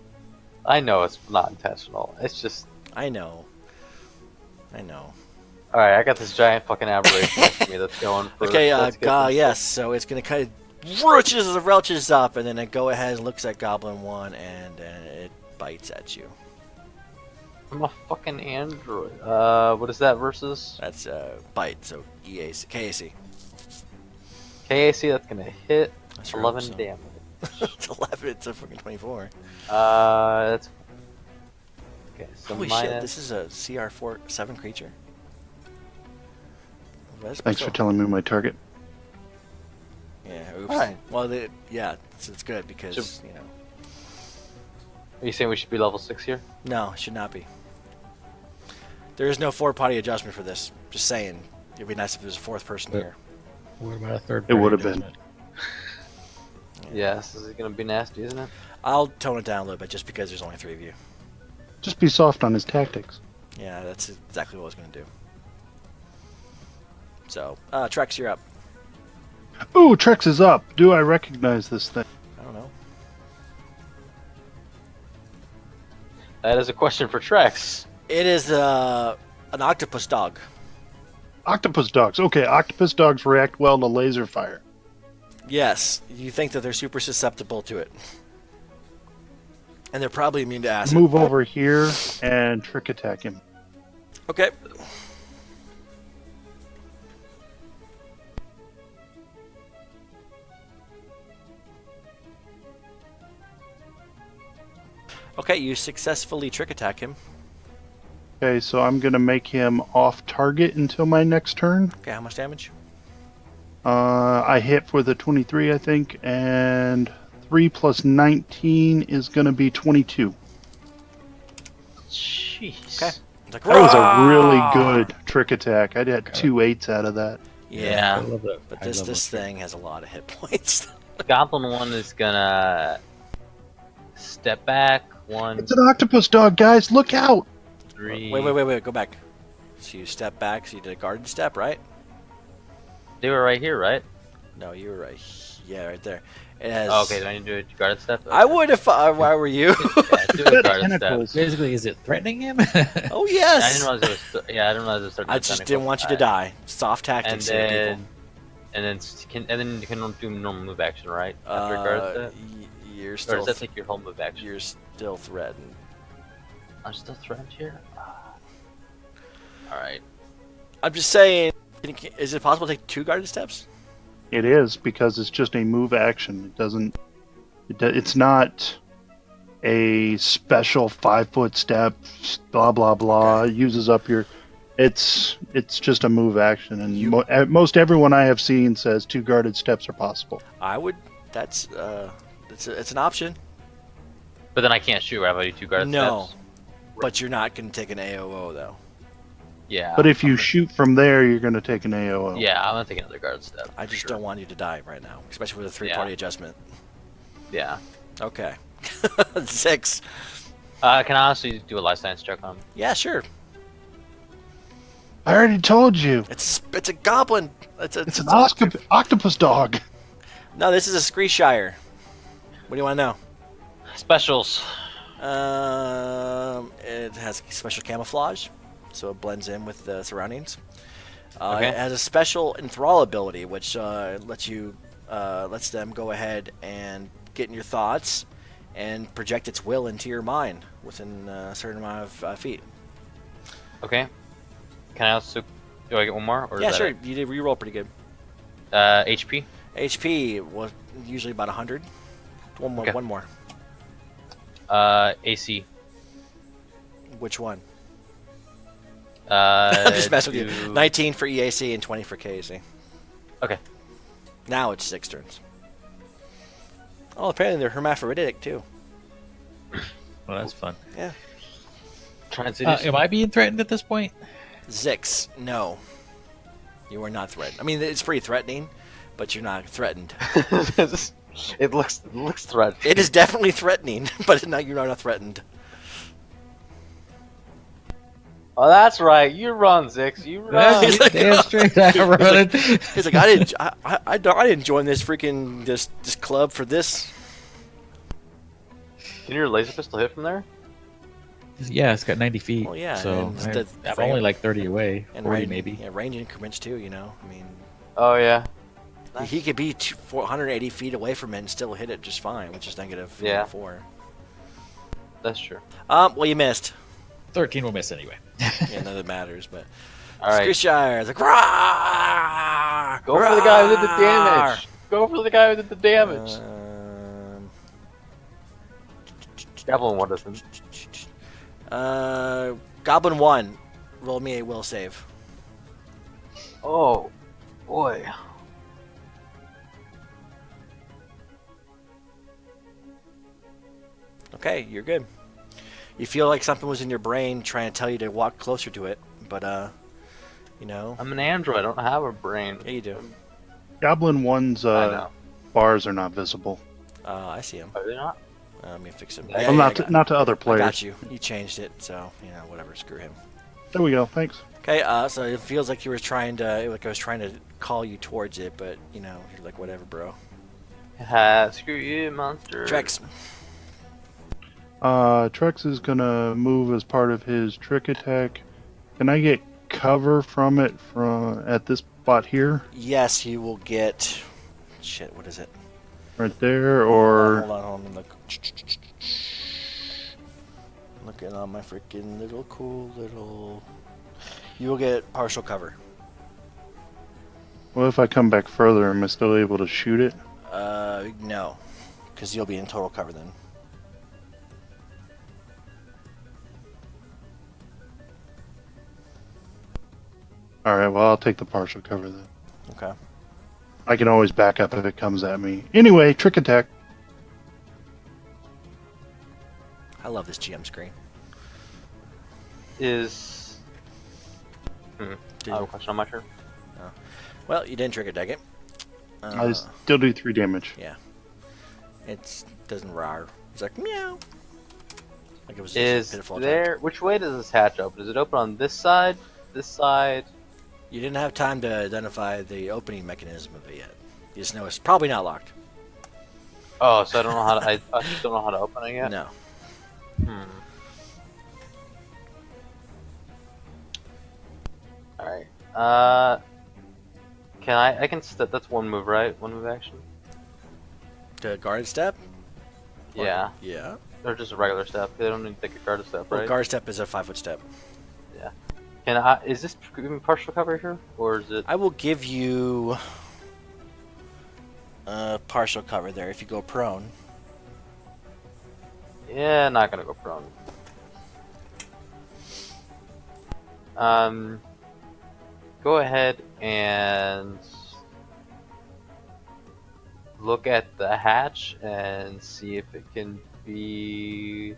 I know it's not intentional. It's just. I know. Alright, I got this giant fucking aberration next to me that's going for. Okay, let's get this- yes. So it's gonna kind of relches up, and then it go ahead and looks at Goblin 1, and it bites at you. I'm a fucking android. What is that versus? That's bite. So KAC. KAC, that's gonna hit. I sure 11 hope so. damage. It's 11. It's a freaking 24. That's. Okay, so Holy minus. shit! This is a CR7 creature. Thanks for telling me my target. Yeah. Oops. Alright. Well, it's good because Are you saying we should be level 6 here? No, it should not be. There is no 4-party adjustment for this. Just saying. It'd be nice if there was a 4th person But- here. What about a third? It would have party been. adjustment? Yes, this is gonna be nasty, isn't it? I'll tone it down a little bit just because there's only 3 of you. Just be soft on his tactics. Yeah, that's exactly what I was going to do. So, Trex, you're up. Ooh, Trex is up. Do I recognize this thing? I don't know. That is a question for Trex. It is an octopus dog. Octopus dogs. Okay, octopus dogs react well to laser fire. Yes, you think that they're super susceptible to it. And they're probably immune to acid. Move over here and trick attack him. Okay. Okay, you successfully trick attack him. Okay, so I'm gonna make him off target until my next turn. Okay, how much damage? I hit for the 23, I think, and 3 plus 19 is gonna be 22. Jeez. Okay. It's like, That was a really "Roar!" good trick attack. I had 2 8s out of that. Yeah, I love that. but I this love this that. thing has a lot of hit points. Goblin one is gonna step back. 1, It's an octopus dog, guys! Look out! 3. Wait, go back. So you step back, so you did a garden step, right? They were right here, right? No, you were right. Yeah, right there. It has. Oh, okay, do I need to do a guarded step? I would if why were you? Yeah, do a guarded step. Tentacles. Basically, is it threatening him? Oh I yes. didn't realize it was. Yeah, I didn't realize it was starting. I just didn't want you to die. Soft And tactics here, then, people. and then you can do normal move action, right? After a guarded step, You're or still does that take your whole move action? you're still threatened. I'm still threatened here. All right. I'm just saying. Is it possible to take 2 guarded steps? It is, because it's just a move action. It doesn't. It's not a special 5-foot step. Blah blah blah. Okay. Uses up your. It's just a move action, and You- most everyone I have seen says 2 guarded steps are possible. I would. That's it's an option. But then I can't shoot. Right? If I do 2 guarded No, steps. but you're not going to take an AOO though. Yeah. But if you shoot from there, you're going to take an AOO. Yeah, I'm gonna take another guarded step. I for just sure. don't want you to die right now, especially with a 3-party adjustment. Yeah. Okay. 6. Can I honestly do a life science check on him? Yeah, sure. I already told you. It's a goblin. It's an octopus dog. No, this is a Screeshire. What do you want to know? Specials. It has special camouflage, so it blends in with the surroundings. Okay. It has a special enthrall ability, which lets them go ahead and get in your thoughts and project its will into your mind within a certain amount of feet. Okay. Can I also do I get one more? Or Yeah, is that sure. it? You did reroll pretty good. HP. HP was usually about 100. One more. Okay. One more. AC. Which one? I'm just messing with you. do- 19 for EAC and 20 for KAC. Okay. Now it's 6 turns. Oh, apparently they're hermaphroditic too. Well, that's fun. Yeah. Transition. Am I being threatened at this point? Zix, no. You are not threatened. I mean, it's pretty threatening, but you're not threatened. it looks threatening. It is definitely threatening, but no, you're not threatened. Oh, that's right. You run, Zix. You run. He's like, Damn straight I'm running. He's like, I didn't join this freaking this club for this. Can your laser pistol hit from there? Yeah, it's got 90 feet. Well, yeah, so and I'm only like 30 away, And 40 range, maybe. Yeah, range increments too. You know, I mean, Oh yeah. he could be 480 feet away from it and still hit it just fine, which is negative Yeah. 4. That's true. Well, you missed. 13 will miss anyway. Yeah, none of that matters, but All right. Screeshire, like, "Rawr! Go for the guy who did the Rawr!" damage. Go for the guy who did the damage. Goblin one doesn't. Goblin 1, roll me a will save. Oh, boy. Okay, you're good. You feel like something was in your brain trying to tell you to walk closer to it, but you know, I'm an android. I don't have a brain. yeah, you do. Goblin 1's I know. bars are not visible. I see him. Are they not? Let me fix him. Well, Well, not to other I players. got you. You changed it, so you know, whatever. Screw him. There we go. Thanks. Okay, so it feels like you were trying to, like I was trying to call you towards it, but you know, you're like, whatever, bro. Screw you, monster. Trex. Trex is gonna move as part of his trick attack. Can I get cover from it from at this spot here, Yes, you will get. Shit, what is it? right there, or Hold on. Look. Looking on my freaking little cool little. You will get partial cover. what if I come back further? Am I still able to shoot it? No, because you'll be in total cover then. All right, well, I'll take the partial cover then. Okay. I can always back up if it comes at me. Anyway, trick attack. I love this GM screen. Is I have a question on my turn. Well, you didn't trigger deck it. I still do 3 damage. Yeah. It doesn't rar. It's like meow. Like it was just Is a pitiful there? attack. Which way does this hatch open? Does it open on this side? This side? You didn't have time to identify the opening mechanism of it yet. You just know it's probably not locked. Oh, so I don't know how to. I just don't know how to open it yet. No. All right. Can I can step. That's one move, right? One move action. To guard step? Or- Yeah. Yeah. Or just a regular step. They don't need to take a guard step, Well, right? guard step is a 5-foot step. Can I? Is this giving me partial cover here, or is it? I will give you partial cover there if you go prone. Yeah, not gonna go prone. Go ahead and look at the hatch and see if it can be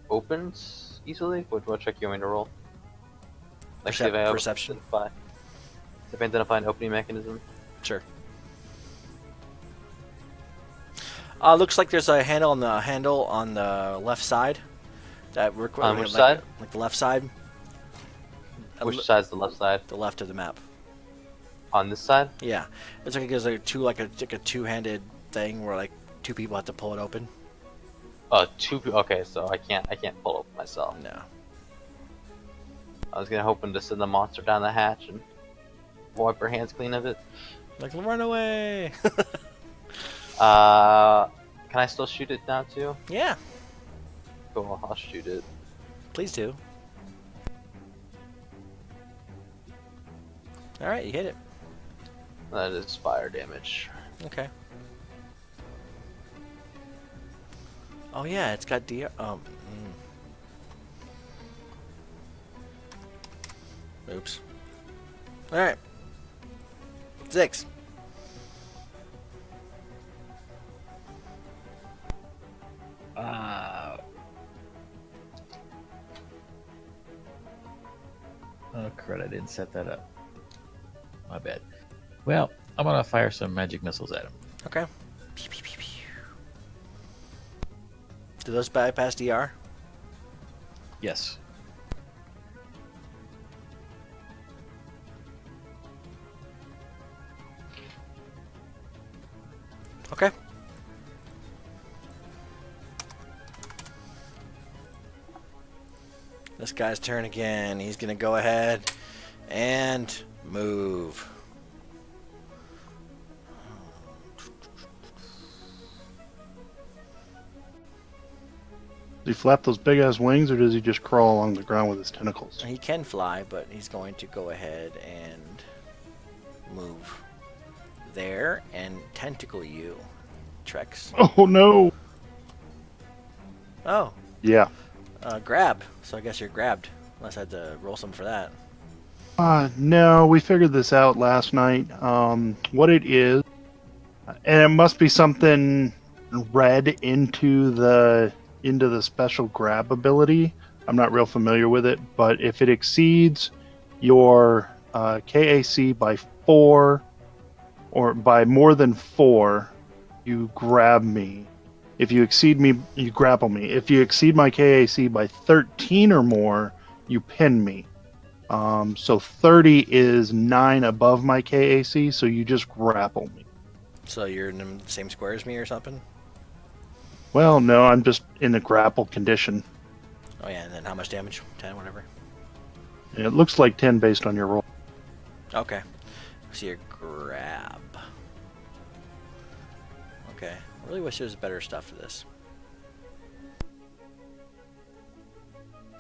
opened easily. What check you want me to roll? Like see if I have- Perception. See if I identify an opening mechanism. Sure. Looks like there's a handle on the left side. That we're On which side? Like the left side. Which side's the left side? The left of the map. On this side? Yeah, it's like there's like a two-handed thing where like two people have to pull it open. Oh, okay, so I can't pull up myself. No. I was hoping to send the monster down the hatch and wipe her hands clean of it. Like run away. Can I still shoot it now too? Yeah, Cool, I'll shoot it. please do. All right, you hit it. That is fire damage. Okay. Oh yeah, it's got DR. Oops. All right. 6. Oh crud! I didn't set that up. My bad. Well, I'm gonna fire some magic missiles at him. Okay. Pew, pew, pew, pew. Do those bypass DR? Yes. Okay. This guy's turn again. He's gonna go ahead and move. Does he flap those big ass wings, or does he just crawl along the ground with his tentacles? He can fly, but he's going to go ahead and move there and tentacle you, Trex. Oh no! Oh, Yeah. grab. So I guess you're grabbed. Unless I had to roll some for that. No, we figured this out last night. What it is, and it must be something read into the special grab ability. I'm not real familiar with it, but if it exceeds your KAC by 4 or by more than 4, you grab me. If you exceed me, you grapple me. If you exceed my KAC by 13 or more, you pin me. So 30 is 9 above my KAC, so you just grapple me. So you're in the same square as me or something? Well, no, I'm just in a grapple condition. Oh yeah, and then how much damage? 10, whatever. It looks like 10 based on your roll. Okay. So your grab. Okay. I really wish there was better stuff for this.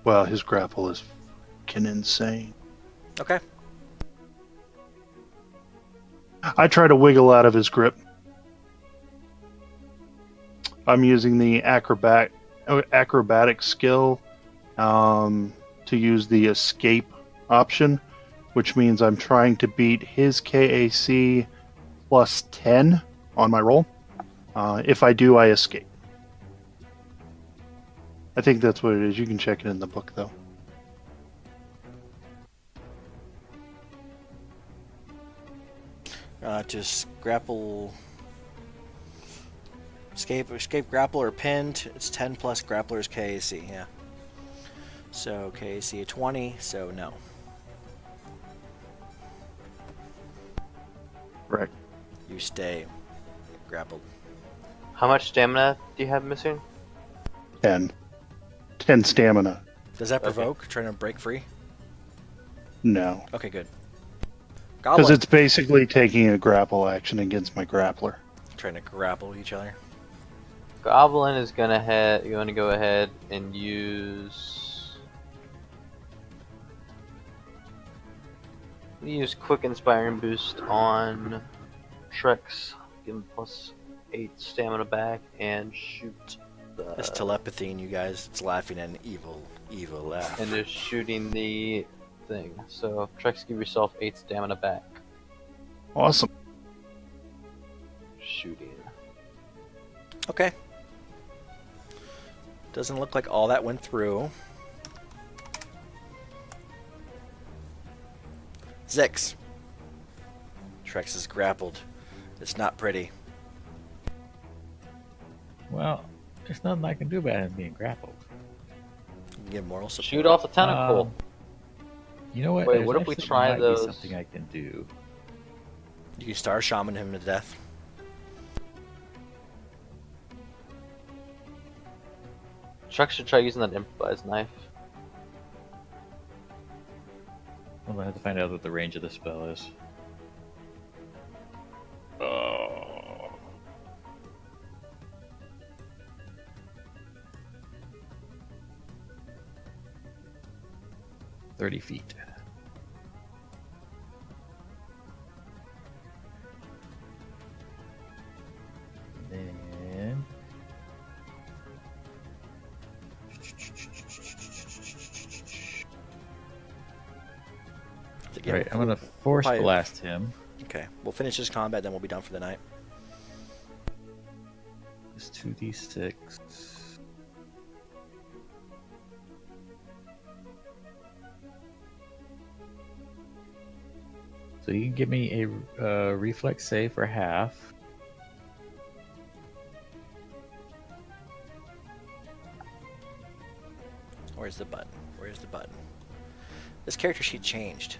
Well, his grapple is fucking insane. Okay. I try to wiggle out of his grip. I'm using the acrobatic skill to use the escape option. which means I'm trying to beat his KAC plus 10 on my roll. If I do, I escape. I think that's what it is. You can check it in the book, though. Just grapple, escape, grapple, or pinned. It's 10 plus grappler's KAC. Yeah. So KAC 20. So no. Right. You stay grappled. How much stamina do you have missing? 10. 10 stamina. Does that Okay. provoke trying to break free? No. Okay, good. Because Goblin it's basically taking a grapple action against my grappler. trying to grapple each other. Goblin is gonna go ahead and use quick inspiring boost on Trex. Give him plus 8 stamina back and shoot. It's telepathy, and you guys, it's laughing an evil laugh. And just shooting the thing. So Trex, give yourself 8 stamina back. Awesome. Shooting. Okay. Doesn't look like all that went through. Zix. Trex is grappled. It's not pretty. Well, there's nothing I can do about him being grappled. You can give moral support. Shoot off the tentacle. You know what? Wait, There's what if we actually try might be those- something I can do. You can star shaman him to death. Trex should try using that improvised knife. I'm gonna have to find out what the range of the spell is. Oh. "30 feet. Then Again, Alright, I'm gonna force Probably- blast him. Okay, we'll finish this combat, then we'll be done for the night. It's 2d6. So you can give me a reflex save for half. Where's the button? Where's the button? This character sheet changed.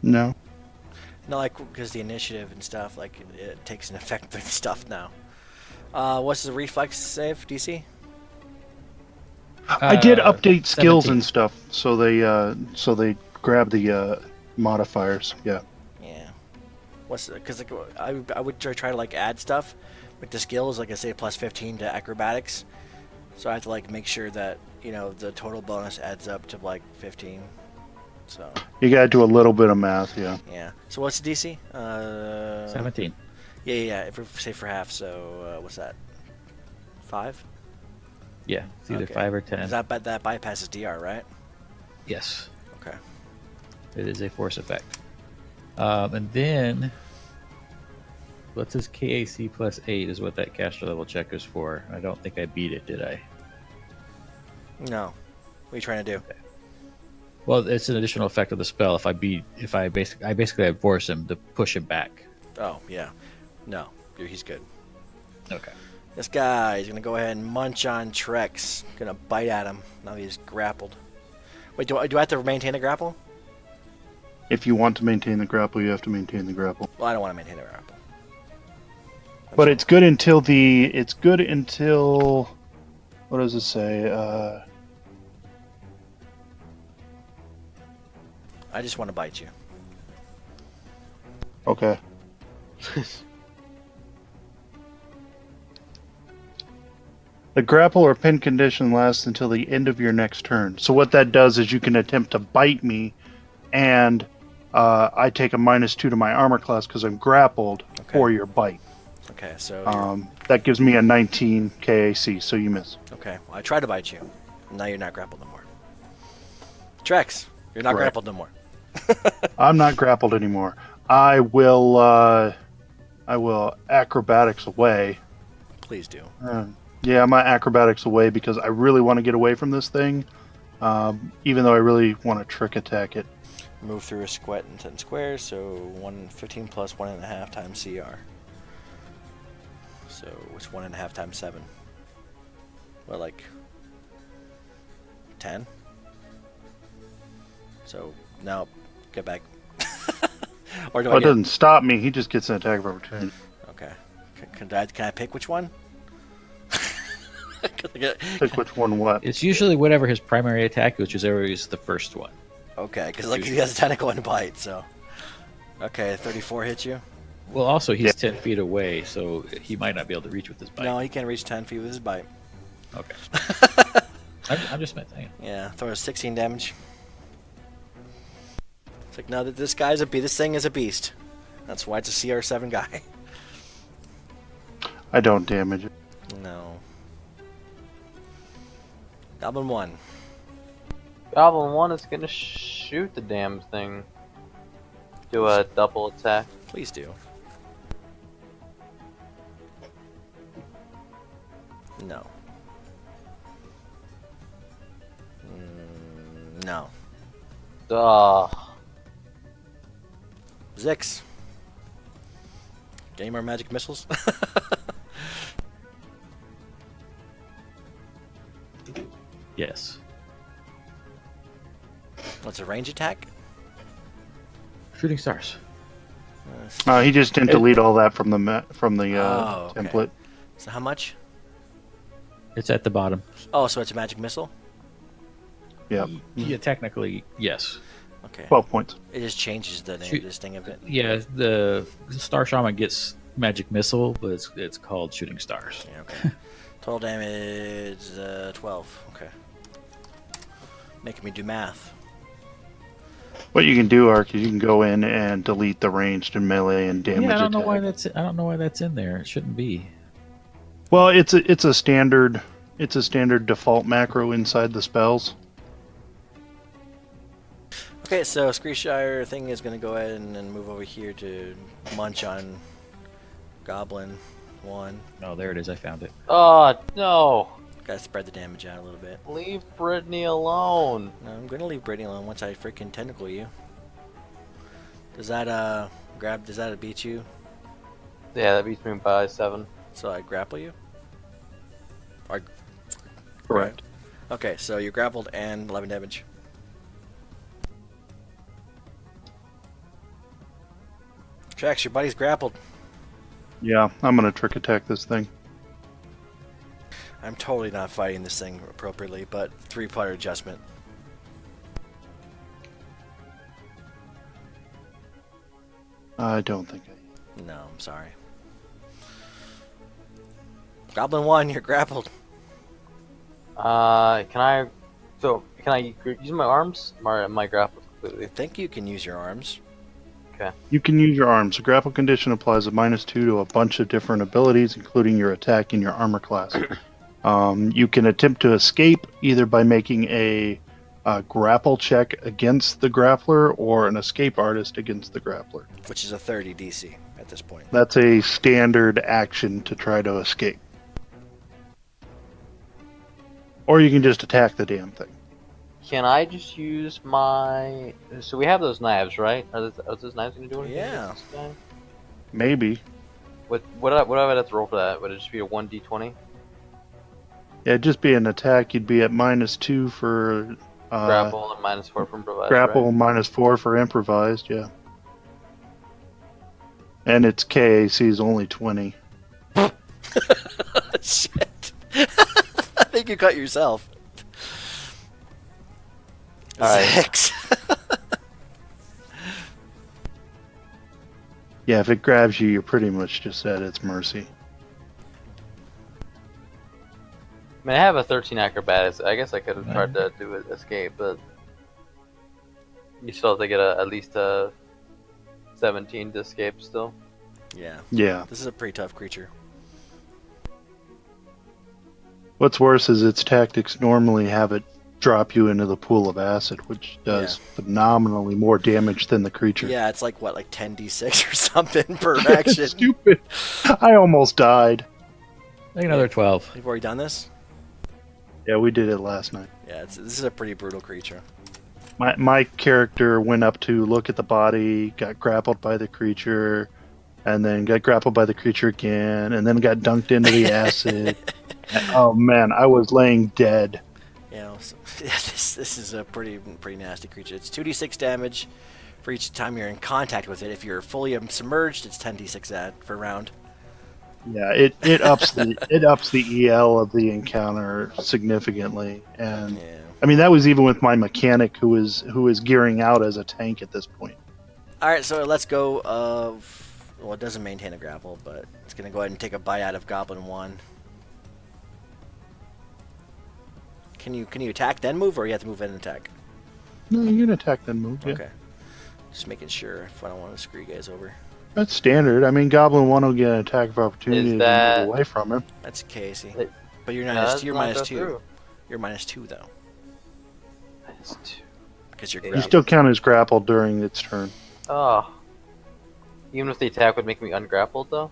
No. No, like, because the initiative and stuff, like, it takes an effect and stuff now. What's the reflex save, DC? I did update skills 17. and stuff, so they grab the modifiers. Yeah. Yeah. What's because like I would try to like add stuff, but the skills like I say plus 15 to acrobatics, so I have to like make sure that the total bonus adds up to like 15. So You gotta do a little bit of math, yeah. yeah. So what's the DC? 17. Yeah. If we say for half, so what's that? 5? Yeah, it's either Okay. 5 or 10. That bypasses DR, right? Yes, Okay. it is a force effect. And then, what's his KAC plus 8 is what that caster level check is for. I don't think I beat it, did I? No. What are you trying to do? Well, it's an additional effect of the spell. I basically force him to push him back. Oh yeah. No, he's good. Okay. This guy is gonna go ahead and munch on Trex. Gonna bite at him. Now he's grappled. Wait, do I have to maintain the grapple? If you want to maintain the grapple, you have to maintain the grapple. Well, I don't want to maintain the grapple. But it's good until what does it say? I just want to bite you. Okay. The grapple or pin condition lasts until the end of your next turn. So what that does is you can attempt to bite me, and I take a -2 to my armor class because I'm grappled for your bite. Okay, so That gives me a 19 KAC, so you miss. okay. Well, I tried to bite you. Now you're not grappled no more. Trex, You're not Correct. grappled no more. I'm not grappled anymore. I will acrobatics away. Please do. Yeah, my acrobatics away because I really want to get away from this thing. Even though I really want to trick attack it. Move through a square in 10 squares, so 115 plus 1.5 times CR. So it's 1.5 times 7. Well, like 10. So now get back. Or do Well, I it get? doesn't stop me. He just gets an attack of opportunity. Okay. Can I pick which one? 'Cause I get- Pick which one what. It's usually whatever his primary attack, which is always the first one. Okay, because like he has a tentacle and bite, so. Okay, 34 hits you. Well, also he's Yeah. 10 feet away, so he might not be able to reach with his bite. No, he can't reach 10 feet with his bite. Okay. I'm just saying. Yeah, throw 16 damage. It's like, no, this guy's this thing is a beast. That's why it's a CR7 guy. I don't damage it. No. Goblin 1. Goblin 1 is gonna shoot the damn thing. Do a double attack. Please do. No. No. Zix. Any more magic missiles? Yes. What's a range attack? Shooting stars. He just didn't delete all that from the Oh, okay. template. So how much? It's at the bottom. Oh, so it's a magic missile? Yep. Yeah, technically, yes. Okay. 12 points. It just changes the name Shoot. of this thing a bit. Yeah, the Star Shaman gets magic missile, but it's called shooting stars. Yeah, okay. Total damage 12. Okay. Making me do math. What you can do, Ark, is you can go in and delete the ranged and melee and damage Yeah, I don't know attack. why that's in there. It shouldn't be. Well, it's a standard default macro inside the spells. Okay, so Screeshire thing is going to go ahead and move over here to munch on Goblin 1. Oh, there it is. I found it. Oh no! Got to spread the damage out a little bit. Leave Brittany alone. No, I'm going to leave Brittany alone once I freaking tentacle you. Does that does that beat you? Yeah, that beats me by 7. So I grapple you? Or, Correct. okay, so you're grappled and 11 damage. Trax, your buddy's grappled. Yeah, I'm gonna trick attack this thing. I'm totally not fighting this thing appropriately, but 3-player adjustment. I don't think No, I'm sorry. Goblin 1, you're grappled. Can I use my arms? Or am I grappled I completely? think you can use your arms. you can use your arms. The grapple condition applies a -2 to a bunch of different abilities, including your attack and your armor class. You can attempt to escape either by making a grapple check against the grappler or an escape artist against the grappler. Which is a 30 DC at this point. That's a standard action to try to escape. Or you can just attack the damn thing. Can I just use my? So we have those knives, right? Are those knives gonna do anything? Yeah. against this guy? Maybe. What would I have to roll for that? Would it just be a 1d20? Yeah, it'd just be an attack. You'd be at -2 for Grapple and -4 from improvise. grapple, Right? -4 for improvised, yeah. And its KAC is only 20. Shit. I think you cut yourself. All right. 6. Yeah, if it grabs you, you're pretty much just at its mercy. I mean, I have a 13 acrobatics. I guess I could have tried to do an escape, but you still have to get at least a 17 to escape still. Yeah. Yeah. This is a pretty tough creature. What's worse is its tactics normally have it drop you into the pool of acid, which does phenomenally more damage than the creature. Yeah, it's like what, like 10d6 or something per action. Stupid. I almost died. I think another 12. You've already done this? Yeah, we did it last night. Yeah, this is a pretty brutal creature. My character went up to look at the body, got grappled by the creature, and then got grappled by the creature again, and then got dunked into the acid. Oh man, I was laying dead. You know, so, yeah, this is a pretty nasty creature. It's 2d6 damage for each time you're in contact with it. If you're fully submerged, it's 10d6 for a round. Yeah, it ups the EL of the encounter significantly, and Yeah. I mean that was even with my mechanic who is gearing out as a tank at this point. All right, so let's go. Well, it doesn't maintain a grapple, but it's gonna go ahead and take a bite out of Goblin 1. Can you attack then move, or you have to move in and attack? No, you can attack then move. Yeah. Okay. Just making sure if I don't want to screw you guys over. That's standard. I mean, Goblin 1 will get an attack of opportunity Is to that- move away from him. That's Casey. It- But you're No, minus that's you're not minus go 2. through. You're minus 2 though, -2. because you're You You grappled. still count as grappled during its turn. Oh. Even if the attack would make me ungrappled, though?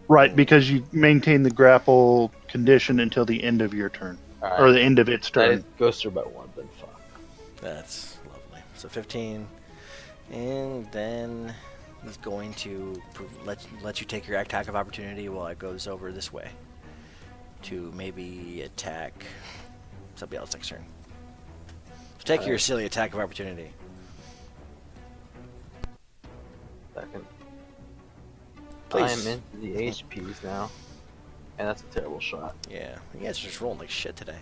Right, because you maintain the grapple condition until the end of your turn. Alright. Or the end of its turn. That goes through by 1, then fuck. That's lovely. So 15, and then he's going to let you take your attack of opportunity while it goes over this way to maybe attack somebody else next turn. So take your silly attack of opportunity. Second. Please. I'm into the HPs now. And that's a terrible shot. Yeah, you guys are just rolling like shit today.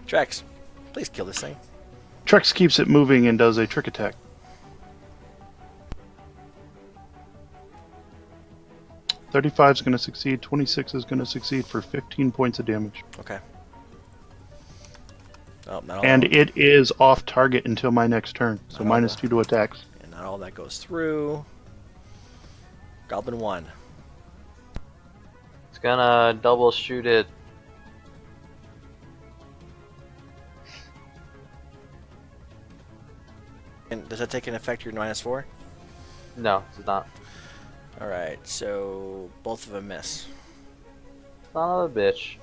Trex, please kill this thing. Trex keeps it moving and does a trick attack. $35 is going to succeed. 26 is going to succeed for 15 points of damage. Okay. Oh, not all And that, it is off target until my next turn. So Not all -2 to attacks. and not all that goes through. Goblin 1. It's gonna double shoot it. And does that take an effect? You're minus 4. No, it's not. All right, so both of them miss. Son of a bitch.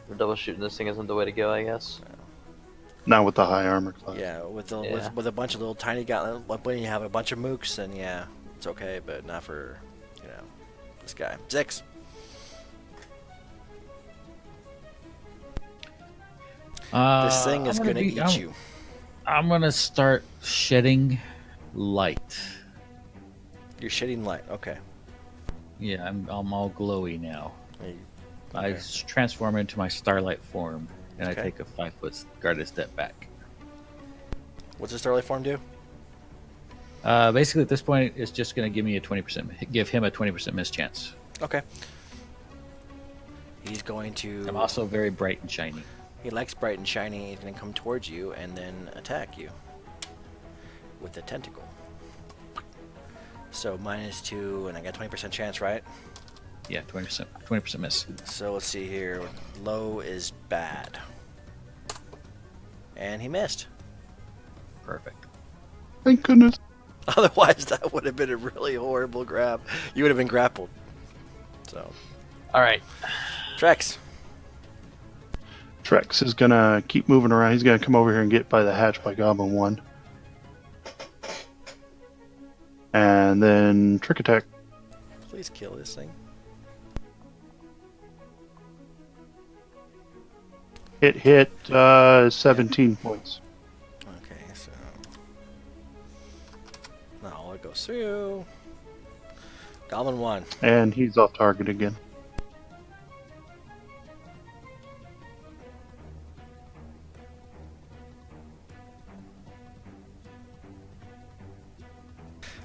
We're double shooting this thing isn't the way to go, I guess. Not with the high armor class. Yeah, with the Yeah. with a bunch of little tiny guys. When you have a bunch of mooks, then yeah, it's okay, but not for this guy. 6. This thing is gonna eat you. I'm gonna start shedding light. You're shitting light. Okay. Yeah, I'm all glowy now. You- I okay. transform into my starlight form, and Okay. I take a 5-foot guarded step back. What's the starlight form do? Basically, at this point, it's just going to give me give him a 20% miss chance. Okay. He's going to. I'm also very bright and shiny. He likes bright and shiny. He's going to come towards you and then attack you with a tentacle. So -2, and I got 20% chance, right? Yeah, 20% miss. So let's see here. Low is bad. And he missed. Perfect. Thank goodness. Otherwise, that would have been a really horrible grab. You would have been grappled. So, Alright. Trex. Trex is going to keep moving around. He's going to come over here and get by the hatch by Goblin 1. And then trick attack. Please kill this thing. It hit 17 points. Okay, so. Not all it goes through. Goblin 1. And he's off target again.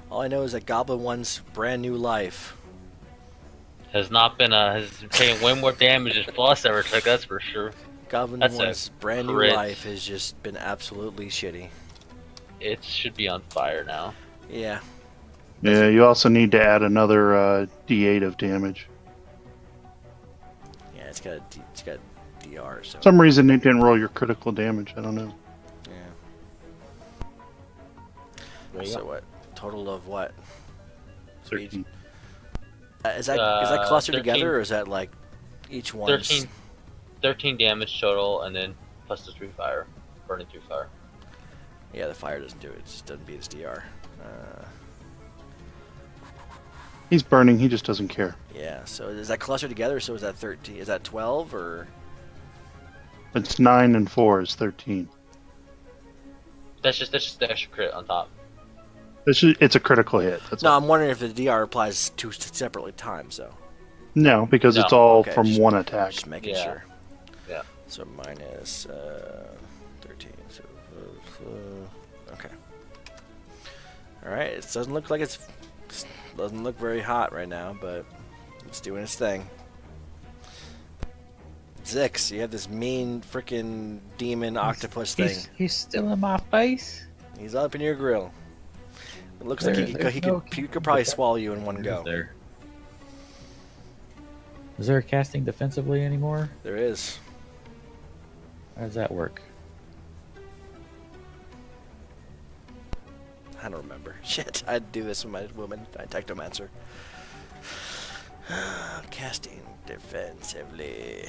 All I know is that Goblin 1's brand new life. Has not been has taken way more damage as Floss ever took, that's for sure. Goblin That's a 1's brand new crit. life has just been absolutely shitty. It should be on fire now. Yeah. Yeah, you also need to add another D8 of damage. Yeah, it's got DR. So For some reason it didn't roll your critical damage. I don't know. yeah. There you So go. what? Total of what? So each- 13. is that clustered 13 together, or is that like each one? 13 damage total, and then plus the 3 fire, burning 3 fire. Yeah, the fire doesn't do it. It just doesn't beat his DR. He's burning. He just doesn't care. Yeah. So is that clustered together? So is that 13? Is that 12 or? It's 9 and 4 is 13. That's just the extra crit on top. It's a critical hit. That's No, all. I'm wondering if the DR applies two separately times, though. No, because No. it's all Okay, from just- one attack. Just making Yeah. sure. Yeah. So minus 13. So okay. All right. It doesn't look like doesn't look very hot right now, but it's doing its thing. Zix, you have this mean freaking demon octopus thing. He's still in my face. He's up in your grill. It looks like There- he there's no- could probably swallow you in one go. There. Is there casting defensively anymore? There is. How does that work? I don't remember. Shit, I'd do this with my woman. I Technomancer. Casting defensively.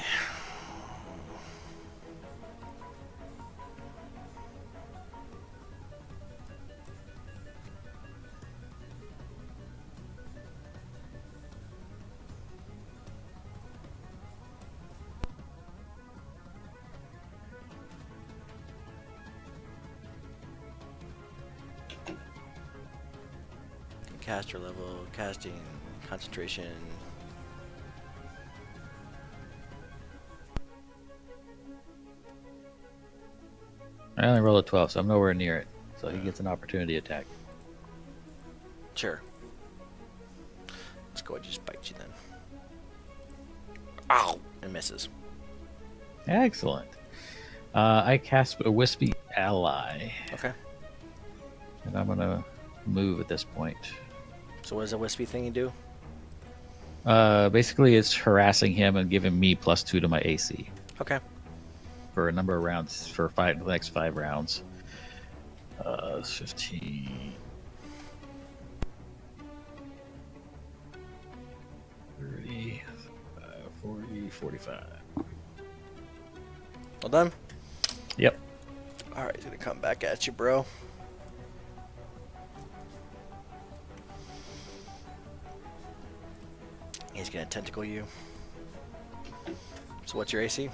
Caster level, casting, concentration. I only rolled a 12, so I'm nowhere near it. So he gets an opportunity attack. Sure. Let's go ahead and just bite you then. Ow! And misses. Excellent. I cast a wispy ally, Okay. and I'm gonna move at this point. So what does a wispy thingy do? Basically, it's harassing him and giving me +2 to my AC Okay. for a number of rounds for the next 5 rounds. 15, 30, 40, 45. Well done? Yep. Alright, he's gonna come back at you, bro. He's gonna tentacle you. So what's your AC?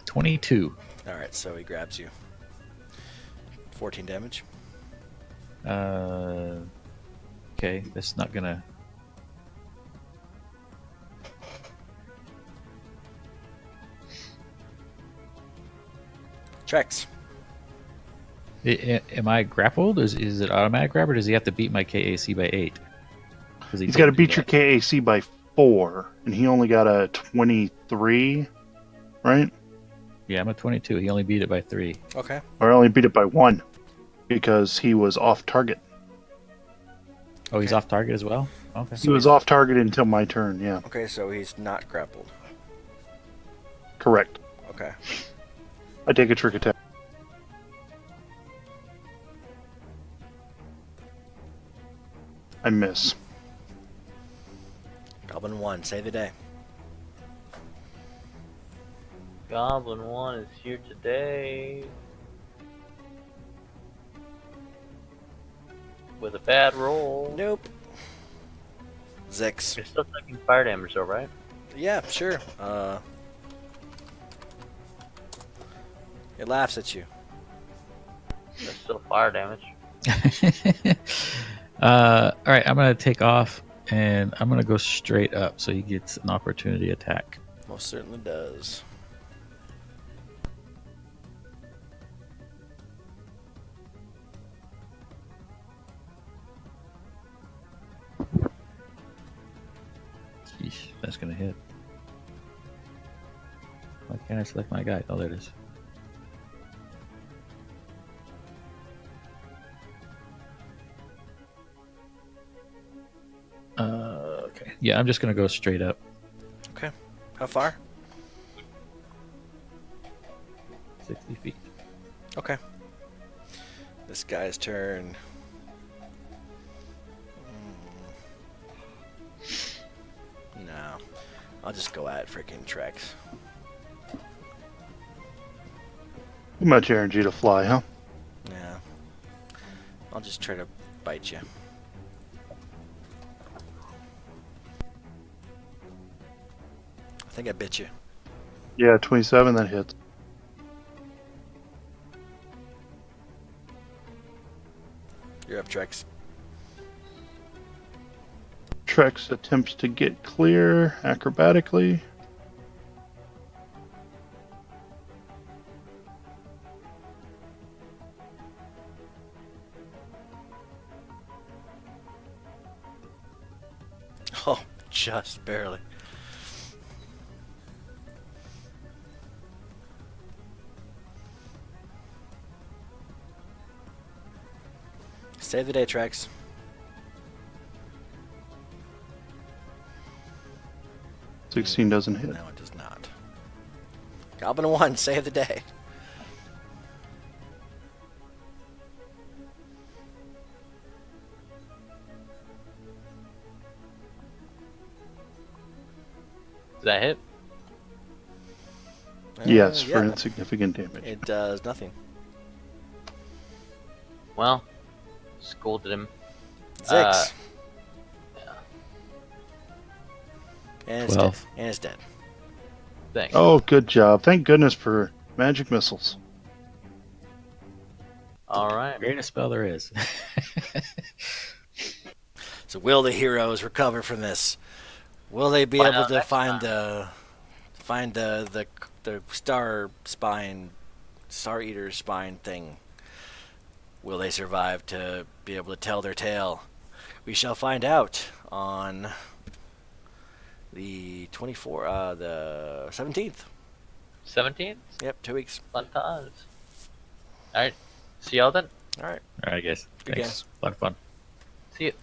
22. Alright, so he grabs you. 14 damage. Okay, that's not gonna. Trex. Am I grappled? Is it automatic grab, or does he have to beat my KAC by 8? He's got to beat your KAC by 4, and he only got a 23, right? Yeah, I'm a 22. He only beat it by 3. Okay. Or only beat it by 1 because he was off target. Oh, he's Okay. off target as well? Okay. He was off target until my turn, yeah. Okay, so he's not grappled. Correct. Okay. I take a trick attack. I miss. Goblin 1, save the day. Goblin 1 is here today. With a bad roll. Nope. Zix. You're still taking fire damage though, right? Yeah, sure. It laughs at you. That's still fire damage. All right, I'm gonna take off and I'm gonna go straight up, so he gets an opportunity attack. Most certainly does. Sheesh, that's gonna hit. Why can't I select my guy? Oh, there it is. Okay. Yeah, I'm just gonna go straight up. How How far? 60 feet. Okay. This guy's turn. No. I'll just go at freaking Trex. Too much energy to fly, huh? Yeah. I'll just try to bite you. I think I bit you. Yeah, 27, that hits. You're up, Trex. Trex attempts to get clear acrobatically. Oh, just barely. Save the day, Trex. 16 doesn't hit. No, it does not. Goblin 1, save the day. Does that hit? Yes, for yeah. insignificant damage. It does nothing. Well, scolded him. Six. Yeah. And it's 12. dead. And it's dead. Thanks. Oh, good job. Thank goodness for magic missiles. All right. Greatest spell there is. So will the heroes recover from this? Will they be Find able out to next find time. the star spine, star eater spine thing? Will they survive to be able to tell their tale? We shall find out on the the 17th. 17? Yep, 2 weeks. Fun times. All right. See y'all then. All right. All right, guys. Good Thanks. A lot of fun. See you.